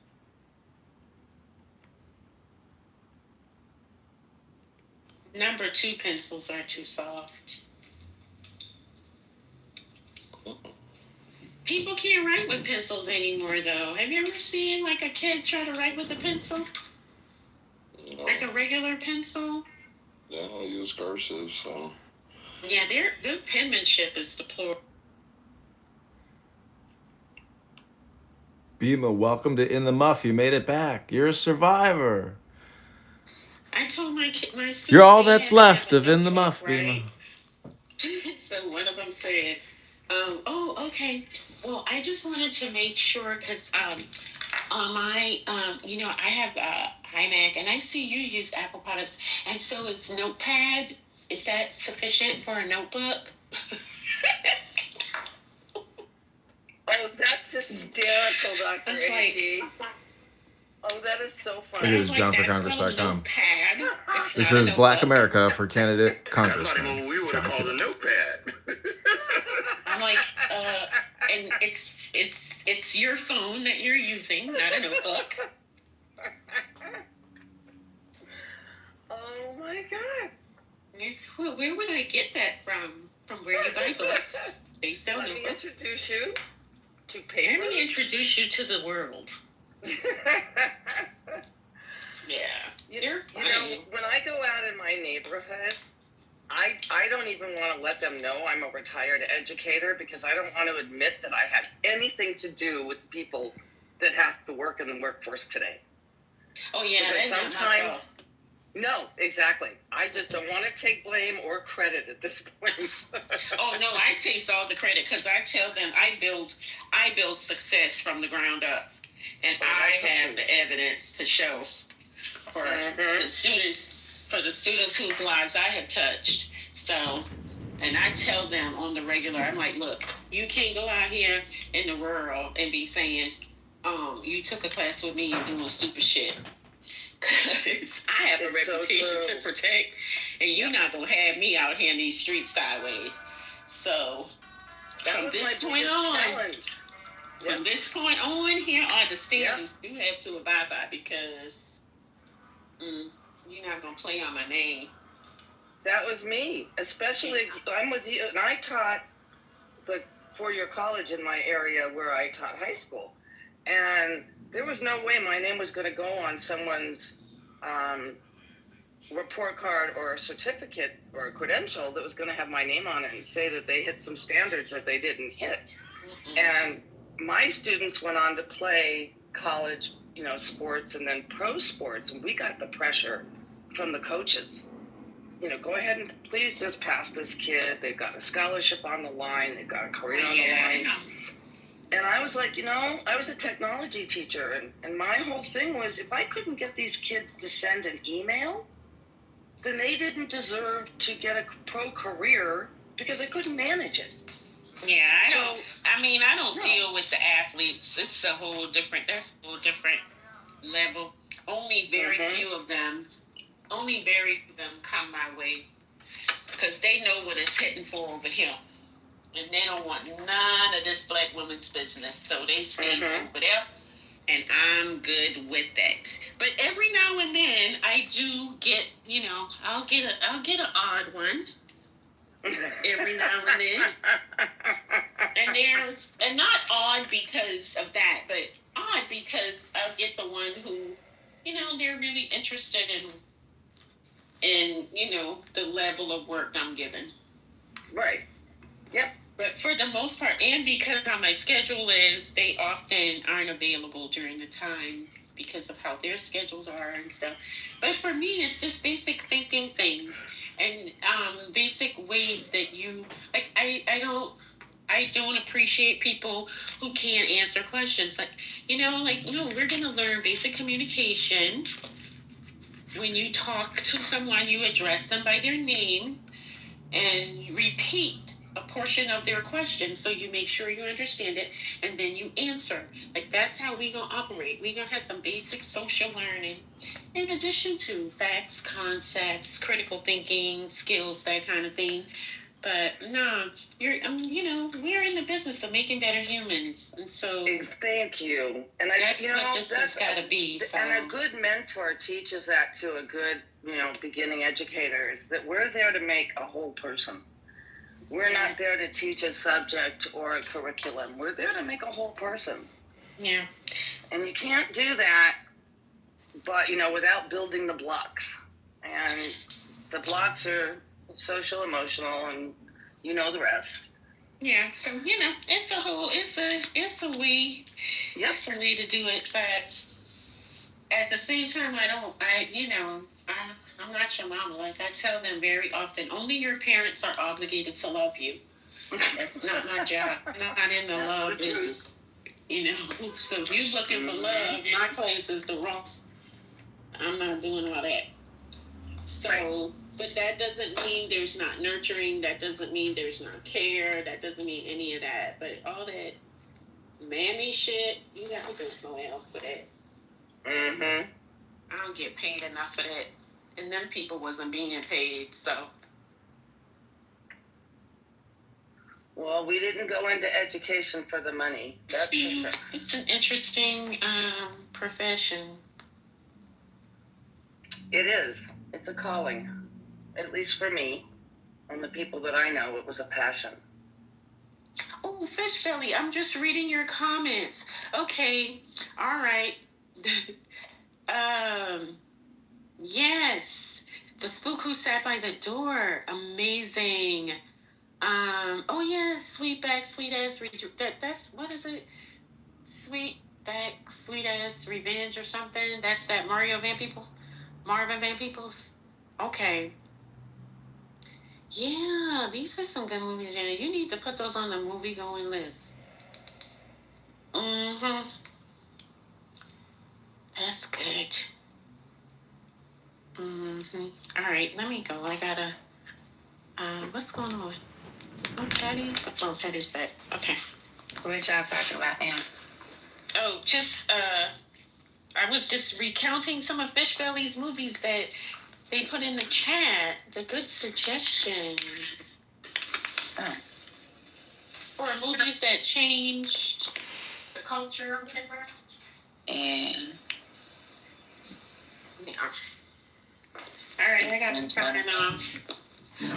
Number 2 pencils are too soft. People can't write with pencils anymore, though. Have you ever seen like a kid try to write with a pencil? No. Like a regular pencil? Yeah, I use cursive, so. Yeah, their penmanship is deplorable. Bima, welcome to In the Muff. You made it back. You're a survivor. I told my students. You're all that's left of In the Muff, Bima. So one of them said, oh, okay. Well, I just wanted to make sure because on my, I have iMac and I see you use Apple products. And so it's Notepad. Is that sufficient for a notebook? Oh, that's hysterical, Dr. A.G. Oh, that is so funny. It is JohnForCongress.com. This is Black America for candidate Congressman. John Kitover. I'm like, and it's your phone that you're using, not a notebook. Oh my God. Where would I get that from? From where you buy books? They sell Let me notebooks. introduce you to paper. Let me introduce you to the world. Yeah. You know, when I go out in my neighborhood, I don't even want to let them know I'm a retired educator because I don't want to admit that I have anything to do with people that have to work in the workforce today. Oh yeah, because sometimes. No, exactly. I just don't want to take blame or credit at this point. Oh no, I take all the credit because I tell them I build success from the ground up, and I have the evidence to show for the students whose lives I have touched. So, and I tell them on the regular, I'm like, look, you can't go out here in the world and be saying, you took a class with me and doing stupid shit. Because I have a reputation to protect, and you're not going to have me out here in these streets sideways. So, from this point on, here are the standards you have to abide by because you're not going to play on my name. That was me, especially, I'm with you, and I taught the four-year college in my area where I taught high school, and there was no way my name was going to go on someone's report card or a certificate or a credential that was going to have my name on it and say that they hit some standards that they didn't hit. Mm-hmm. And my students went on to play college, sports and then pro sports, and we got the pressure from the coaches. Go ahead and please just pass this kid. They've got a scholarship on the line. They've got a career on the line. And I was like, I was a technology teacher, and my whole thing was if I couldn't get these kids to send an email, then they didn't deserve to get a pro career because I couldn't manage it. Yeah, I don't deal with the athletes. It's that's a whole different level. Only very few of them come my way because they know what it's hitting for over here. and they don't want none of this black woman's business, so they stay over there. And I'm good with that. But every now and then, I do get, I'll get an odd one. Every now and then, and not odd because of that, but odd because I'll get the one who, they're really interested in the level of work I'm given. Right. Yep. But for the most part, and because how my schedule is, they often aren't available during the times because of how their schedules are and stuff. But for me, it's just basic thinking things and basic ways that you like. I don't appreciate people who can't answer questions. We're gonna learn basic communication. When you talk to someone, you address them by their name and you repeat a portion of their question so you make sure you understand it and then you answer. That's how we gonna operate. We gonna have some basic social learning in addition to facts, concepts, critical thinking, skills, that kind of thing. But no, we're in the business of making better humans, and so thank you. And that's what this has got to be. So. And a good mentor teaches that to a good, beginning educator, is that we're there to make a whole person. We're not there to teach a subject or a curriculum. We're there to make a whole person. Yeah. And you can't do that, but without building the blocks. And the blocks are social, emotional, and the rest. Yeah, so it's a way to do it, but at the same time, I'm not your mama. Like I tell them very often, only your parents are obligated to love you. That's not my job. I'm not in the love business. So if you're looking for love, my place is the Ross. I'm not doing all that. So, but that doesn't mean there's not nurturing. That doesn't mean there's not care. That doesn't mean any of that. But all that mammy shit, you got to go somewhere else for that. I don't get paid enough for that. And them people wasn't being paid, so. Well, we didn't go into education for the money. That's for sure. It's an interesting profession. It is. It's a calling. At least for me and the people that I know, it was a passion. Oh, Fish Belly, I'm just reading your comments. Okay, all right. Yes, the spook who sat by the door, amazing. Oh yes, sweet back, sweet ass. That's what is it? Sweet back, sweet ass revenge or something. That's that Marvin Van Peebles. Okay. Yeah, these are some good movies. Yeah, you need to put those on the movie going list. That's good. All right, let me go. I gotta. What's going on? Oh, Patty's back. Okay. What y'all talking about now? Oh, just I was just recounting some of Fish Belly's movies that they put in the chat. The good suggestions. For movies that changed the culture or whatever. And yeah. All right, I gotta sign off.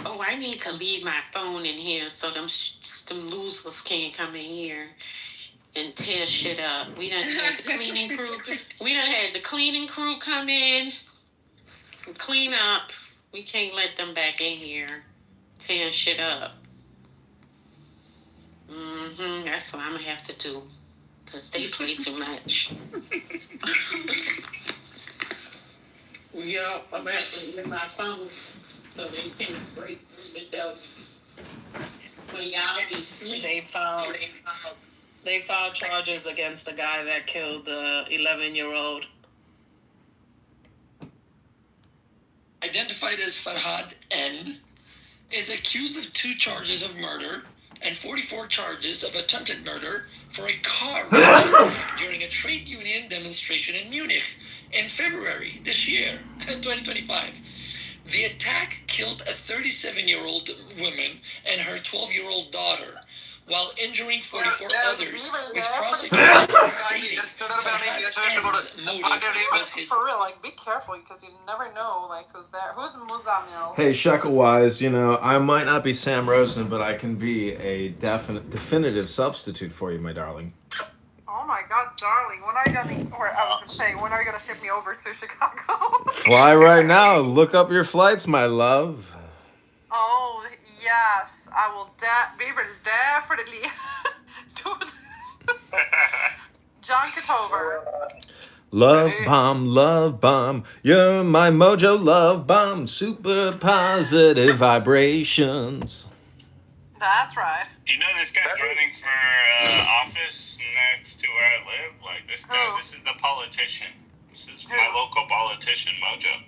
Oh, I need to leave my phone in here so them losers can't come in here and tear shit up. We done had the cleaning crew. We done had the cleaning crew come in and clean up. We can't let them back in here tear shit up. That's what I'm gonna have to do, cause they play too much. Yup, I'm actually with my phone, so they can't break through the door. But y'all be sleeping. They filed charges against the guy that killed the 11-year-old. Identified as Farhad N, is accused of 2 charges of murder and 44 charges of attempted murder for a car race during a trade union demonstration in Munich in February this year, 2025. The attack killed a 37-year-old woman and her 12-year-old daughter, while injuring 44 others, with prosecutors stating Farhad's motive was his... For real, like, be careful, because you never know, like, who's there. Who's Muzamil? Hey, Shekel-wise, you know, I might not be Sam Rosen, but I can be a definitive substitute for you, my darling. Oh my God, darling, when are you gonna? Or I was gonna say, when are you gonna ship me over to Chicago? Fly right now. Look up your flights, my love. Oh yes, I will. We will definitely do this. John Kitover. Love bomb. You're my mojo love bomb. Super positive vibrations. That's right. You know this guy's running for office next to where I live? Like, this guy, this is the politician. This is my local politician, Mojo.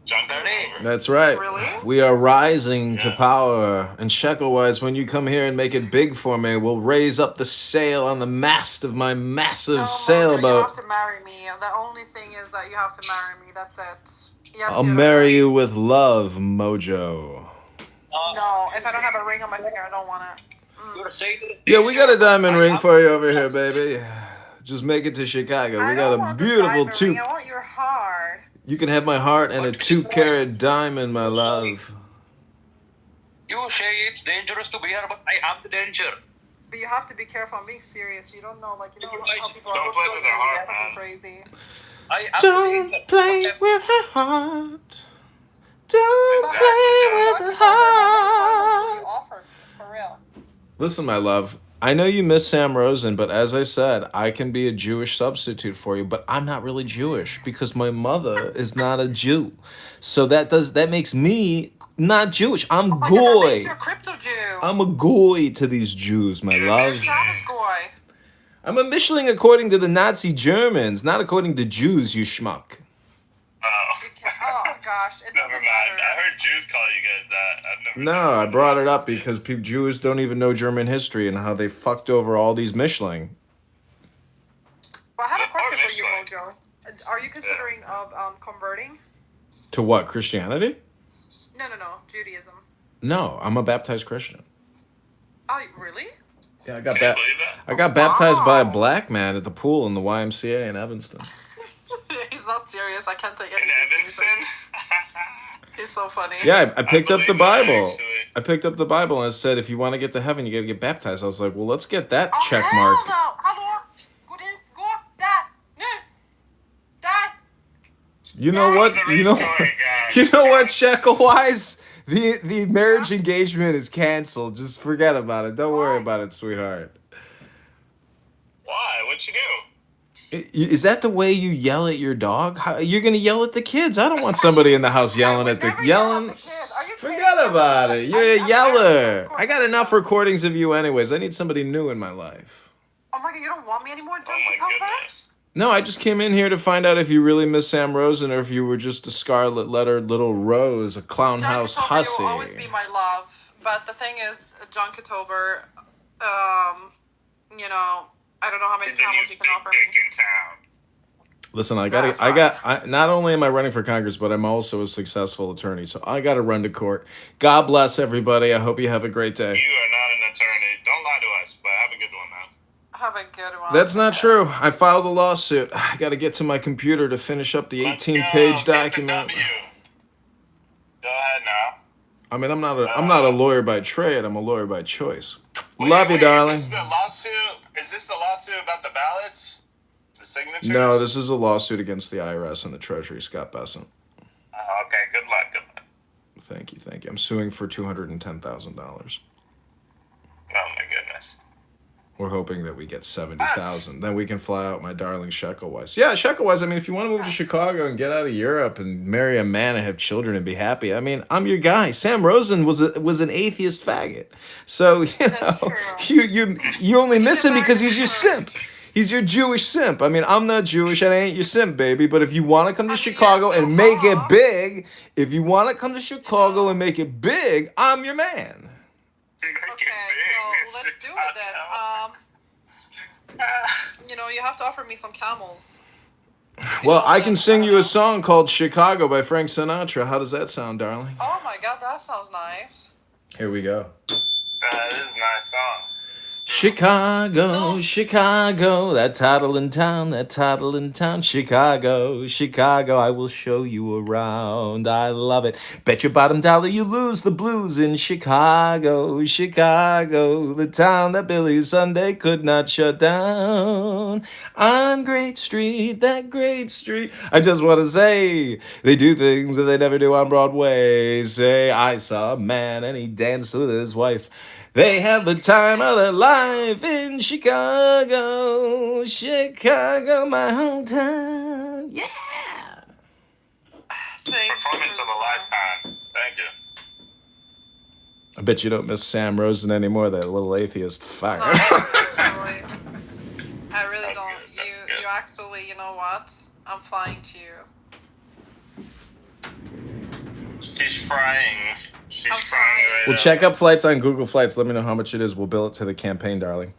John Kitover. That's right. Really? We are rising to power. And Shekel-wise, when you come here and make it big for me, we'll raise up the sail on the mast of my massive sailboat. You have to marry me. The only thing is that you have to marry me. That's it. Yes, I'll marry you with love, Mojo. No, if I don't have a ring on my finger, I don't want it. Yeah, we got a diamond ring for you over here, baby. Just make it to Chicago. We got a beautiful ring. I want your heart. You can have my heart and a 2-carat diamond, my love. You say it's dangerous to be here, but I am the danger. But you have to be careful. I'm being serious. You don't know, like, you know how people don't play with their heart, man. Crazy. Don't play with her heart. Don't play with her heart. For real. Listen, my love. I know you miss Sam Rosen, but as I said, I can be a Jewish substitute for you, but I'm not really Jewish because my mother is not a Jew. So that makes me not Jewish. I'm goy. You're a crypto Jew. I'm a goy to these Jews, my love. Travis goy. I'm a Michelin according to the Nazi Germans, not according to Jews, you schmuck. Oh gosh. Never mind. I heard Jews call you guys that. I've never. No, I brought it up because Jews don't even know German history and how they fucked over all these Michelin. Well, I have a question for you, Mojo. Are you considering converting? To what, Christianity? No, Judaism. No, I'm a baptized Christian. Oh, really? Yeah, I got baptized by a black man at the pool in the YMCA in Evanston. He's not serious. I can't take it. In Evanston? He's so funny. Yeah, I picked up the Bible. I picked up the Bible and it said, if you want to get to heaven, you got to get baptized. I was like, well, let's get that check marked. You know what? You know what, Shekel-wise? The marriage engagement is canceled. Just forget about it. Don't worry about it, sweetheart. Why? What'd you do? Is that the way you yell at your dog? You're gonna yell at the kids. I don't want somebody in the house yelling at the yelling. Forget about it. You're a yeller. I got enough recordings of you anyways. I need somebody new in my life. Oh my God, you don't want me anymore? Oh my goodness. No, I just came in here to find out if you really miss Sam Rosen or if you were just a scarlet lettered little rose, a clown house hussy. You'll always be my love. But the thing is, John Kitover, you know, I don't know how many camels you can offer me. Listen, I not only am I running for Congress, but I'm also a successful attorney. So I got to run to court. God bless everybody. I hope you have a great day. You are not an attorney. Don't lie to us, but have a good one, man. Have a good one. That's not true. I filed a lawsuit. I got to get to my computer to finish up the 18-page document. Go ahead now. I mean, I'm not a lawyer by trade. I'm a lawyer by choice. Love you, darling. Is this the lawsuit about the ballots? The signatures? No, this is a lawsuit against the IRS and the Treasury, Scott Bessent. Okay, good luck. Thank you. I'm suing for $210,000. Oh my goodness. We're hoping that we get 70,000. Then we can fly out my darling Shekel-wise. Yeah, Shekel-wise, I mean, if you want to move to Chicago and get out of Europe and marry a man and have children and be happy, I mean, I'm your guy. Sam Rosen was an atheist faggot. So, you only miss him because he's your simp. He's your Jewish simp. I mean, I'm not Jewish and I ain't your simp, baby. But if you want to come to Chicago and make it big, I'm your man. Okay, so let's do it then. You know, you have to offer me some camels. Well, I can sing you a song called Chicago by Frank Sinatra. How does that sound, darling? Oh my god, that sounds nice. Here we go. This is a nice song. Chicago, Chicago, that toddling town, Chicago, Chicago, I will show you around. I love it. Bet your bottom dollar you lose the blues in Chicago, Chicago, the town that Billy Sunday could not shut down. On Great Street, that great street. I just want to say, they do things that they never do on Broadway. Say, I saw a man and he danced with his wife. They have the time of their life in Chicago, Chicago, my hometown. Yeah. Performance of a lifetime. Thank you. I bet you don't miss Sam Rosen anymore, that little atheist fire. No, I really don't. You actually, you know what? I'm flying to you. She's frying. She's frying right Well, check up flights on Google Flights. Let me know how much it is. We'll bill it to the campaign, darling.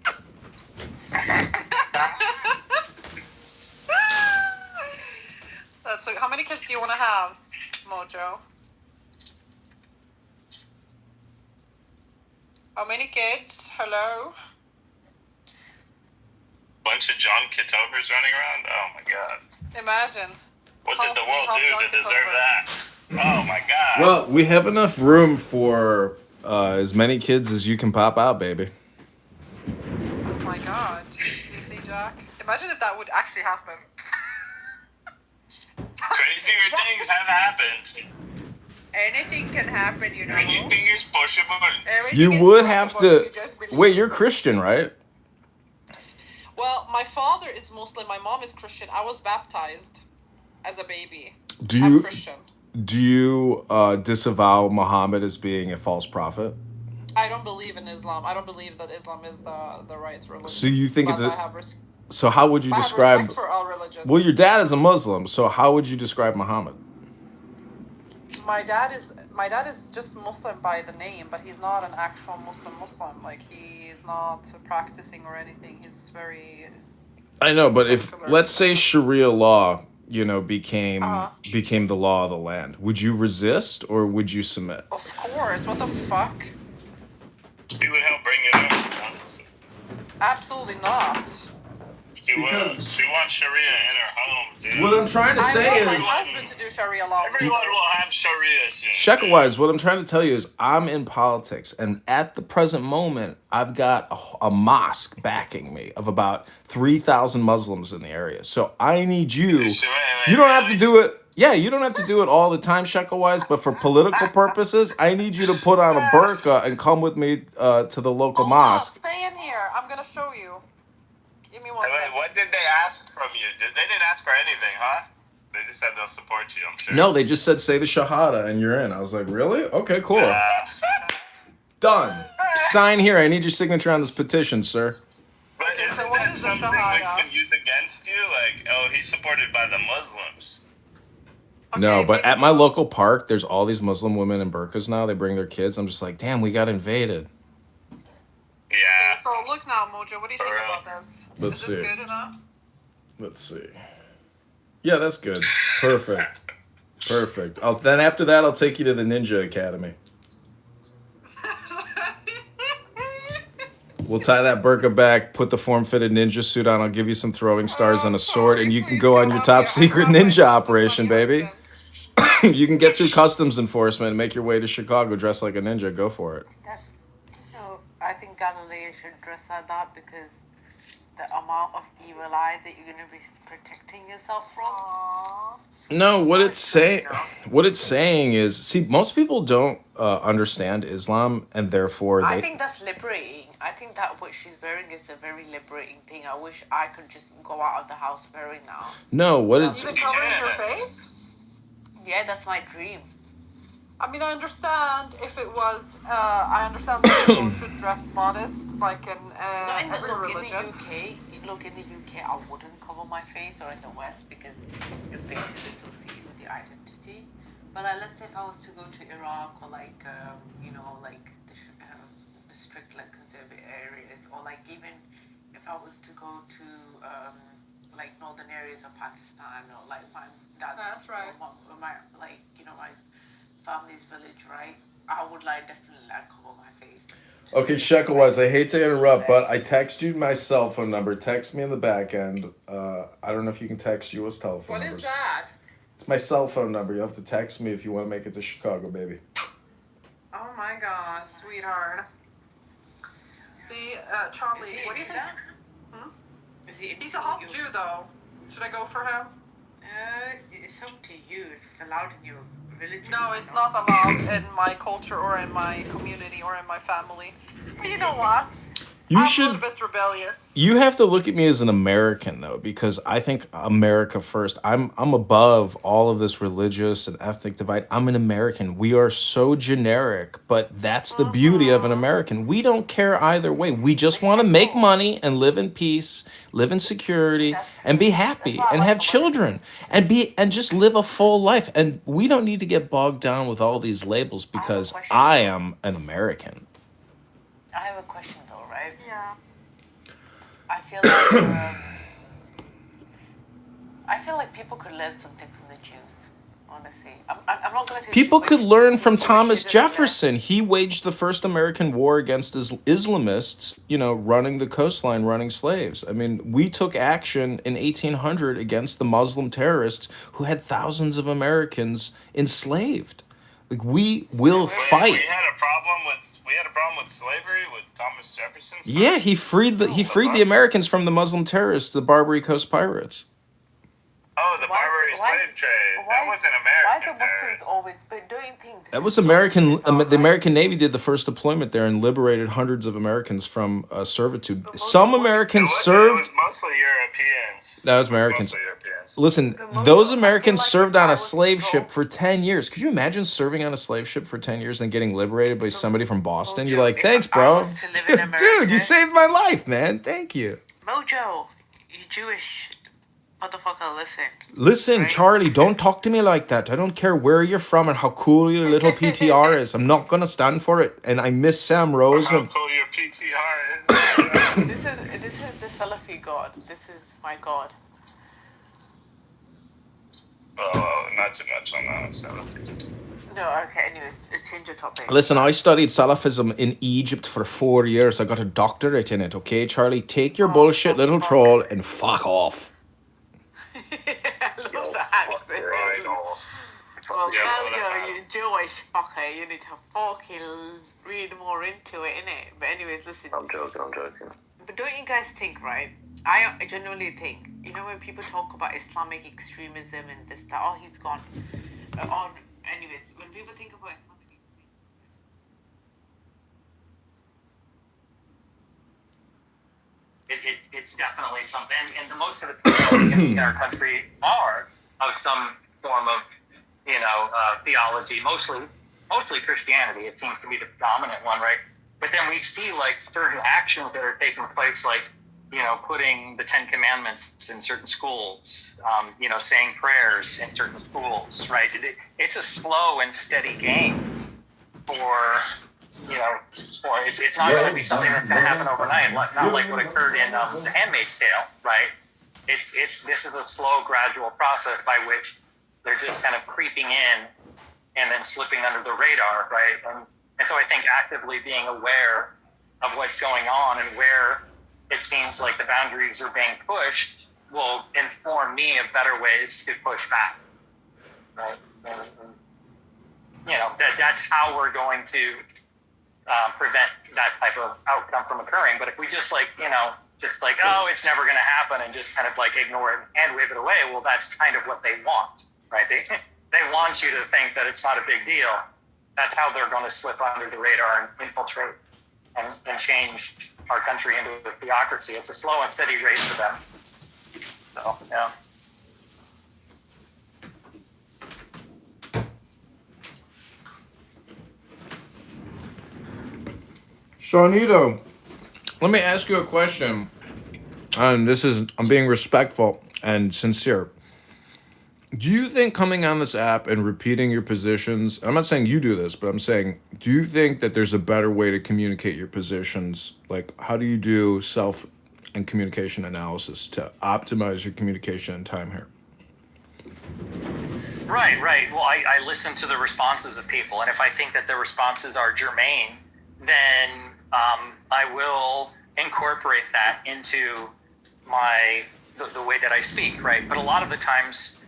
That's like, how many kids do you want to have, Mojo? How many kids? Hello? Bunch of John Kitovers running around. Oh my god. Imagine. What did the world do to deserve that? Oh my god. Well, we have enough room for as many kids as you can pop out, baby. Oh my god. You see, Jack? Imagine if that would actually happen. Crazier things have happened. Anything can happen, you know. Anything is possible. You would have to. Wait, you're Christian, right? Well, my father is Muslim. My mom is Christian. I was baptized as a baby. I'm Christian. Do you disavow Muhammad as being a false prophet? I don't believe in Islam. I don't believe that Islam is the right religion. So you think but it's so how would you describe? I have respect for all religions. Well, your dad is a Muslim, so how would you describe Muhammad? My dad is just Muslim by the name, but he's not an actual Muslim. Like, he is not practicing or anything. He's very. I know, but if let's say Sharia law, became the law of the land, would you resist or would you submit? Of course. What the fuck? She would help bring it up. Absolutely not. She wants Sharia in her home, dude. What I'm trying to say is, my husband to do Sharia law. Everyone will have Sharia soon. Shekel-wise, what I'm trying to tell you is I'm in politics, and at the present moment, I've got a mosque backing me of about 3,000 Muslims in the area. So I need you. You don't have to do it. Yeah, you don't have to do it all the time, Shekel-wise, but for political purposes, I need you to put on a burqa and come with me to the local mosque. Stay in here. I'm gonna show you. Give me one. What did they ask from you? They didn't ask for anything, huh? They just said they'll support you, I'm sure. No, they just said say the Shahada and you're in. I was like, really? Okay, cool. Done. Sign here. I need your signature on this petition, sir. But isn't that something that can use against you? Like, oh, he's supported by the Muslims. No, but at my local park, there's all these Muslim women in burqas now. They bring their kids. I'm just like, damn, we got invaded. Yeah. So look now, Mojo. What do you think about this? Let's see. Is this good enough? Let's see. Yeah, that's good. Perfect. Perfect. Then after that, I'll take you to the Ninja Academy. We'll tie that burqa back, put the form-fitted ninja suit on. I'll give you some throwing stars and a sword, and you can go on your top-secret ninja operation, baby. You can get through customs enforcement and make your way to Chicago dressed like a ninja. Go for it. I think Galileo should dress like that because the amount of evil eye that you're going to be protecting yourself from. No, what it's saying is, see, most people don't understand Islam, and therefore I think that's liberating. I think that what she's wearing is a very liberating thing. I wish I could just go out of the house wearing now. No, what it's... Even covering your face? Yeah, that's my dream. I mean, I understand if it was, I understand that people should dress modest, like in every religion. In the UK, I wouldn't cover my face, or in the West, because your face is associated with your identity. But let's say if I was to go to Iraq, or like, the strict, like, conservative areas, or like even if I was to go to, like northern areas of Pakistan, or like my dad's, That's right. my like my family's village, right? I would like definitely like cover my face. Okay, Shekawaz, I hate to interrupt, but I text you my cell phone number. Text me in the back end. I don't know if you can text US telephone numbers. What is that? It's my cell phone number. You have to text me if you want to make it to Chicago, baby. Oh my gosh, sweetheart. See, Charlie, what do you think? He's a hot Jew, though. Should I go for him? It's up to you. It's allowed in your religion. No, it's not allowed in my culture or in my community or in my family. But you know what? You I'm should. a little bit rebellious. You have to look at me as an American, though, because I think America first. I'm above all of this religious and ethnic divide. I'm an American. We are so generic, but that's the beauty of an American. We don't care either way. We just want to make money and live in peace, live in security, and be happy and have children and just live a full life. And we don't need to get bogged down with all these labels because I am an American. I have a question though, right? Yeah. I feel like people could learn something from the Jews. Honestly, I'm not gonna say People could learn from Thomas Jewish, Jefferson. He waged the first American war against Islamists, running the coastline, running slaves. I mean, we took action in 1800 against the Muslim terrorists who had thousands of Americans enslaved. Like, we will fight. We had a problem with slavery with Thomas Jefferson. Yeah, he freed the Americans from the Muslim terrorists, the Barbary Coast pirates. Oh, the Barbary slave trade. That wasn't American. Why the Muslims always doing things? That was American. The American Navy did the first deployment there and liberated hundreds of Americans from servitude. Some Americans served. It was mostly Europeans. That was Americans. Mostly Europeans. Listen, those Americans served on a slave ship for 10 years. Could you imagine serving on a slave ship for 10 years and getting liberated by somebody from Boston? You're like, thanks, bro. Dude, you saved my life, man. Thank you. Mojo, you Jewish motherfucker, listen. Listen, right? Charlie, don't talk to me like that. I don't care where you're from and how cool your little PTR is. I'm not going to stand for it. And I miss Sam Rose. How cool your PTR is. This is the Salafi God. This is my God. Oh, not too much on that Salafi. No, okay, anyways, change your topic. Listen, I studied Salafism in Egypt for 4 years. I got a doctorate in it, okay, Charlie? Take your bullshit, little troll, and fuck off. Right off. Well, Mojo, you Jewish fucker, you need to fucking read more into it, innit? But anyways, listen. I'm joking. But don't you guys think, right? I genuinely think, when people talk about Islamic extremism and this, that, oh, he's gone. Anyways, when people think about it's definitely something, and most of the people in our country are of some form of, theology, mostly Christianity. It seems to be the dominant one, right? But then we see certain actions that are taking place, putting the 10 Commandments in certain schools, saying prayers in certain schools, right? It's a slow and steady game for it's not going to be something that's going to happen overnight, not like what occurred in The Handmaid's Tale, right? This is a slow, gradual process by which they're just kind of creeping in and then slipping under the radar, right? And so I think actively being aware of what's going on and where it seems like the boundaries are being pushed will inform me of better ways to push back, right? And that's how we're going to prevent that type of outcome from occurring. But if we just oh, it's never going to happen and just kind of ignore it and wave it away, well, that's kind of what they want, right? They want you to think that it's not a big deal. That's how they're going to slip under the radar and infiltrate and change our country into a theocracy. It's a slow and steady race for them. So, yeah. Shawnito, let me ask you a question. And I'm being respectful and sincere. Do you think coming on this app and repeating your positions, I'm not saying you do this, but I'm saying, do you think that there's a better way to communicate your positions? Like, how do you do and communication analysis to optimize your communication and time here. Right. Well, I listen to the responses of people, and if I think that the responses are germane, then I will incorporate that into the way that I speak, right? But a lot of the times,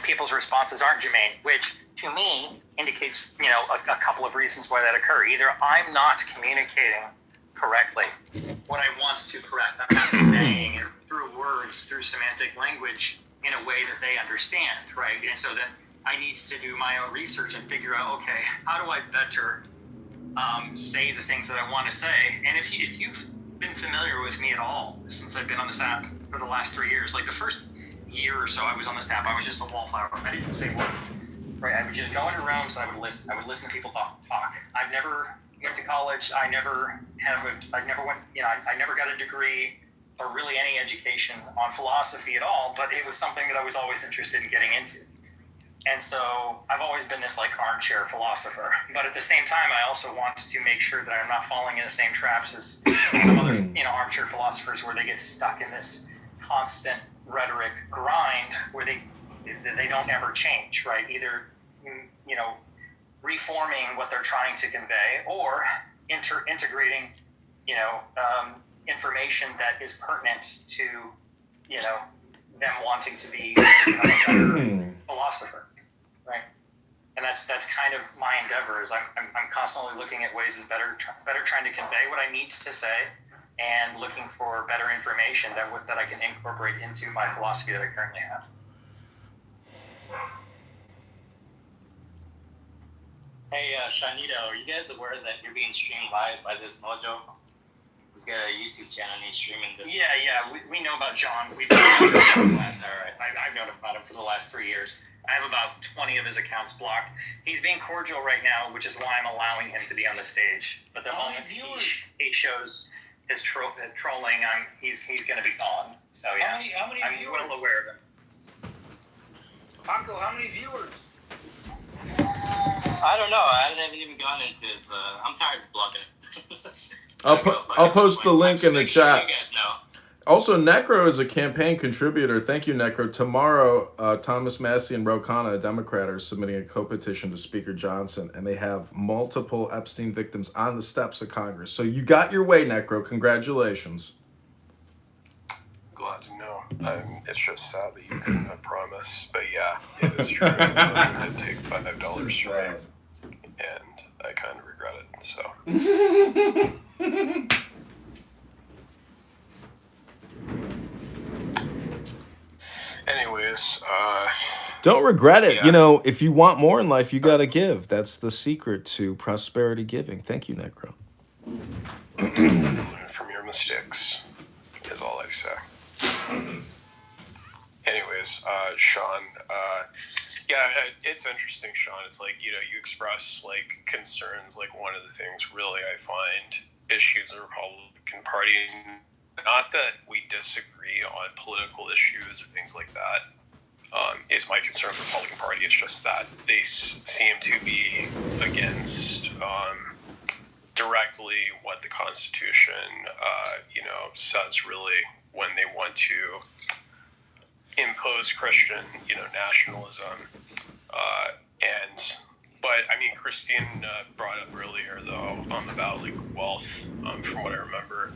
people's responses aren't germane, which to me indicates, a couple of reasons why that occur. Either I'm not communicating correctly what I want to correct. I'm not conveying it through words, through semantic language in a way that they understand, right? And so then I need to do my own research and figure out, okay, how do I better say the things that I want to say? And if you've been familiar with me at all since I've been on this app for the last 3 years, like the first year or so I was on this app, I was just a wallflower. I didn't say a word, right? I would just go into rooms and I would listen. I would listen to people talk. I've never went to college. I never got a degree or really any education on philosophy at all, but it was something that I was always interested in getting into. And so I've always been this like armchair philosopher, but at the same time, I also want to make sure that I'm not falling in the same traps as some other, armchair philosophers where they get stuck in this constant rhetoric grind where they don't ever change, right? Either, reforming what they're trying to convey or integrating, information that is pertinent to, them wanting to be a better philosopher, right? And that's kind of my endeavor. Is I'm constantly looking at ways of better trying to convey what I need to say, and looking for better information that I can incorporate into my philosophy that I currently have. Hey, Shanito, are you guys aware that you're being streamed live by this Mojo? He's got a YouTube channel and he's streaming this. Yeah, we know about John. We've known I've known about him for the last 3 years. I have about 20 of his accounts blocked. He's being cordial right now, which is why I'm allowing him to be on the stage. But the moment he shows his trolling, he's going to be gone. So yeah, how many I'm viewers? well aware of him. Paco, how many viewers? I don't know. I haven't even gone into his. I'm tired of blogging. I'll post the link in the chat. You guys know. Also, Necro is a campaign contributor. Thank you, Necro. Tomorrow, Thomas Massey and Ro Khanna, a Democrat, are submitting a co-petition to Speaker Johnson, and they have multiple Epstein victims on the steps of Congress. So you got your way, Necro. Congratulations. Glad to know. It's just sad that you couldn't have promised. But yeah, it is true. I did take $5 straight, and I kind of regret it. So. Anyways, don't regret it. Yeah. If you want more in life, you got to give. That's the secret to prosperity giving. Thank you, Necro. Learn from your mistakes, is all I say. Anyways, Sean, it's interesting, Sean. It's like, you express like concerns. Like one of the things really I find issues in the Republican Party, not that we disagree on political issues or things like that, is my concern with the Republican Party. It's just that they seem to be against directly what the Constitution, says really when they want to impose Christian, nationalism. But I mean, Christine brought up earlier though on the Valley wealth, from what I remember.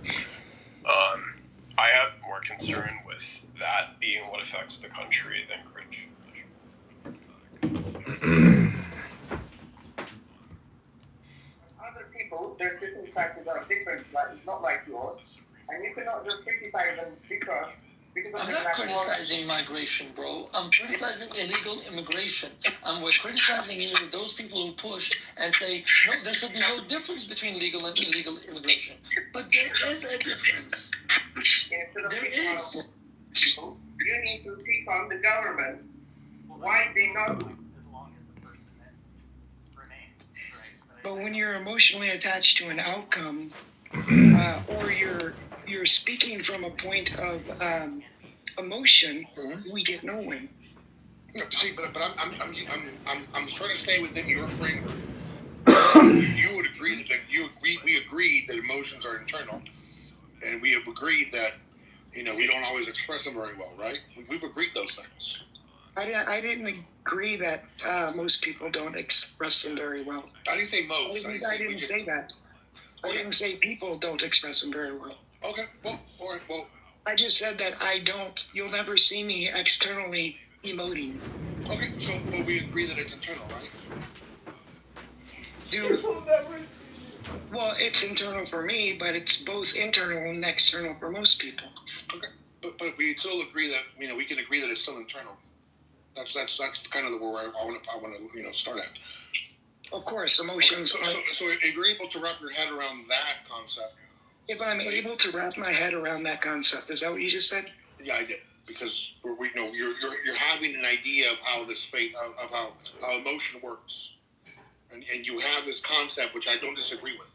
I have more concern with that being what affects the country than Christian. Other people, their circumstances are different, not like yours, and you cannot just criticize them because I'm not criticizing migration, bro. I'm criticizing illegal immigration. We're criticizing those people who push and say, no, there should be no difference between legal and illegal immigration. But there is a difference. There is. You need to pick on the government. Why they not? But when you're emotionally attached to an outcome, or you're speaking from a point of emotion, we get nowhere. No, see, but I'm trying to stay within your framework. You would agree that we agreed that emotions are internal. and we have agreed that, you know, we don't always express them very well, right? We've agreed those things. I didn't agree that most people don't express them very well. I didn't say most. I didn't say that. I didn't say people don't express them very well. Okay, well, all right, well. I just said that I don't. You'll never see me externally emoting. Okay, so, but we agree that it's internal, right? Well, it's internal for me, but it's both internal and external for most people. Okay, but we still agree that, you know, we can agree that it's still internal. That's kind of where I want to you know, start at. Of course, emotions. Okay, so if you're able to wrap your head around that concept. If I'm able to wrap my head around that concept, is that what you just said? Yeah, I did, because we know you're having an idea of how this faith of how emotion works, and you have this concept which I don't disagree with.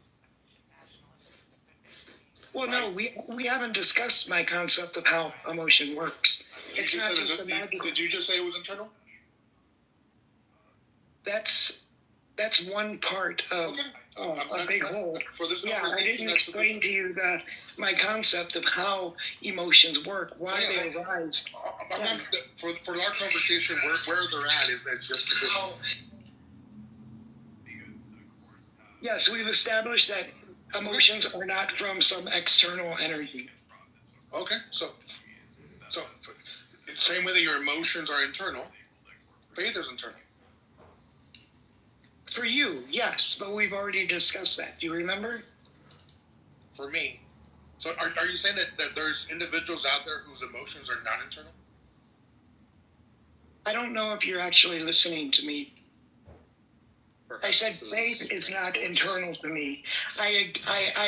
Well, right? No, we haven't discussed my concept of how emotion works. It's not just Did you just say it was internal? That's one part of a big whole. Yeah, I didn't explain to you my concept of how emotions work, why they arise. For our conversation, where they're at is just. Yes, we've established that emotions are not from some external energy. Okay, so same way that your emotions are internal, faith is internal. For you, yes, but we've already discussed that. Do you remember? For me. So are you saying that there's individuals out there whose emotions are not internal? I don't know if you're actually listening to me. I said faith is not internal to me. I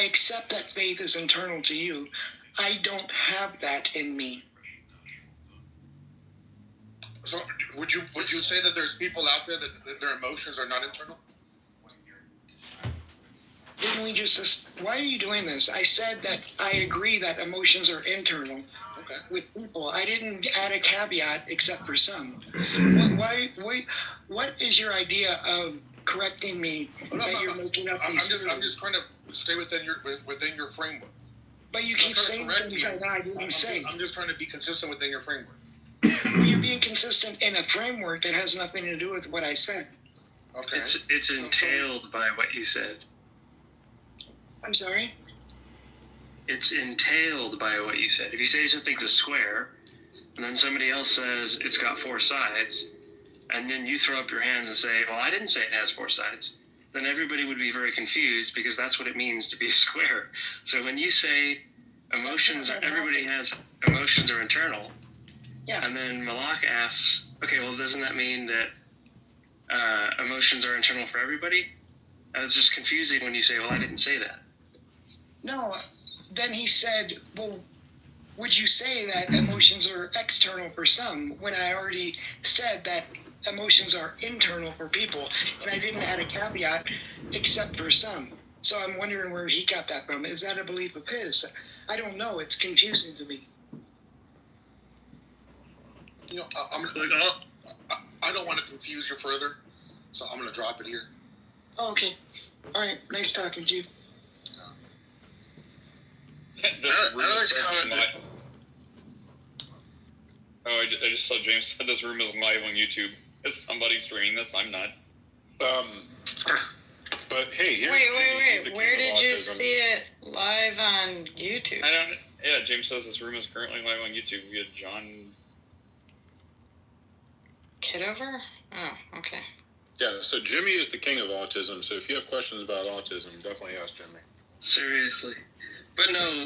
accept that faith is internal to you. I don't have that in me. So would you say that there's people out there that their emotions are not internal? Didn't we just? Why are you doing this? I said that I agree that emotions are internal with people. I didn't add a caveat except for some. What is your idea of correcting me that you're making up these things? I'm just trying to stay within your framework. But you keep saying things that I didn't say. I'm just trying to be consistent within your framework. Well, you're being consistent in a framework that has nothing to do with what I said. Okay. It's entailed by what you said. I'm sorry? It's entailed by what you said. If you say something's a square, and then somebody else says it's got 4 sides, and then you throw up your hands and say, well, I didn't say it has 4 sides, then everybody would be very confused because that's what it means to be a square. So when you say everybody has emotions are internal, yeah. And then Malak asks, okay, well, doesn't that mean that emotions are internal for everybody? And it's just confusing when you say, well, I didn't say that. No, then he said, well, would you say that emotions are external for some when I already said that emotions are internal for people, and I didn't add a caveat except for some. So I'm wondering where he got that from. Is that a belief of his? I don't know. It's confusing to me. You know, I don't want to confuse you further, so I'm going to drop it here. Oh, okay. All right. Nice talking to you. I just saw James said this room is live on YouTube. Is somebody streaming this? I'm not. But hey, here's wait. Where did you see it live on YouTube? I don't. Yeah, James says this room is currently live on YouTube. We had John Kitover? Oh, okay. Yeah, so Jimmy is the king of autism. So if you have questions about autism, definitely ask Jimmy. Seriously. But no,